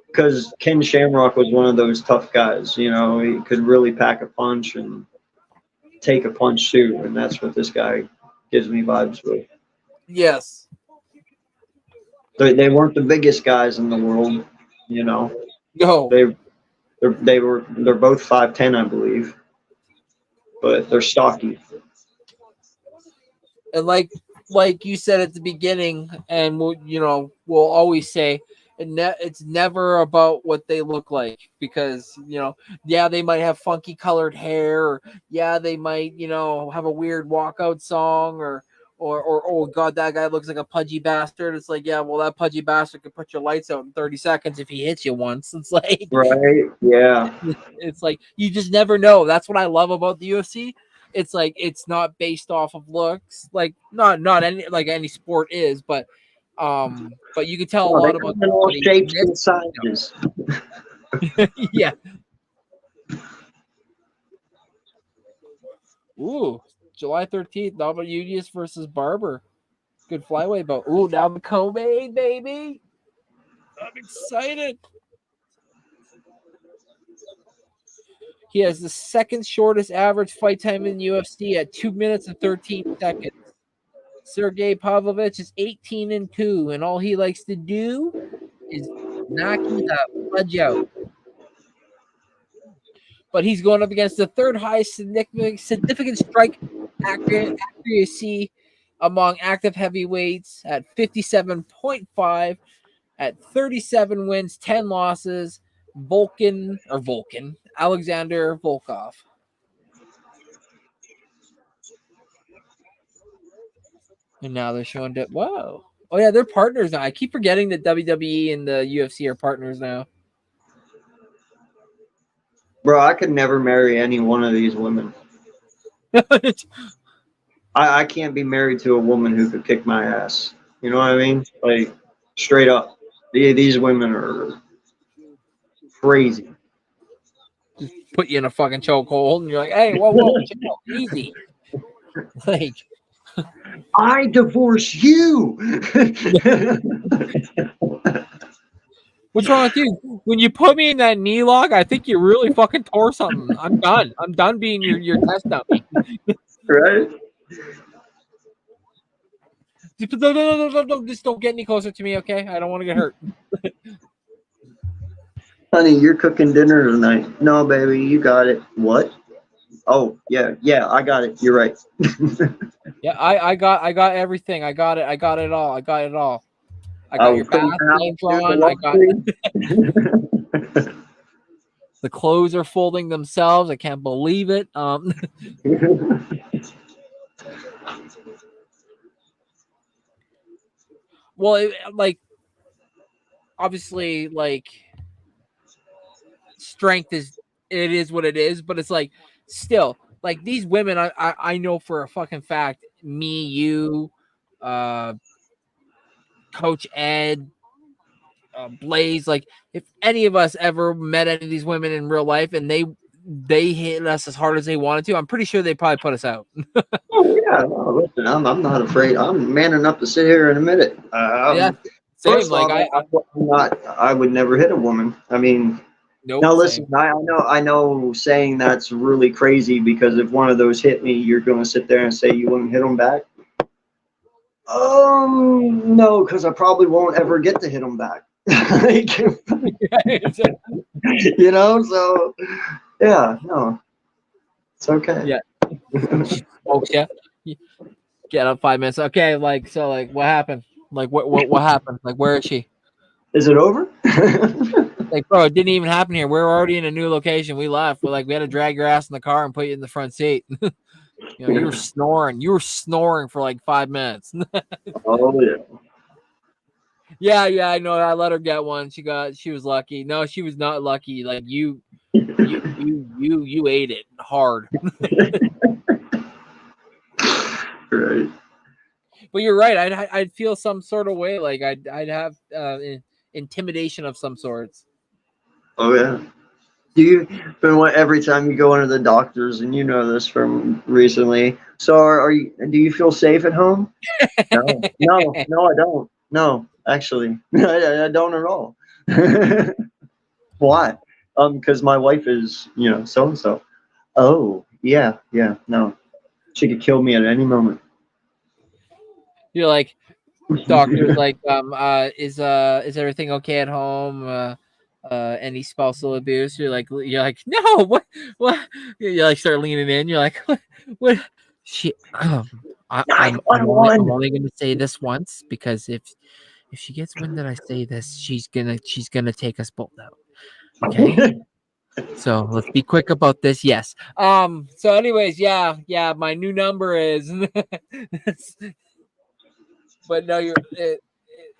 because Ken Shamrock was one of those tough guys. You know, he could really pack a punch and take a punch too, and that's what this guy gives me vibes with. Yes. They weren't the biggest guys in the world, you know. No. They're both 5'10", I believe, but they're stocky. And like you said at the beginning, and we'll always say, it's never about what they look like, because yeah, they might have funky colored hair, or yeah, they might have a weird walkout song, or oh god, that guy looks like a pudgy bastard. It's like, yeah, well, that pudgy bastard could put your lights out in 30 seconds if he hits you once. It's like, right, yeah, it's like you just never know. That's what I love about the UFC. It's like, it's not based off of looks, like not any, like any sport is, but you can tell a lot about all shapes and sizes. Yeah. Ooh, July 13th, Namajunas versus Barber. Good flyweight bout. Ooh, now the co-main, baby. I'm excited. He has the second shortest average fight time in the UFC at 2 minutes and 13 seconds. Sergey Pavlovich is 18-2, and all he likes to do is knock the fudge out. But he's going up against the third highest significant strike accuracy among active heavyweights at 57.5, at 37 wins, 10 losses, Alexander Volkov. And now they're showing that, whoa. Oh, yeah, they're partners now. I keep forgetting that WWE and the UFC are partners now. Bro, I could never marry any one of these women. I can't be married to a woman who could kick my ass. You know what I mean? Like, straight up. These women are crazy. Just put you in a fucking chokehold, and you're like, hey, whoa, chill, easy. Like, I divorce you. what's wrong with you? When you put me in that knee lock, I think you really fucking tore something. I'm done. I'm done being your test dummy. Right? No, just don't get any closer to me, okay? I don't want to get hurt. Honey, you're cooking dinner tonight. No, baby, you got it. What? Oh, yeah, I got it. You're right. Yeah, I got everything. I got it all. I got your bath being drawn. I got the clothes are folding themselves. I can't believe it. Well, obviously, like, strength is what it is, but it's like, still, like, these women, I know for a fucking fact, me, you, Coach Ed, Blaze, like, if any of us ever met any of these women in real life and they hit us as hard as they wanted to, I'm pretty sure they probably put us out. Oh yeah, no, listen, I'm not afraid. I'm man enough to sit here and admit it. Yeah, same. First Like, I would never hit a woman. I mean, nope, now listen, I know saying that's really crazy, because if one of those hit me, you're going to sit there and say you wouldn't hit them back. No, because I probably won't ever get to hit them back. You know, so yeah, no, it's okay. Yeah. Folks, yeah. Get up 5 minutes. Okay, like, so, like, what happened? Like, what happened? Like, where is she? Is it over? Like, bro, it didn't even happen here. We're already in a new location. We left. We had to drag your ass in the car and put you in the front seat. You were snoring. You were snoring for like 5 minutes. Oh yeah. Yeah, I know. I let her get one. She was lucky. No, she was not lucky. Like, you ate it hard. Right. But you're right. I'd feel some sort of way. Like, I'd have intimidation of some sorts. Oh yeah. Every time you go into the doctors, and you know this from recently. So do you feel safe at home? No, I don't. No. actually. I don't at all. Why? Because my wife is, so and so. Oh, yeah, no. She could kill me at any moment. You're like, doctor's like, is everything okay at home? Any spousal abuse? You're like, no, what? You like start leaning in. You're like, what? She, I'm only gonna say this once, because if she gets wind that I say this, she's gonna take us both out. Okay. So let's be quick about this. Yes. So anyways, yeah. My new number is. But no,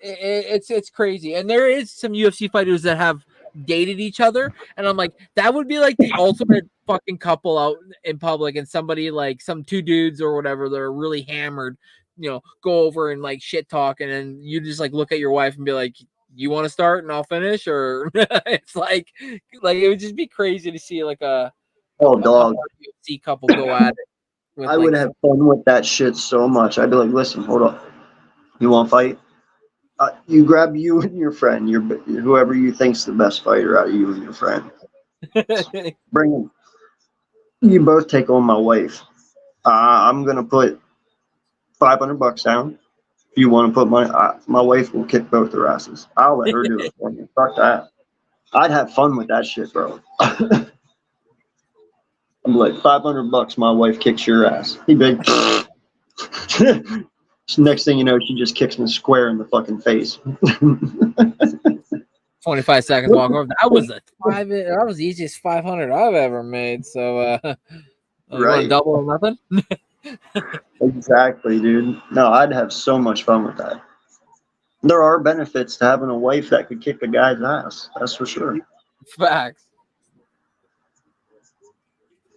it's crazy, and there is some UFC fighters that have dated each other, and I'm like, that would be like the ultimate fucking couple out in public, and somebody like some two dudes or whatever that are really hammered, go over and like shit talk, and then you just like look at your wife and be like, you want to start and I'll finish, or it's like it would just be crazy to see like a dog UFC couple go at it. I would have fun with that shit so much. I'd be like, listen, hold up. You want to fight? You grab you and your friend, whoever you think's the best fighter out of you and your friend. Bring him. You both take on my wife. I'm gonna put $500 down. If you want to put my wife will kick both their asses. I'll let her do it for me. Fuck that. I'd have fun with that shit, bro. I'm like, $500. My wife kicks your ass. He big. Next thing you know, she just kicks me square in the fucking face. 25 seconds walk over. That was the easiest 500 I've ever made. So, you want to double or nothing? Exactly, dude. No, I'd have so much fun with that. There are benefits to having a wife that could kick a guy's ass. That's for sure. Facts.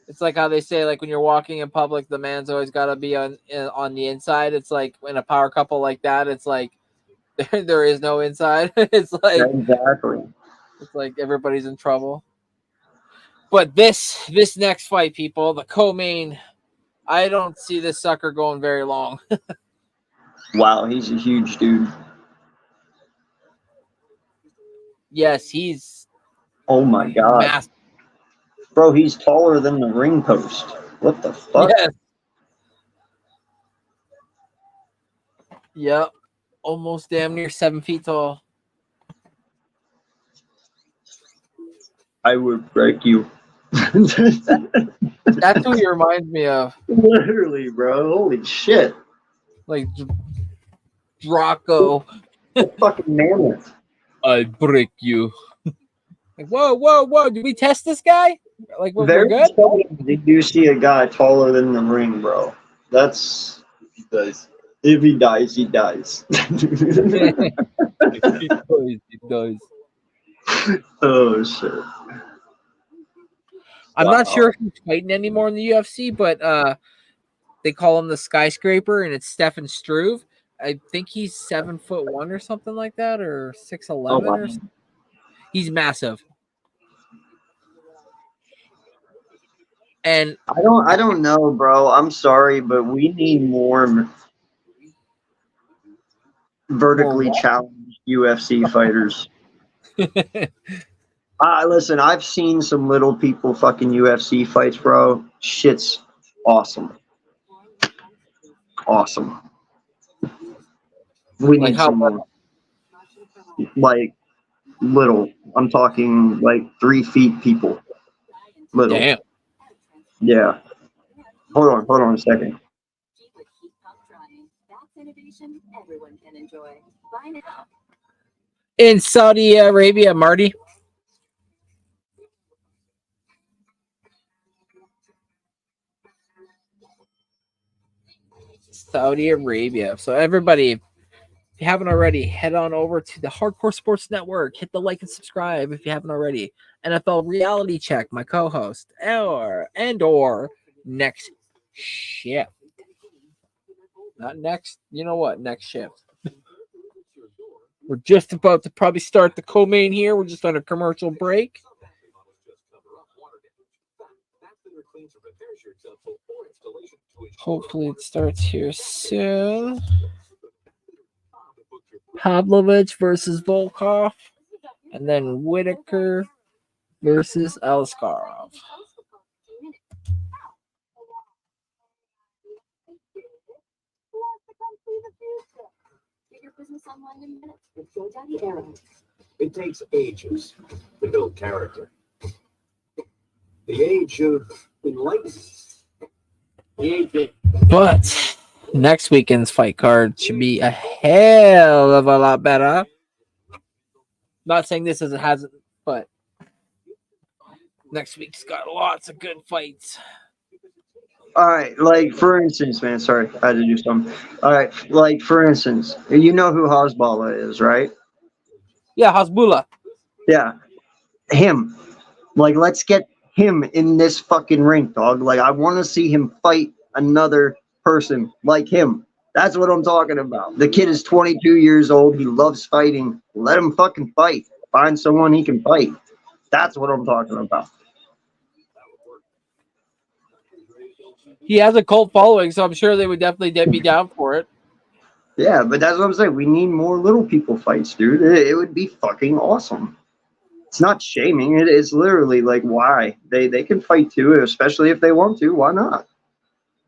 It's like how they say, like when you're walking in public, the man's always got to be on the inside. It's like in a power couple like that, it's like there is no inside. It's like exactly. It's like everybody's in trouble. But this next fight, people, the co-main, I don't see this sucker going very long. Wow, he's a huge dude. Yes, he's. Oh my god, massive. Bro, he's taller than the ring post. What the fuck? Yes. Yep, almost damn near 7 feet tall. I would break you. That's who he reminds me of. Literally, bro. Holy shit. Like Draco. Fucking mammoth. I break you. Like, whoa. Did we test this guy? Like, we're good? Did you see a guy taller than the ring, bro? That's. He does. If he dies, he dies. He does. Oh, shit. I'm not sure if he's fighting anymore in the UFC, but they call him the skyscraper, and it's Stefan Struve. I think he's 7'1" or something like that, or 6'11" or something. He's massive. And I don't know, bro. I'm sorry, but we need more vertically challenged UFC fighters. Listen, I've seen some little people fucking UFC fights, bro. Shit's awesome. Awesome. We need some more. Like, little. I'm talking like 3 feet people. Little. Damn. Yeah. Hold on a second. In Saudi Arabia, Marty. Saudi Arabia. So everybody, if you haven't already, head on over to the Hardcore Sports Network. Hit the like and subscribe if you haven't already. NFL Reality Check, my co-host, or Next Shift. Not next. You know what? Next Shift. We're just about to probably start the co-main here. We're just on a commercial break. Hopefully it starts here soon. Pavlovich versus Volkov, and then Whittaker versus Aliskerov. It takes ages to build character. The age of enlightenment. But next weekend's fight card should be a hell of a lot better. Not saying this as it hasn't, but next week's got lots of good fights. All right, like for instance, man. Sorry, I had to do something. All right, like for instance, you know who Hasbala is, right? Yeah, Hasbullah. Yeah, him. Like, let's get him in this fucking rink, dog. Like, I want to see him fight another person like him. That's what I'm talking about. The kid is 22 years old. He loves fighting. Let him fucking fight. Find someone he can fight. That's what I'm talking about. He has a cult following, so I'm sure they would definitely be down for it. Yeah, but that's what I'm saying. We need more little people fights, dude. It would be fucking awesome. It's not shaming. It's literally like, why? They can fight too, especially if they want to. Why not?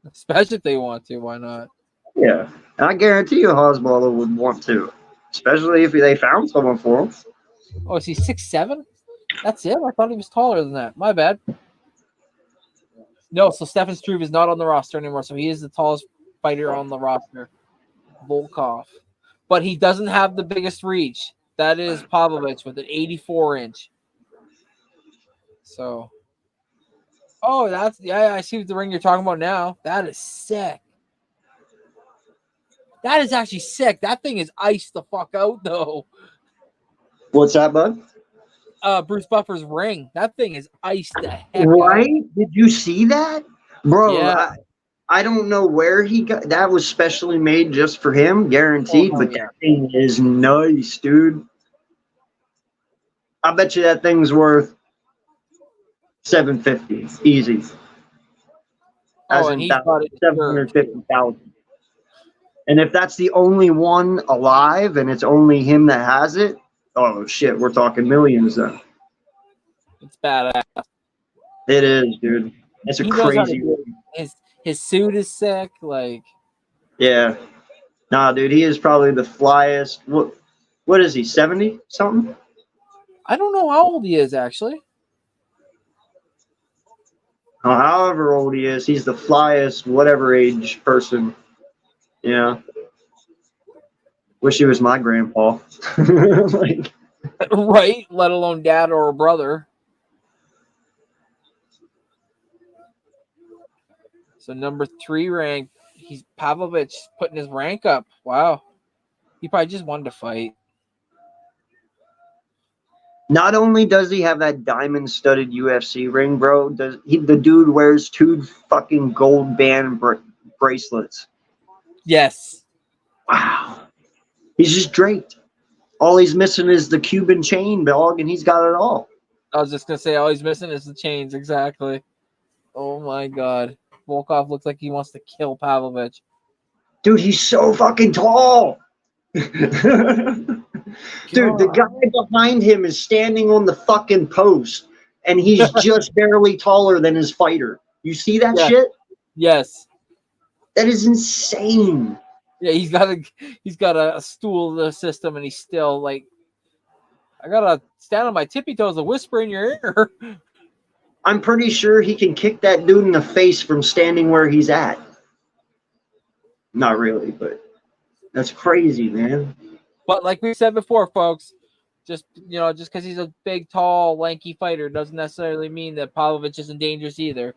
Especially if they want to. Why not? Yeah. And I guarantee you Hasbala would want to. Especially if they found someone for him. Oh, is he 6'7"? That's it? I thought he was taller than that. My bad. No, so Stefan Struve is not on the roster anymore, so he is the tallest fighter on the roster. Volkov. But he doesn't have the biggest reach. That is Pavlovich with an 84-inch. So. Oh, yeah, I see the ring you're talking about now. That is sick. That is actually sick. That thing is iced the fuck out, though. What's that, bud? Bruce Buffer's ring. That thing is iced the heck out. Right? Did you see that? Bro, Yeah. I don't know where he got that. Was specially made just for him, guaranteed. Oh, but yeah. that thing is nice, dude. I bet you that thing's worth $750 easy. Oh, and he's got it insured, too. $750,000. And if that's the only one alive, and it's only him that has it, oh shit, we're talking millions then. It's badass. It is, dude. It's a He knows how to crazy. do it. His suit is sick. Like, Yeah. Nah, dude, he is probably the flyest. What is he? 70 something? I don't know how old he is actually. However old he is, he's the flyest, whatever age person. Yeah. Wish he was my grandpa. Like, Right? Let alone dad or a brother. So number 3 rank. He's Pavlovich putting his rank up. Wow. He probably just wanted to fight. not only does he have that diamond-studded UFC ring, bro, the dude wears 2 fucking gold band bracelets. Yes. Wow. He's just draped. All he's missing is the Cuban chain, dog, and he's got it all. I was just gonna say all he's missing is the chains, exactly. Oh my god. Volkov looks like he wants to kill Pavlovich. Dude, he's so fucking tall. Dude, the guy behind him is standing on the fucking post, and he's just barely taller than his fighter. You see that shit? Yes. That is insane. Yeah, he's got a stool system, and he's still like, I gotta stand on my tippy toes and whisper in your ear. I'm pretty sure he can kick that dude in the face from standing where he's at. Not really, but that's crazy, man. But like we said before, folks, just because he's a big, tall, lanky fighter doesn't necessarily mean that Pavlovich isn't dangerous either.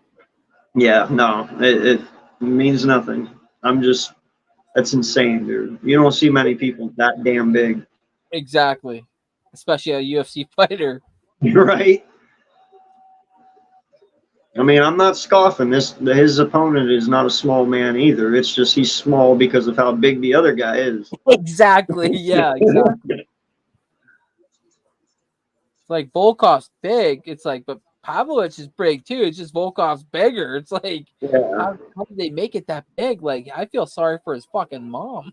Yeah, no, it means nothing. That's insane, dude. You don't see many people that damn big. Exactly. Especially a UFC fighter. Right? I mean, I'm not scoffing. His opponent is not a small man either. It's just he's small because of how big the other guy is. Exactly. Yeah, exactly. It's like Volkov's big. It's like, but Pavlovich is big too. It's just Volkov's bigger. It's like, Yeah. how did they make it that big? Like, I feel sorry for his fucking mom.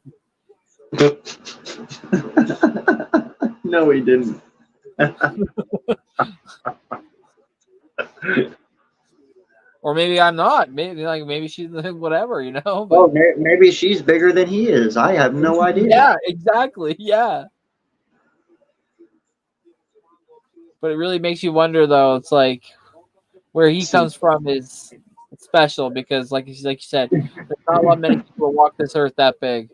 No, he didn't. Or maybe I'm not. Maybe she's whatever, you know. Oh, maybe she's bigger than he is. I have no idea. Yeah, exactly. Yeah. But it really makes you wonder, though. It's like where he comes from is special because, like you said, there's not a lot many people who walk this earth that big.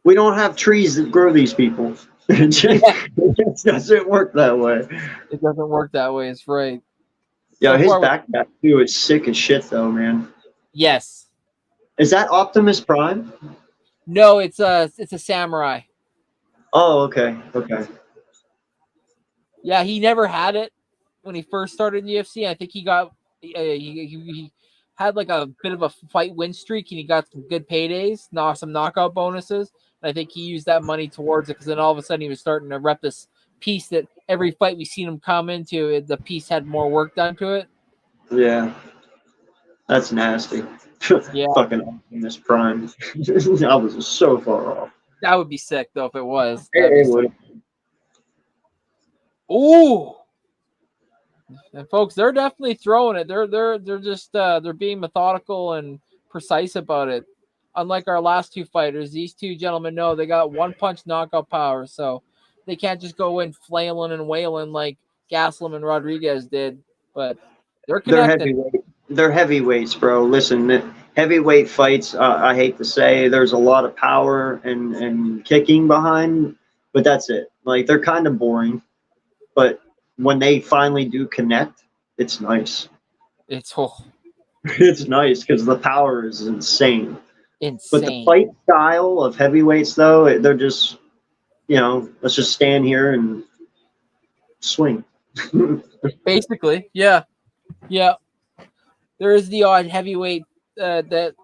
We don't have trees that grow these people. It just doesn't work that way. It doesn't work that way. It's right. Yeah, So his far, backpack too is sick as shit, though, man. yes. Is that Optimus Prime? No, it's a samurai. Oh, okay, okay. Yeah, he never had it when he first started in the UFC. I think he got he had like a bit of a fight win streak, and he got some good paydays, some knockout bonuses. And I think he used that money towards it because then all of a sudden he was starting to rep this piece that every fight we seen him come into, the piece had more work done to it. Yeah, that's nasty. Yeah. Fucking Optimus Prime. I was so far off. That would be sick though if it was. It would. Ooh. And folks, they're definitely throwing it. They're just they're being methodical and precise about it. Unlike our last two fighters, these two gentlemen know they got one punch knockout power, so they can't just go in flailing and wailing like Gaslam and Rodriguez did. But they're connected. They're heavyweights, bro. Listen, heavyweight fights. I hate to say, there's a lot of power and kicking behind, but that's it. Like they're kind of boring, but when they finally do connect, it's nice. It's It's nice because the power is insane. Insane. But the fight style of heavyweights, though, they're just, let's just stand here and swing. Basically, yeah. There is the odd heavyweight that,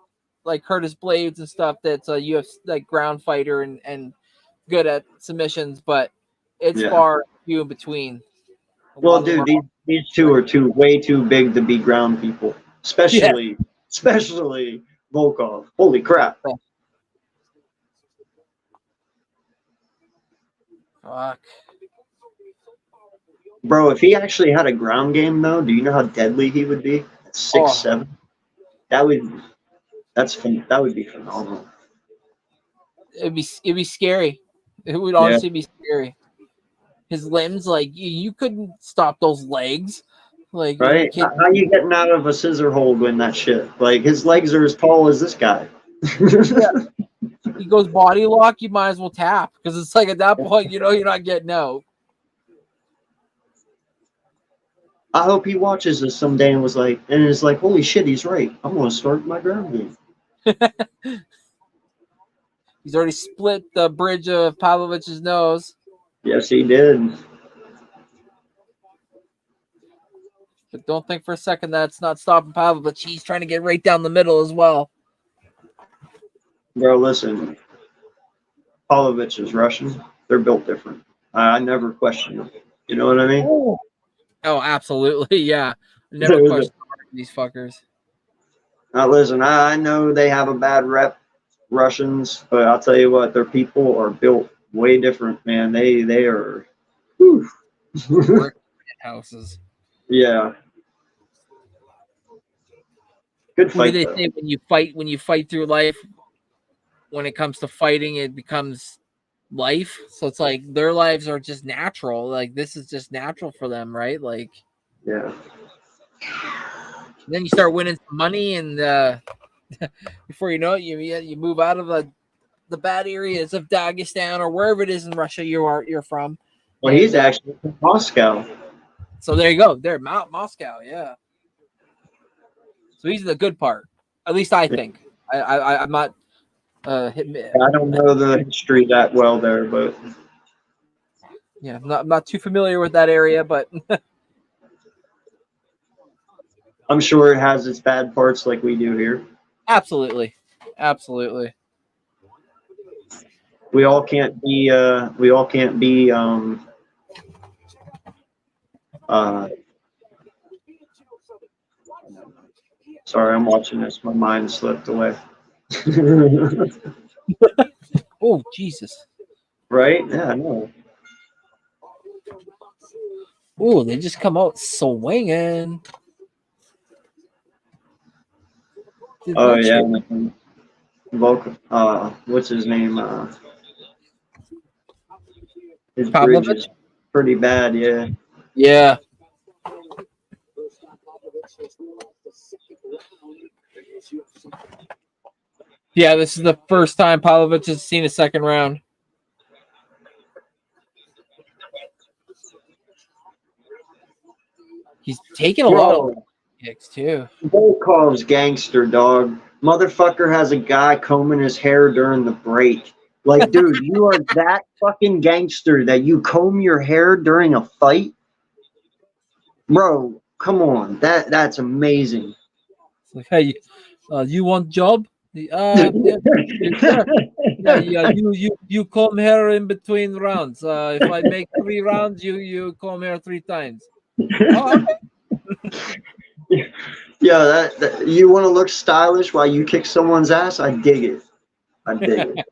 like Curtis Blades and stuff, that's a UFC like ground fighter and good at submissions, but it's far few in between. Well, dude, these two are way too big to be ground people, especially Volkov. Holy crap! Fuck. Bro, if he actually had a ground game, though, do you know how deadly he would be? At 6'7". That would be phenomenal. It'd be scary. It would honestly be scary. His limbs, like you couldn't stop those legs. Like right? How are you getting out of a scissor hold when that shit? Like his legs are as tall as this guy. He goes body lock, you might as well tap because it's like at that point, you're not getting out. I hope he watches this someday and is like, holy shit, he's right. I'm gonna start my ground game. He's already split the bridge of Pavlovich's nose. Yes, he did. But don't think for a second that it's not stopping Pavlovich. He's trying to get right down the middle as well. Bro, listen. Pavlovich is Russian. They're built different. I never question them. You know what I mean? Oh, absolutely. Yeah. Never question these fuckers. Now, listen, I know they have a bad rep, Russians, but I'll tell you what, their people are built way different, man. They are houses. Yeah. Good fight. What do they say when you fight through life? When it comes to fighting, it becomes life. So it's like their lives are just natural. Like this is just natural for them, right? Like yeah. Then you start winning some money, and before you know it, you move out of the bad areas of Dagestan or wherever it is in Russia you're from. Well, he's actually from Moscow. So there you go. There, Moscow, yeah. So he's the good part. At least I think. I'm not. I don't know the history that well there, but yeah, I'm not too familiar with that area, but I'm sure it has its bad parts like we do here. Absolutely. We all can't be sorry, I'm watching this. My mind slipped away. Oh, Jesus. Right? Yeah, I know. Ooh, they just come out swinging. Oh yeah. What's his name? His bridge Pavlovich? is pretty bad. Yeah. Yeah. Yeah, this is the first time Pavlovich has seen a second round. He's taking a lot of kicks too. Volkov's gangster, dog. Motherfucker has a guy combing his hair during the break. Like, dude, you are that fucking gangster that you comb your hair during a fight? Bro, come on. That's amazing. It's like, hey, you want job? Yeah, sure. Yeah. You come here in between rounds. If I make 3 rounds, you come here 3 times. Oh, okay. Yeah, that you want to look stylish while you kick someone's ass? I dig it. I dig it.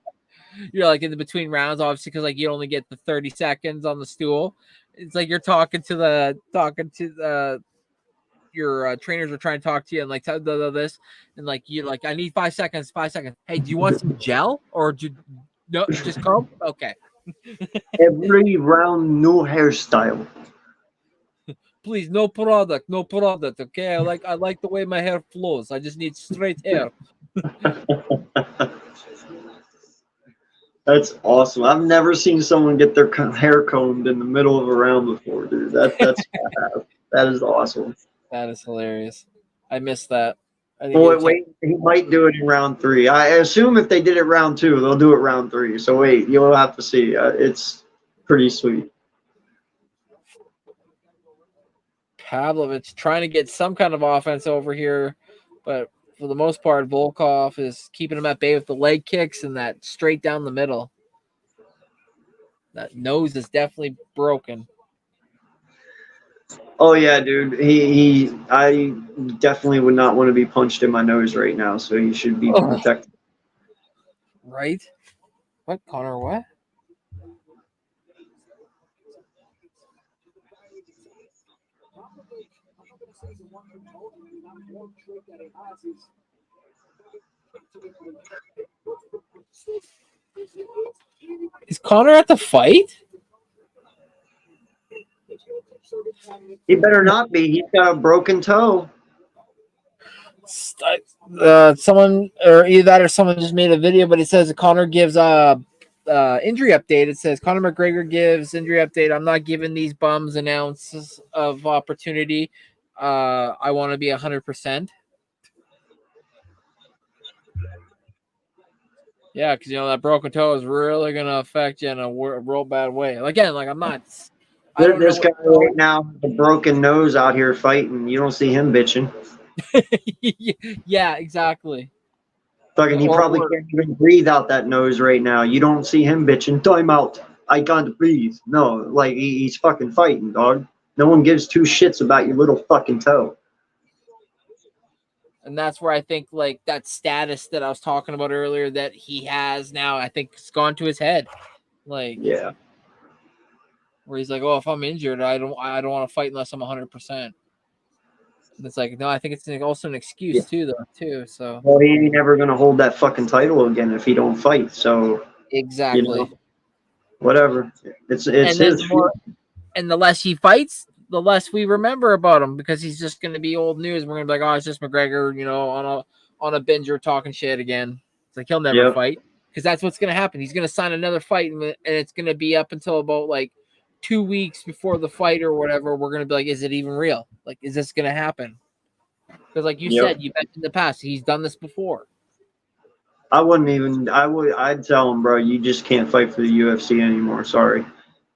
You're like in the between rounds, obviously, because like you only get the 30 seconds on the stool. It's like you're talking to your trainers are trying to talk to you and like this and like you like I need 5 seconds. Hey, do you want some gel or do you, no just come? Okay. Every round, new hairstyle. Please, no product. Okay, I like the way my hair flows. I just need straight hair. That's awesome. I've never seen someone get their hair combed in the middle of a round before, dude. That is awesome. That is hilarious. I missed that. I think Oh, wait, he might do it in round 3. I assume if they did it round 2, they'll do it round 3. So wait, you'll have to see. It's pretty sweet. Pavlovich trying to get some kind of offense over here, but for the most part, Volkov is keeping him at bay with the leg kicks and that straight down the middle. That nose is definitely broken. Oh yeah, dude. I definitely would not want to be punched in my nose right now, so he should be protected. Right? What, Connor? What? Is Connor at the fight? He better not be. He's got a broken toe. Someone or either that or someone just made a video, but it says Connor gives injury update. It says Conor McGregor gives injury update. I'm not giving these bums an ounce of opportunity. I want to be 100%. Yeah, because that broken toe is really gonna affect you in a real bad way. Again, like I'm not. This guy right now with a broken nose out here fighting. You don't see him bitching. Yeah, exactly. Fucking, he probably can't even breathe out that nose right now. You don't see him bitching. Time out. I can't breathe. No, like he's fucking fighting, dog. No one gives 2 shits about your little fucking toe. And that's where I think like that status that I was talking about earlier that he has now, I think it's gone to his head. Like, yeah, where he's like, oh, if I'm injured, I don't want to fight unless I'm 100%. It's like, no, I think it's also an excuse too. So, well, he ain't never gonna hold that fucking title again if he don't fight. So exactly, whatever. It's his. And the less he fights, the less we remember about him because he's just going to be old news. We're going to be like, oh, it's just McGregor, on a binger talking shit again. It's like he'll never fight because that's what's going to happen. He's going to sign another fight and it's going to be up until about like 2 weeks before the fight or whatever. We're going to be like, is it even real? Like, is this going to happen? Because like you said, you mentioned in the past, he's done this before. I'd tell him, bro, you just can't fight for the UFC anymore. Sorry.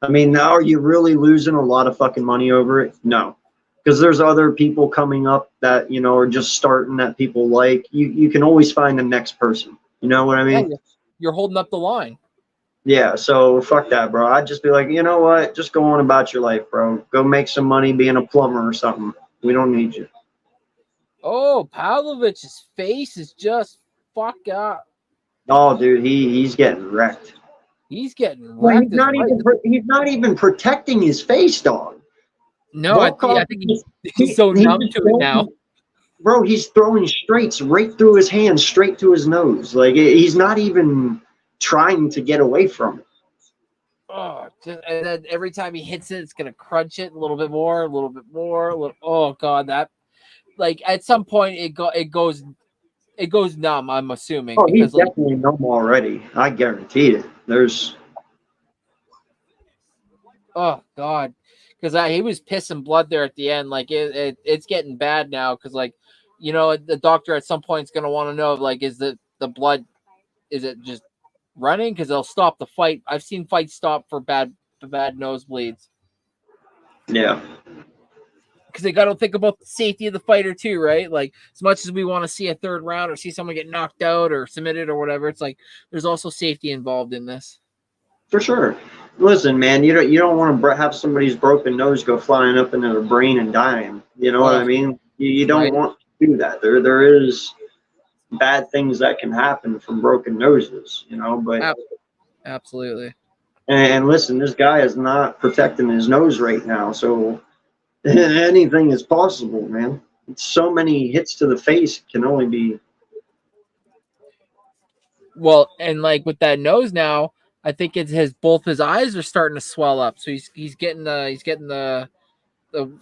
I mean, are you really losing a lot of fucking money over it? No. Because there's other people coming up that, are just starting that people like. You can always find the next person. You know what I mean? Yeah, you're holding up the line. Yeah, so fuck that, bro. I'd just be like, you know what? Just go on about your life, bro. Go make some money being a plumber or something. We don't need you. Oh, Pavlovich's face is just fuck up. Oh, dude, he's getting wrecked. He's getting Well, wrecked. he's not even protecting his face, dog. No, I think he's so numb to it now. Bro, he's throwing straights right through his hands, straight to his nose. Like, he's not even trying to get away from it. Oh, and then every time he hits it, it's gonna crunch it a little bit more, a little bit more. Oh god, that like at some point it goes numb. I'm assuming. Oh, because he's definitely numb already. I guarantee it. Oh god, because he was pissing blood there at the end. Like it's getting bad now. Because the doctor at some point is gonna want to know is the blood, is it just running? Because they'll stop the fight. I've seen fights stop for bad nosebleeds. Yeah. Because they got to think about the safety of the fighter too, right? Like as much as we want to see a third round or see someone get knocked out or submitted or whatever, it's like there's also safety involved in this. For sure. Listen, man, you don't want to have somebody's broken nose go flying up into their brain and dying. You know what I mean? You don't want to do that. There is bad things that can happen from broken noses, but absolutely. And listen, this guy is not protecting his nose right now, so anything is possible, man. So many hits to the face can only be. Well, and with that nose now, I think it's both his eyes are starting to swell up, so he's getting the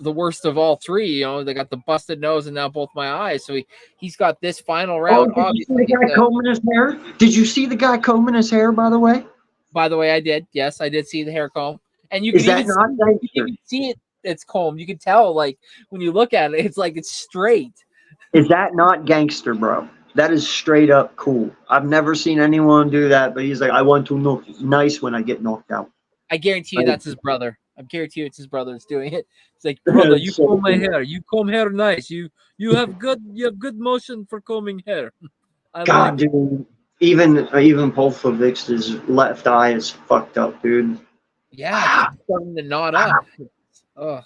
worst of all three. They got the busted nose and now both my eyes. So he's got this final round. Oh, did you see the guy combing his hair? Did you see the guy combing his hair? By the way, I did. Yes, I did see the hair comb, and you can even see it. It's combed. You can tell when you look at it, it's straight. Is that not gangster, bro? That is straight up cool. I've never seen anyone do that, but he's like, I want to look nice when I get knocked out. I guarantee you that's his brother. I guarantee you it's his brother that's doing it. It's like, brother, you comb my hair. You comb hair nice. You have good motion for combing hair. God, dude. Even Polfovic's left eye is fucked up, dude. Yeah, it's starting to knot up. Oh.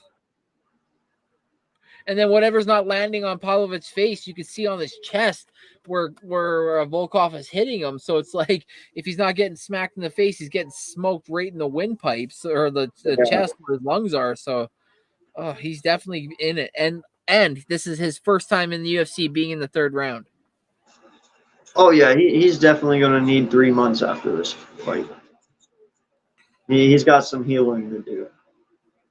And then whatever's not landing on Pavlovic's face, you can see on his chest where Volkov is hitting him. So it's like if he's not getting smacked in the face, he's getting smoked right in the windpipes or the chest where his lungs are. So he's definitely in it. And this is his first time in the UFC being in the third round. Oh, yeah, he's definitely going to need 3 months after this fight. He's got some healing to do.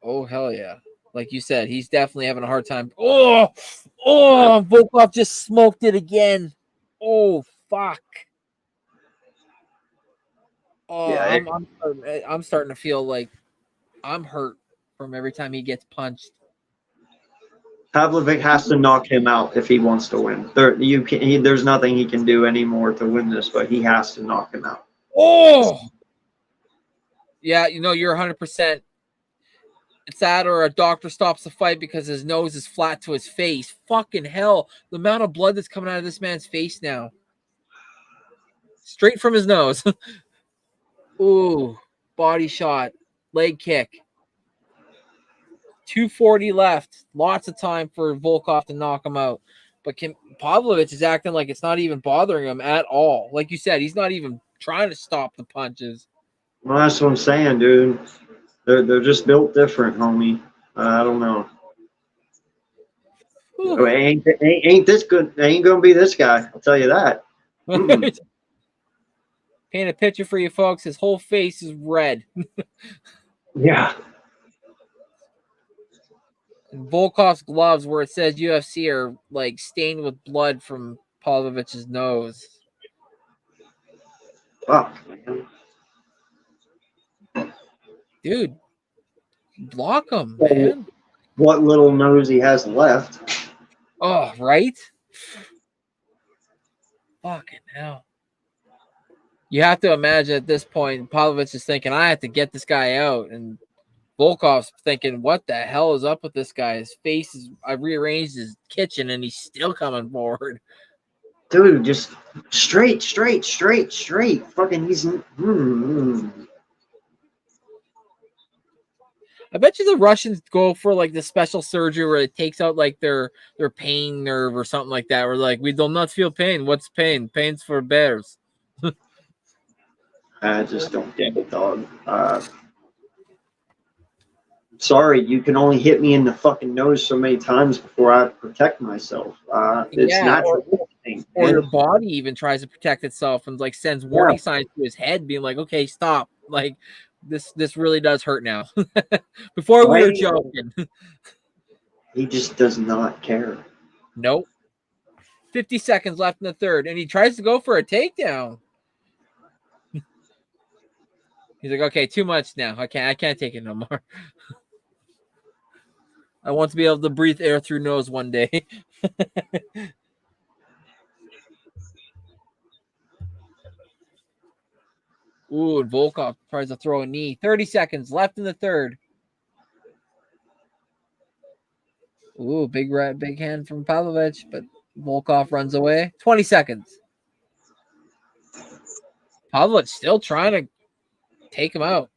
Oh, hell yeah. Like you said, he's definitely having a hard time. Oh, Volkov just smoked it again. Oh, fuck. Oh, yeah, I'm starting to feel like I'm hurt from every time he gets punched. Pavlovic has to knock him out if he wants to win. There's nothing he can do anymore to win this, but he has to knock him out. Oh! Yeah, you're 100%. It's that or a doctor stops the fight because his nose is flat to his face. Fucking hell. The amount of blood that's coming out of this man's face now. Straight from his nose. Ooh, body shot. Leg kick. 240 left. Lots of time for Volkov to knock him out. But Pavlovich is acting like it's not even bothering him at all. Like you said, he's not even trying to stop the punches. Well, that's what I'm saying, dude. They're just built different, homie. I don't know. Ain't this good? Ain't gonna be this guy. I'll tell you that. Paint a picture for you folks. His whole face is red. Yeah. And Volkov's gloves, where it says UFC, are stained with blood from Pavlovich's nose. Fuck, man. Dude, block him, man. What little nose he has left. Oh, right? Fucking hell. You have to imagine at this point, Pavlovich is thinking, I have to get this guy out. And Volkov's thinking, what the hell is up with this guy? His face is, I rearranged his kitchen and he's still coming forward. Dude, just straight. Fucking he's... I bet you the Russians go for the special surgery where it takes out their pain nerve or something like that. Where we do not feel pain. What's pain? Pain's for bears. I just don't get it, dog. Sorry, you can only hit me in the fucking nose so many times before I protect myself. It's Yeah, natural. or your body even tries to protect itself and like sends warning signs to his head, being like, "Okay, stop! Like this really does hurt now." Before we were joking. He just does not care. Nope. 50 seconds left in the third, and he tries to go for a takedown. He's like, "Okay, too much now. I can't take it no more. I want to be able to breathe air through nose one day." Ooh, and Volkov tries to throw a knee. 30 seconds left in the third. Ooh, big hand from Pavlovich, but Volkov runs away. 20 seconds. Pavlovich still trying to take him out.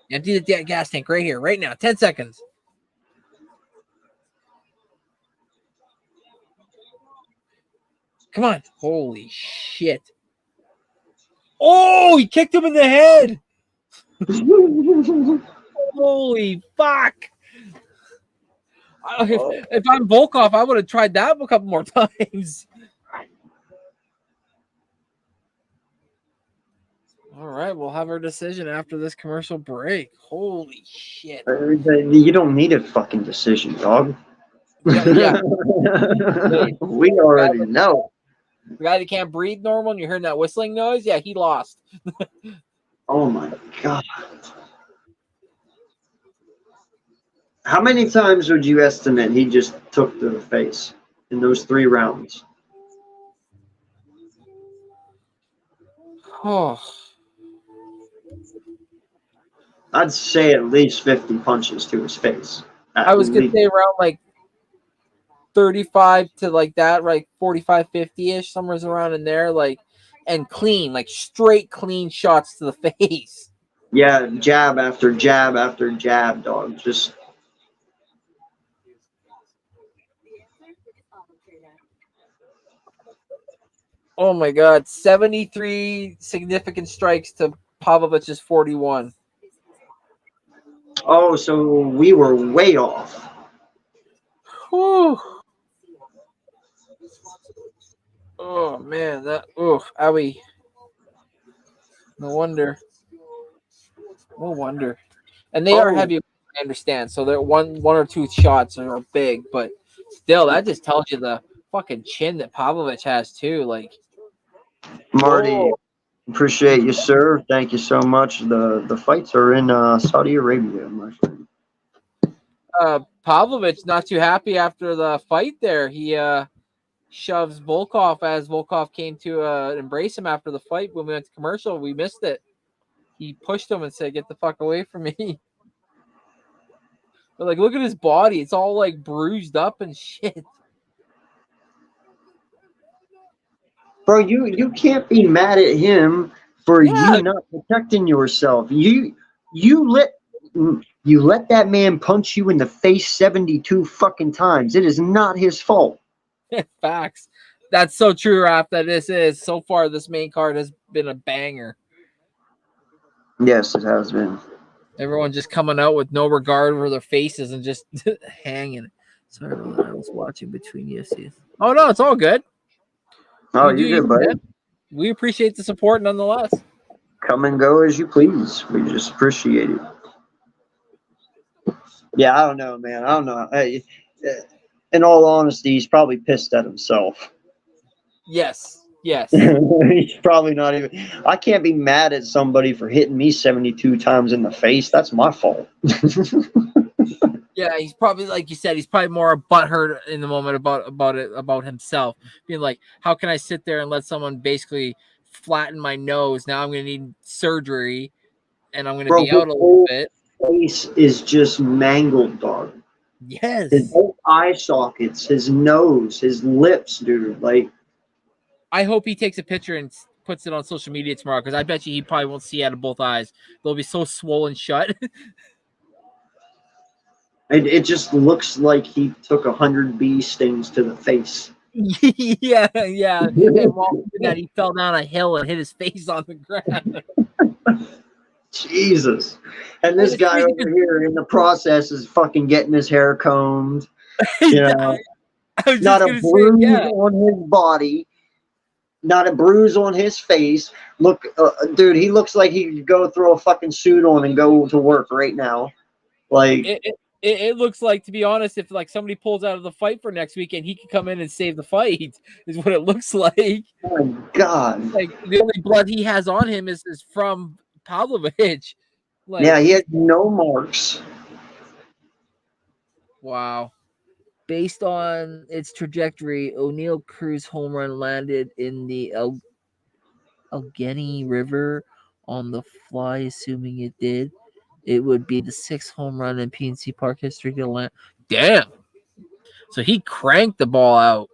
Empty the gas tank right here, right now. 10 seconds. Come on. Holy shit. Oh, he kicked him in the head. Holy fuck. If I'm Volkov, I would have tried that a couple more times. All right, we'll have our decision after this commercial break. Holy shit. You don't need a fucking decision, dog. Yeah. We already know. The guy that can't breathe normal and you're hearing that whistling noise, yeah, he lost. Oh my god. How many times would you estimate he just took to the face in those 3 rounds? Oh. I'd say at least 50 punches to his face. I was going to say around like 35 to like that, like 45, 50-ish, somewhere around in there, like, and clean, like straight clean shots to the face. Yeah, jab after jab after jab, dog. Just. Oh my god, 73 significant strikes to Pavlovich's 41. Oh, so we were way off. Whew. Oh man, owie. No wonder. And they are heavy, I understand. So they're one or two shots are big, but still, that just tells you the fucking chin that Pavlovich has too. Like, Marty, appreciate you, sir. Thank you so much. The fights are in Saudi Arabia, my friend. Pavlovich not too happy after the fight there. He shoves Volkov as Volkov came to embrace him after the fight. When we went to commercial, we missed it. He pushed him and said, "Get the fuck away from me." But like, look at his body. It's all like bruised up and shit. Bro, you can't be mad at him for you not protecting yourself. You let that man punch you in the face 72 fucking times. It is not his fault. Facts. That's so true, Raph, that this is. So far, this main card has been a banger. Yes, it has been. Everyone just coming out with no regard for their faces and just hanging. Sorry, I was watching between UFCs. Oh, no, it's all good. Oh, you're good, buddy. Man. We appreciate the support nonetheless. Come and go as you please. We just appreciate it. Yeah, I don't know, man. I don't know. In all honesty, he's probably pissed at himself. Yes. He's probably not even. I can't be mad at somebody for hitting me 72 times in the face. That's my fault. Yeah, he's probably, like you said, he's probably more butthurt in the moment about himself, being like, how can I sit there and let someone basically flatten my nose? Now I'm going to need surgery, and I'm going to be out a little bit. Face is just mangled, dog. Yes. His whole eye sockets, his nose, his lips, dude. Like, I hope he takes a picture and puts it on social media tomorrow, because I bet you he probably won't see out of both eyes. They'll be so swollen shut. It just looks like he took 100 bee stings to the face. yeah. And while he did that, he fell down a hill and hit his face on the ground. Jesus. And this guy over here in the process is fucking getting his hair combed. You know, I was not just a gonna say, bruise yeah. on his body, not a bruise on his face. Look, dude, he looks like he could go throw a fucking suit on and go to work right now. Like, It looks like, to be honest, if like somebody pulls out of the fight for next weekend, he could come in and save the fight. Is what it looks like. oh my God. Like the only blood he has on him is from Pavlovich. Like, Yeah, he has no marks. wow. Based on its trajectory, O'Neal Cruz home run landed in the Allegheny River on the fly, assuming it did. It would be the 6th home run in PNC Park history to land. Damn. So he cranked the ball out.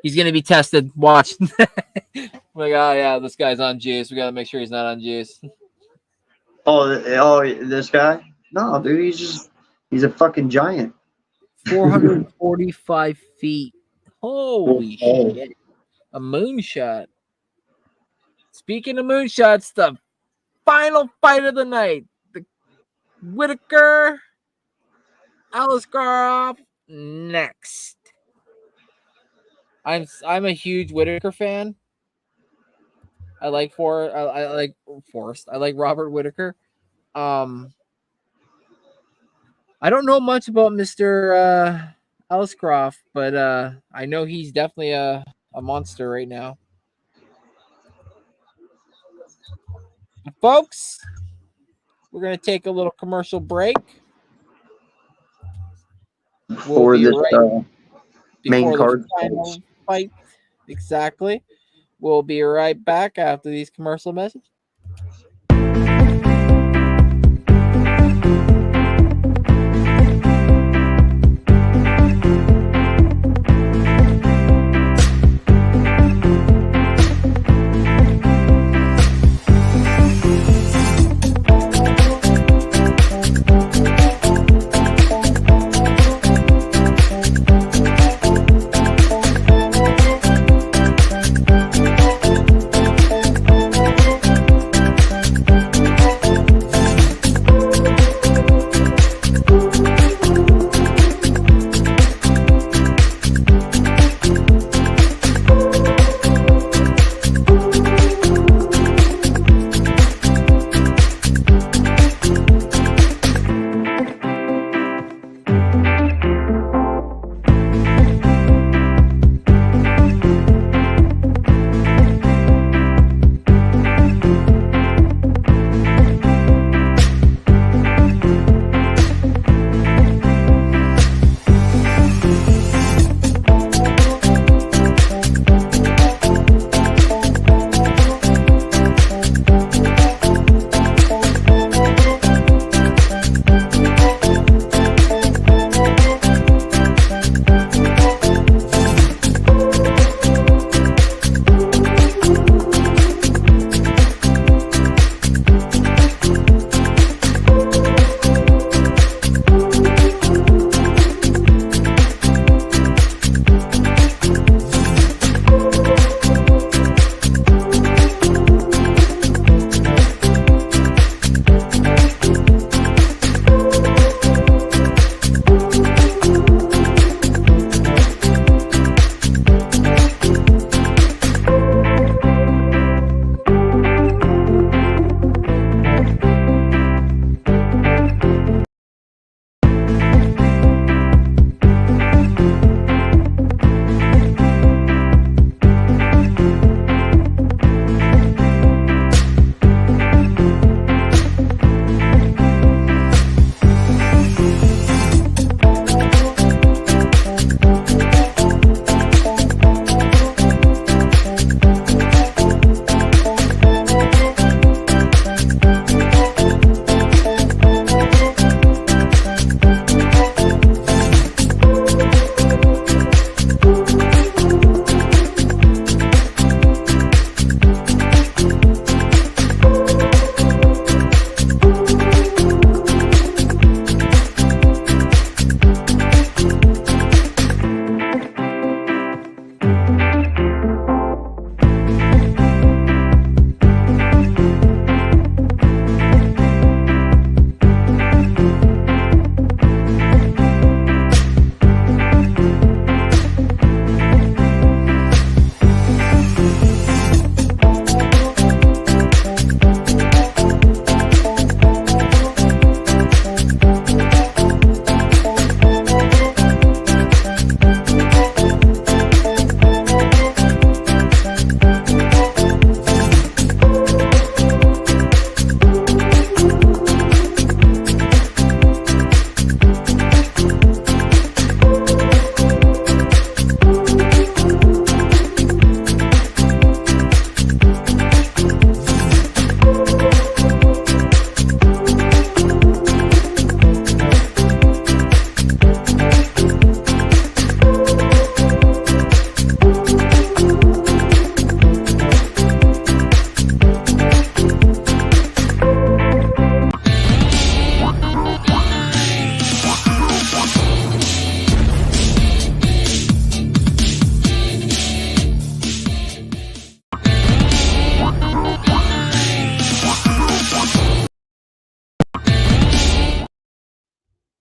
He's going to be tested. Watch. Like, oh, yeah, this guy's on juice. We got to make sure he's not on juice. Oh, this guy? No, dude, he's a fucking giant. 445 feet. Holy Oh. shit. A moonshot. Speaking of moonshots, the final fight of the night. The Whittaker, Aliskerov next. I'm a huge Whittaker fan. I like Forrest. I like Robert Whittaker. I don't know much about Mr. Aliskerov, but I know he's definitely a monster right now. Folks, we're going to take a little commercial break. For this main before the card final fight. Exactly. We'll be right back after these commercial messages.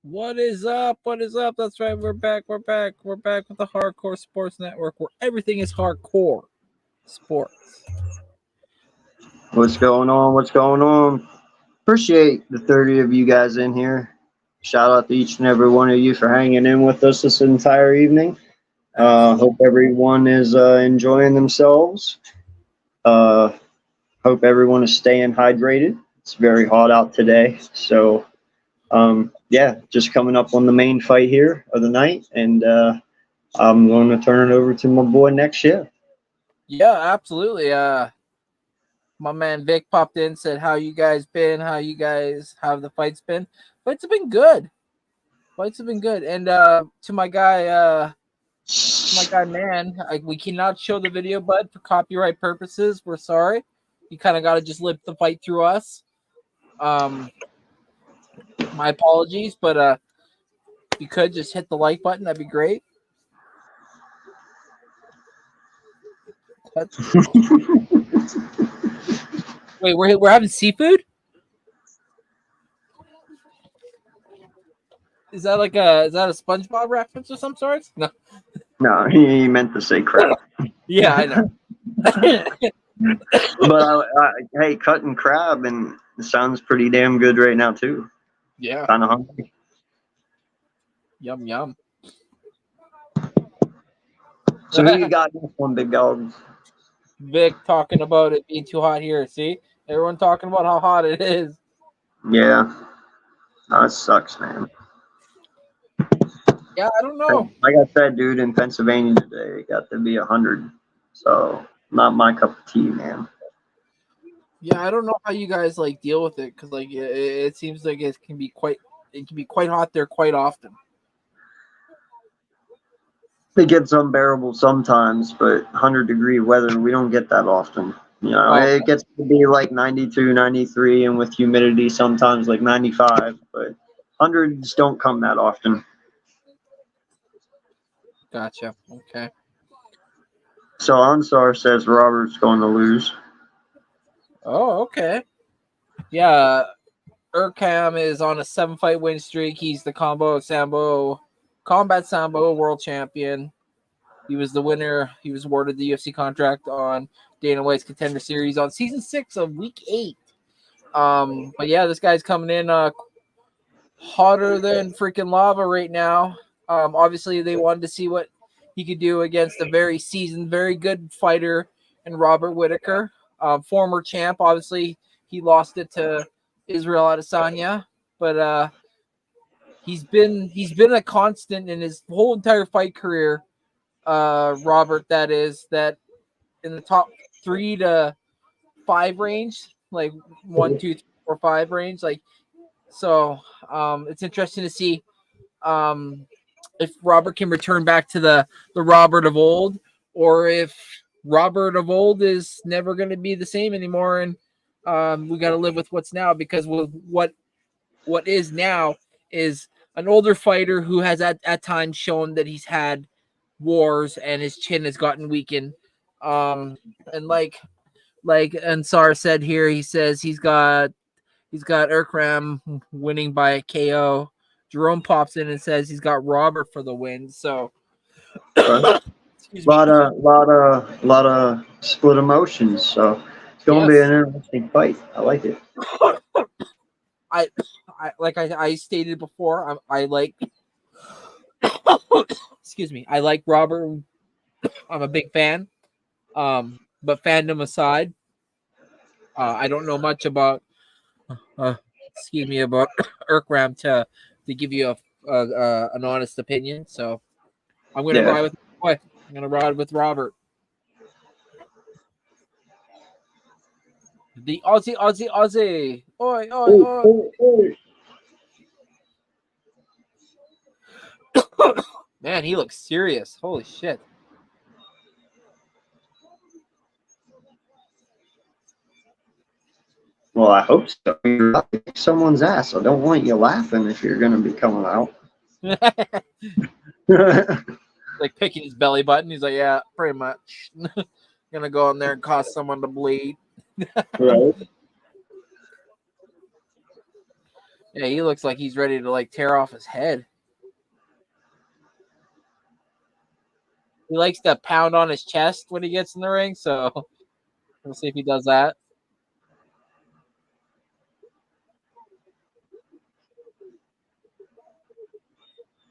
What is up? What is up? That's right. We're back. We're back. We're back with the Hardcore Sports Network, where everything is hardcore sports. What's going on? What's going on? Appreciate the 30 of you guys in here. Shout out to each and every one of you for hanging in with us this entire evening. Hope everyone is enjoying themselves. Hope everyone is staying hydrated. It's very hot out today. So, yeah, just coming up on the main fight here of the night. And I'm going to turn it over to my boy NextShift. Yeah, absolutely. My man Vic popped in, said, "How you guys been? How have the fights been?" Fights have been good. And to my guy, man, we cannot show the video, bud, for copyright purposes. We're sorry. You kind of got to just live the fight through us. My apologies, but if you could just hit the like button, that'd be great. Wait, we're having seafood? Is that a SpongeBob reference of some sort? No. No, he meant to say crap. Yeah, I know. But hey, cutting crab, and it sounds pretty damn good right now too. Yeah. Kind of hungry. Yum yum. So who you got this one, big dog? Vic talking about it being too hot here. See, everyone talking about how hot it is. Yeah, that sucks, man. Yeah, I don't know. Like I said, dude, in Pennsylvania today, it got to be 100. So not my cup of tea, man. Yeah, I don't know how you guys deal with it, because it seems like it can be quite hot there quite often. It gets unbearable sometimes, but 100-degree weather, we don't get that often. You know, Okay. It gets to be like 92, 93, and with humidity sometimes like 95, but 100s don't come that often. Gotcha. Okay. So Ansar says Robert's going to lose. Oh, okay. Yeah, Urkam is on a 7-fight win streak. He's the combat sambo world champion. He was the winner. He was awarded the UFC contract on Dana White's Contender Series on season 6 of week 8. But yeah, this guy's coming in hotter than freaking lava right now. Obviously, they wanted to see what he could do against a very seasoned, very good fighter in Robert Whittaker, former champ. Obviously, he lost it to Israel Adesanya, but he's been a constant in his whole entire fight career. Robert, that in the top 3 to 5 range, like 1, 2, 3, 4, 5 range, so. It's interesting to see if Robert can return back to the Robert of old, or if Robert of old is never going to be the same anymore, and we got to live with what's now, because what is now is an older fighter who has at times shown that he's had wars and his chin has gotten weakened. And like Ansar said here, he says he's got Urkram winning by a KO. Jerome pops in and says he's got Robert for the win. So, Lot of split emotions. So it's going to be an interesting fight. I like it. I stated before, I like excuse me, I like Robert. I'm a big fan. But fandom aside, I don't know much about about Urkram to give you an honest opinion. So I'm going to ride with my boy. I'm going to ride with Robert. The Aussie. Oi, oi, oi. Man, he looks serious. Holy shit. Well, I hope so. You're about to kick someone's ass. I don't want you laughing if you're going to be coming out. Like picking his belly button. He's like, yeah, pretty much. Gonna go in there and cause someone to bleed. Right. Yeah, he looks like he's ready to like tear off his head. He likes to pound on his chest when he gets in the ring, so we'll see if he does that.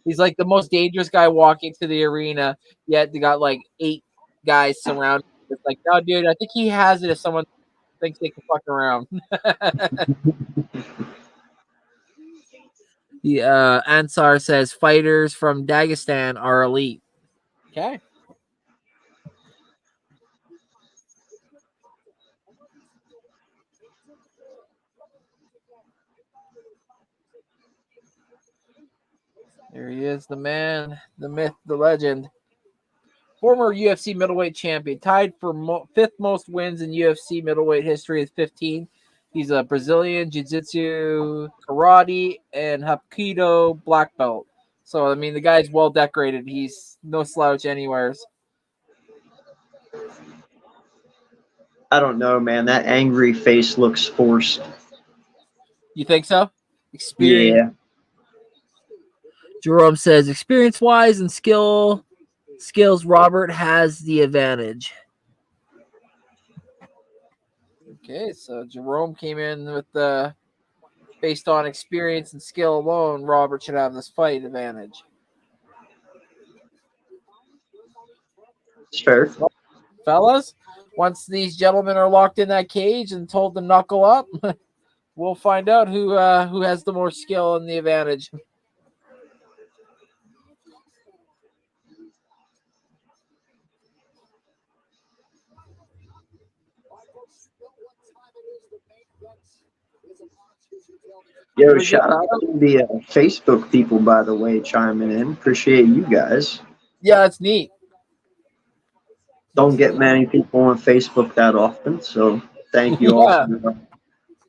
He's like the most dangerous guy walking to the arena, yet they got like 8 guys surrounding him. It's like, no, dude, I think he has it if someone thinks they can fuck around. The Ansar says fighters from Dagestan are elite. Okay. There he is, the man, the myth, the legend. Former UFC middleweight champion, tied for 5th most wins in UFC middleweight history with 15. He's a Brazilian jiu-jitsu, karate, and hapkido black belt. So, I mean, the guy's well decorated. He's no slouch anywheres. I don't know, man. That angry face looks forced. You think so? Experience. Yeah. Jerome says, experience-wise and skills, Robert has the advantage. Okay, so Jerome came in with the based on experience and skill alone, Robert should have this fight advantage. Sure. Fellas, once these gentlemen are locked in that cage and told to knuckle up, we'll find out who has the more skill and the advantage. Yo, shout out to the Facebook people, by the way, chiming in. Appreciate you guys. Yeah, that's neat. Don't get many people on Facebook that often, so thank you all for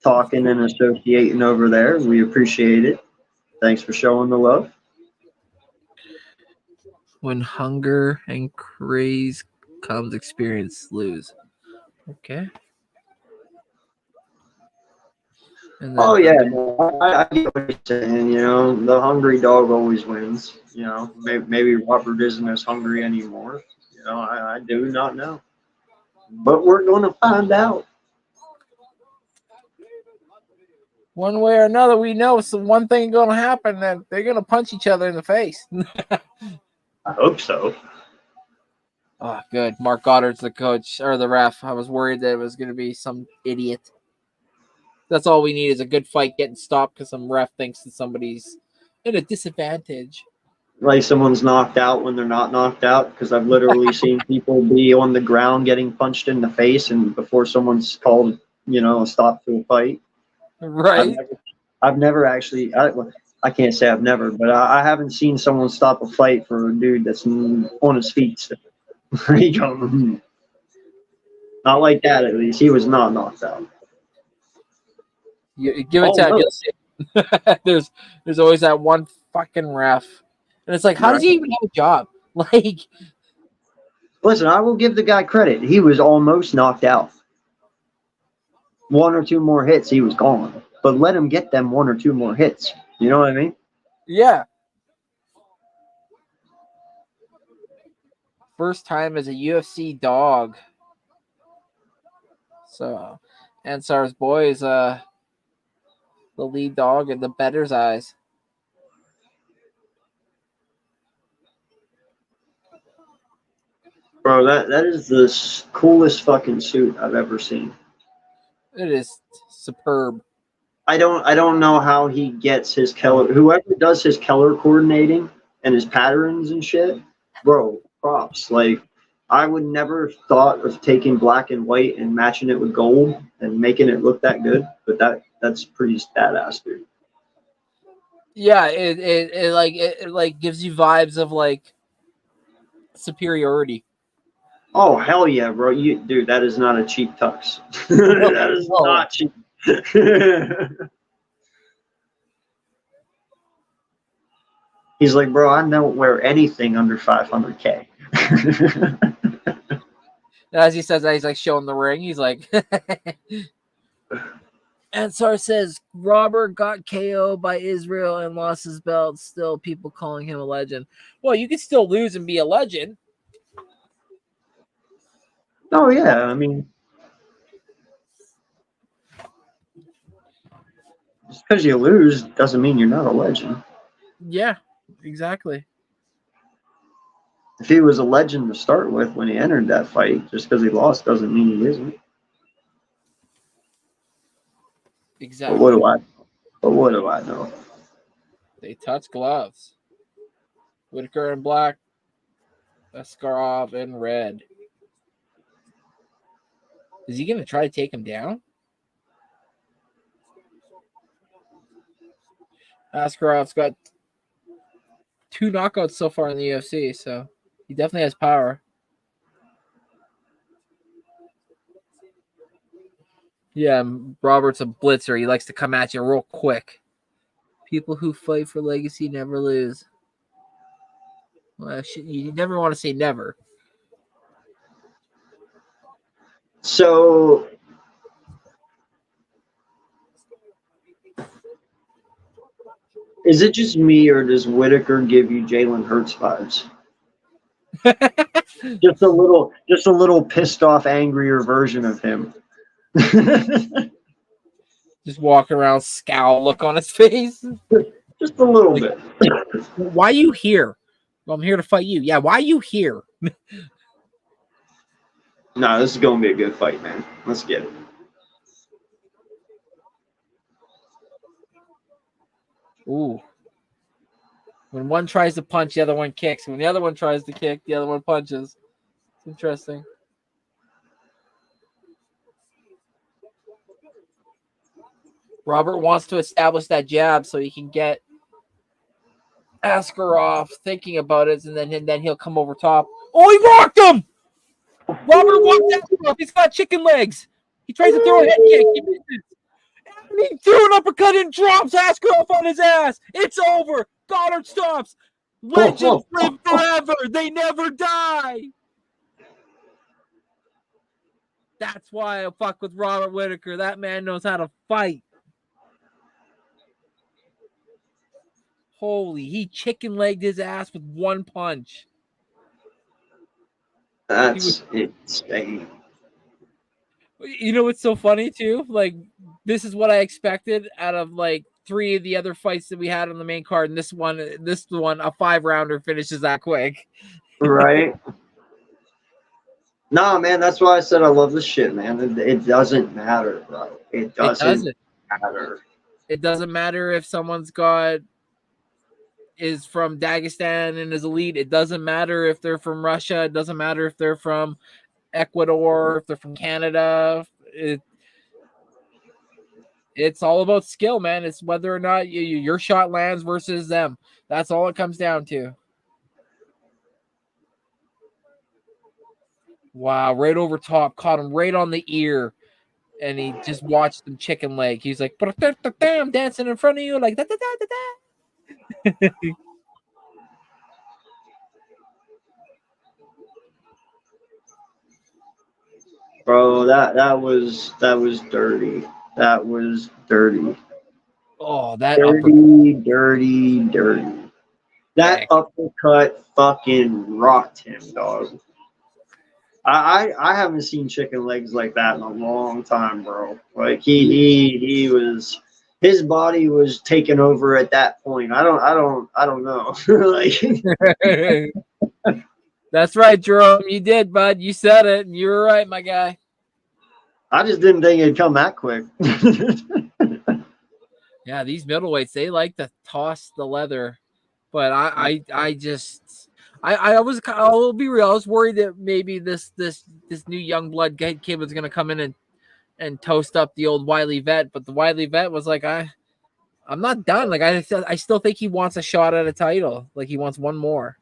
talking and associating over there. We appreciate it. Thanks for showing the love. When hunger and craze comes, experience lose. Okay. Oh yeah, I get what you're saying. You know, the hungry dog always wins. You know, maybe Robert isn't as hungry anymore. You know, I do not know, but we're going to find out. One way or another, we know so one thing going to happen, that they're going to punch each other in the face. I hope so. Oh, good. Mark Goddard's the coach or the ref. I was worried that it was going to be some idiot. That's all we need is a good fight getting stopped because some ref thinks that somebody's in a disadvantage. Like someone's knocked out when they're not knocked out, because I've literally seen people be on the ground getting punched in the face, and before someone's called, you know, a stop to a fight. Right. I've never actually. I can't say I've never, but I haven't seen someone stop a fight for a dude that's on his feet still. Not like that, at least. He was not knocked out. You give it to there's always that one fucking ref, and it's like, how does he even have a job? Like, listen, I will give the guy credit. He was almost knocked out. 1 or 2 more hits, he was gone. But let him get them 1 or 2 more hits. You know what I mean? Yeah. First time as a UFC dog. So, Ansar's boy is the lead dog in the bettor's eyes. Bro, that is the coolest fucking suit I've ever seen. It is superb. I don't know how he gets his color. Whoever does his color coordinating and his patterns and shit, bro, props. Like, I would never thought of taking black and white and matching it with gold and making it look that good, but that's pretty badass, dude. Yeah, it like gives you vibes of like superiority. Oh hell yeah, bro! Dude, that is not a cheap tux. That is not cheap. He's like, bro, I don't wear anything under 500K. As he says that, he's like showing the ring. He's like, Ansar says Robert got KO by Israel and lost his belt. Still, people calling him a legend. Well, you can still lose and be a legend. Oh yeah, I mean, just because you lose doesn't mean you're not a legend. Yeah, exactly. If he was a legend to start with when he entered that fight, just because he lost doesn't mean he isn't. Exactly. But what do I know? They touch gloves. Whittaker in black, Aliskerov in red. Is he going to try to take him down? Askarov's got 2 knockouts so far in the UFC, so he definitely has power. Yeah, Robert's a blitzer. He likes to come at you real quick. People who fight for legacy never lose. Well, you never want to say never. So, is it just me, or does Whittaker give you Jalen Hurts vibes? just a little pissed off, angrier version of him. Just walking around, scowl look on his face. Just a little bit. Why are you here? Well, I'm here to fight you. Yeah, why are you here? No, this is going to be a good fight, man. Let's get it. Ooh. When one tries to punch, the other one kicks. When the other one tries to kick, the other one punches. It's interesting. Robert wants to establish that jab so he can get Aliskerov thinking about it, and then he'll come over top. Oh, he rocked him! Robert walked Aliskerov. He's got chicken legs. He tries to throw a head kick. He misses. And he threw an uppercut and drops Aliskerov on his ass. It's over. Goddard stops. Legends live forever. They never die. That's why I fuck with Robert Whittaker. That man knows how to fight. Holy, he chicken-legged his ass with one punch. That's insane. You know what's so funny, too? Like, this is what I expected out of, like, 3 of the other fights that we had on the main card, and this one, a 5-rounder finishes that quick. Right? Nah, man, that's why I said I love this shit, man. It doesn't matter, bro. It doesn't matter. It doesn't matter if someone's is from Dagestan and is elite. It doesn't matter if they're from Russia. It doesn't matter if they're from Ecuador, if they're from Canada. It's all about skill, man. It's whether or not your shot lands versus them. That's all it comes down to. Wow, right over top, caught him right on the ear, and he just watched him chicken leg. He's like, I'm dancing in front of you, like da da da da da. Bro, that was dirty. That was dirty. Oh, that dirty. That uppercut fucking rocked him, dog. I haven't seen chicken legs like that in a long time, bro. Like he was, his body was taken over at that point. I don't know. Like, that's right, Jerome. You did, bud. You said it, and you were right, my guy. I just didn't think it'd come that quick. Yeah, these middleweights, they like to toss the leather, but I'll be real. I was worried that maybe this new young blood kid was gonna come in and toast up the old Wily vet, but the Wily vet was like, I'm not done. Like I still think he wants a shot at a title. Like he wants one more.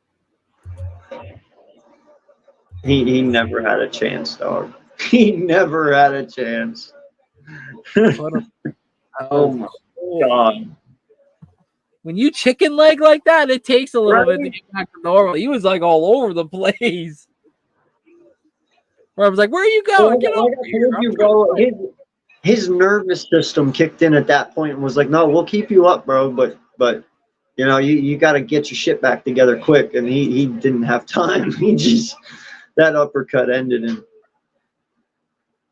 He never had a chance, dog. He never had a chance. Oh my God. When you chicken leg like that, it takes a little bit to get back to normal. He was like all over the place. Where I was like, where are you going? Get over here. his nervous system kicked in at that point and was like, no, we'll keep you up, bro, but you know, you got to get your shit back together quick. And he didn't have time. He just, that uppercut ended him.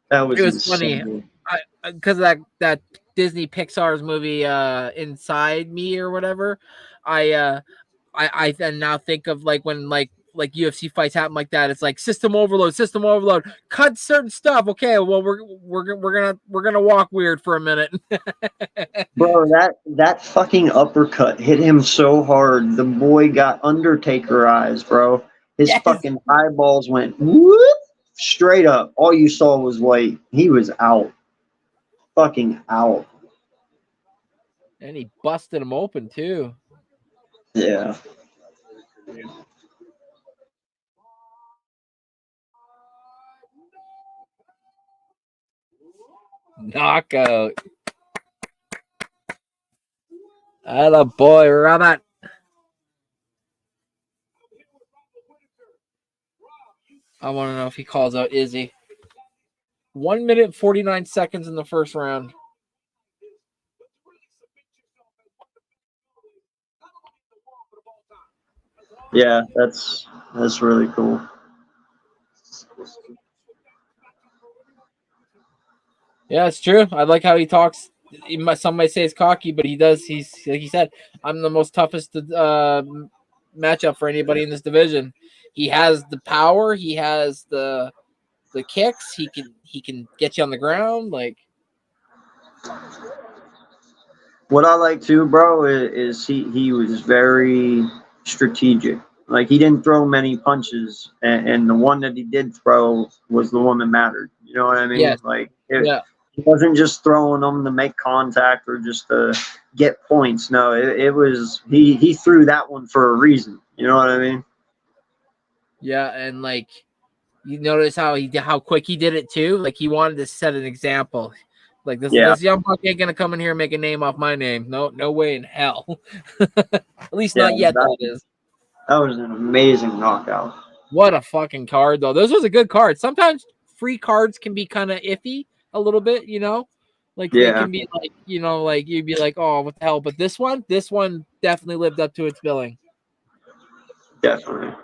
That was It was insane. funny because that Disney Pixar's movie Inside Me or whatever. I then now think of like when like UFC fights happen like that. It's like system overload, cut certain stuff. Okay, well we're gonna walk weird for a minute. Bro, that fucking uppercut hit him so hard. The boy got Undertaker eyes, bro. His Yes. fucking eyeballs went whoop, straight up. All you saw was white. He was out. Fucking out. And he busted him open too. Yeah. Knockout. Atta boy, Robert. I want to know if he calls out Izzy. 1 minute 49 seconds in the first round. Yeah, that's really cool. Yeah, it's true. I like how he talks. Some might say he's cocky, but he does. He's like he said, I'm the most toughest matchup for anybody in this division. He has the power. He has the kicks. He can get you on the ground. Like what I like too, bro, is he was very strategic. Like he didn't throw many punches, and the one that he did throw was the one that mattered. You know what I mean? Yes. Like yeah. He wasn't just throwing them to make contact or just to get points. No, it was he threw that one for a reason. You know what I mean? Yeah, and like you notice how quick he did it too. Like he wanted to set an example. Like this young buck ain't gonna come in here and make a name off my name. No way in hell. At least not yet. That is. That was an amazing knockout. What a fucking card though. This was a good card. Sometimes free cards can be kind of iffy a little bit, you know. Like they can be like, you know, like you'd be like, oh, what the hell? But this one definitely lived up to its billing. Definitely.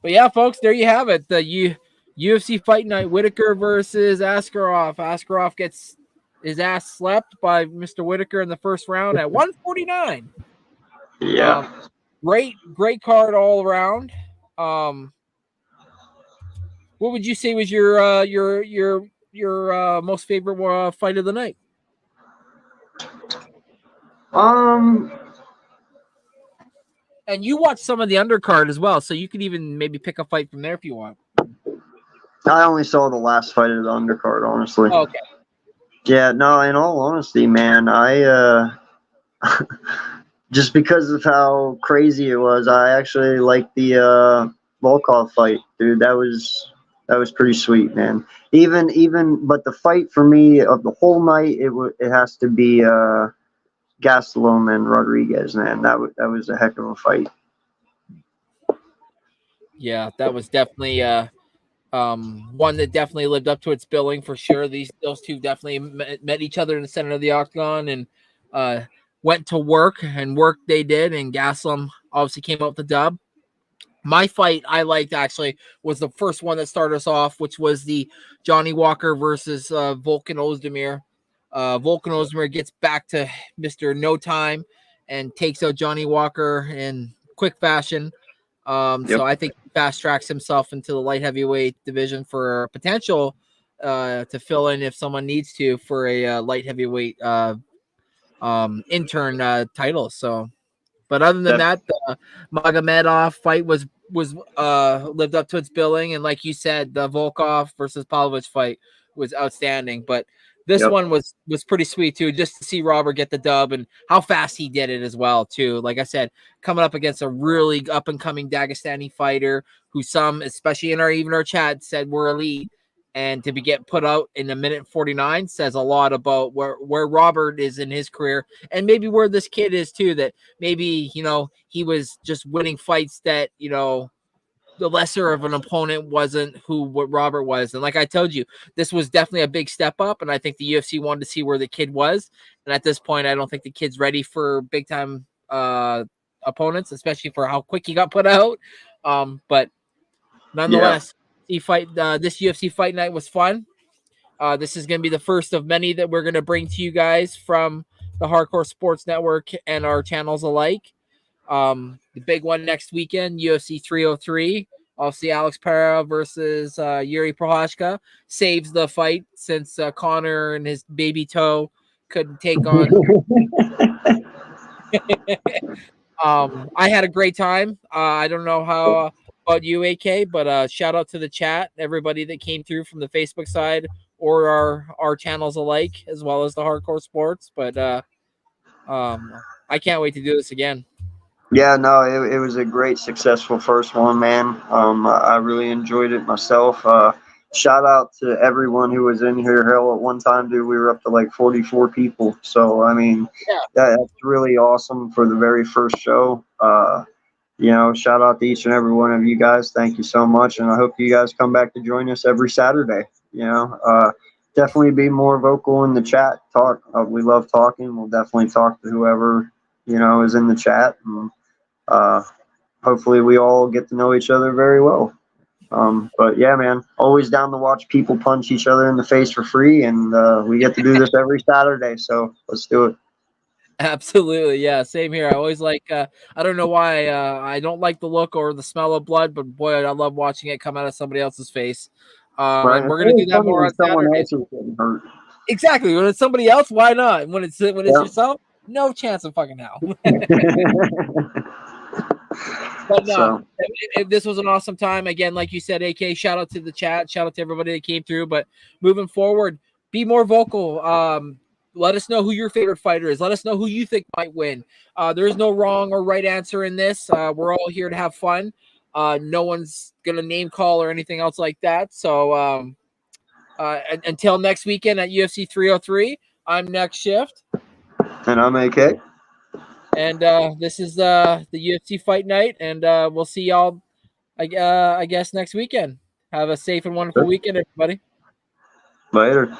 But yeah, folks, there you have it. The UFC Fight Night, Whittaker versus Aliskerov. Aliskerov gets his ass slapped by Mr. Whittaker in the first round at 149. Yeah. Great card all around. What would you say was your most favorite fight of the night? And you watched some of the undercard as well, so you could even maybe pick a fight from there if you want. I only saw the last fight of the undercard, honestly. Oh, okay. Yeah, no, in all honesty, man, I just because of how crazy it was, I actually liked the Volkov fight, dude. That was pretty sweet, man. But the fight for me of the whole night, it has to be Gastelum and Rodriguez, man. That was a heck of a fight. Yeah, that was definitely one that definitely lived up to its billing for sure. Those two definitely met each other in the center of the octagon and went to work, and work they did, and Gastelum obviously came out with the dub. My fight I liked actually was the first one that started us off, which was the Johnny Walker versus Volkan Ozdemir. Volkan Ozdemir gets back to Mr. No Time and takes out Johnny Walker in quick fashion. So I think he fast tracks himself into the light heavyweight division for potential to fill in if someone needs to for a light heavyweight intern title. So, but other than that, the Magomedov fight was lived up to its billing, and like you said, the Volkov versus Pavlovich fight was outstanding. But this one was pretty sweet too, just to see Robert get the dub and how fast he did it as well too. Like I said, coming up against a really up and coming Dagestani fighter who some, especially in our chat, said we're elite, and to be get put out in a minute 49 says a lot about where Robert is in his career, and maybe where this kid is too. That maybe he was just winning fights that the lesser of an opponent wasn't what Robert was. And like I told you, this was definitely a big step up. And I think the UFC wanted to see where the kid was. And at this point, I don't think the kid's ready for big time opponents, especially for how quick he got put out. But nonetheless, this UFC Fight Night was fun. This is going to be the first of many that we're going to bring to you guys from the Hardcore Sports Network and our channels alike. The big one next weekend, UFC 303. Obviously, Alex Pereira versus Yuri Prochazka saves the fight since Connor and his baby toe couldn't take on. I had a great time. I don't know how about you, AK, but shout out to the chat, everybody that came through from the Facebook side or our channels alike, as well as the Hardcore Sports. But I can't wait to do this again. Yeah, no, it was a great, successful first one, man. I really enjoyed it myself. Shout out to everyone who was in here. Hell, at one time, dude, we were up to like 44 people. So, I mean, that's really awesome for the very first show. Shout out to each and every one of you guys. Thank you so much. And I hope you guys come back to join us every Saturday. Definitely be more vocal in the chat. Talk. We love talking. We'll definitely talk to whoever, is in the chat. And, hopefully we all get to know each other very well. But yeah, man, always down to watch people punch each other in the face for free. And we get to do this every Saturday. So let's do it. Absolutely. Yeah. Same here. I always like, I don't know why I don't like the look or the smell of blood, but boy, I love watching it come out of somebody else's face. Right. And we're going to do that more on Saturdays. Exactly. When it's somebody else, why not? When it's yourself, no chance of fucking hell. But no, this was an awesome time. Again, like you said, AK, shout out to the chat. Shout out to everybody that came through. But moving forward, be more vocal. Let us know who your favorite fighter is. Let us know who you think might win. There is no wrong or right answer in this. We're all here to have fun. No one's going to name call or anything else like that. So until next weekend at UFC 303, I'm NextShift. And I'm AK. And this is the UFC Fight Night. And we'll see y'all, I guess, next weekend. Have a safe and wonderful weekend, everybody. Later.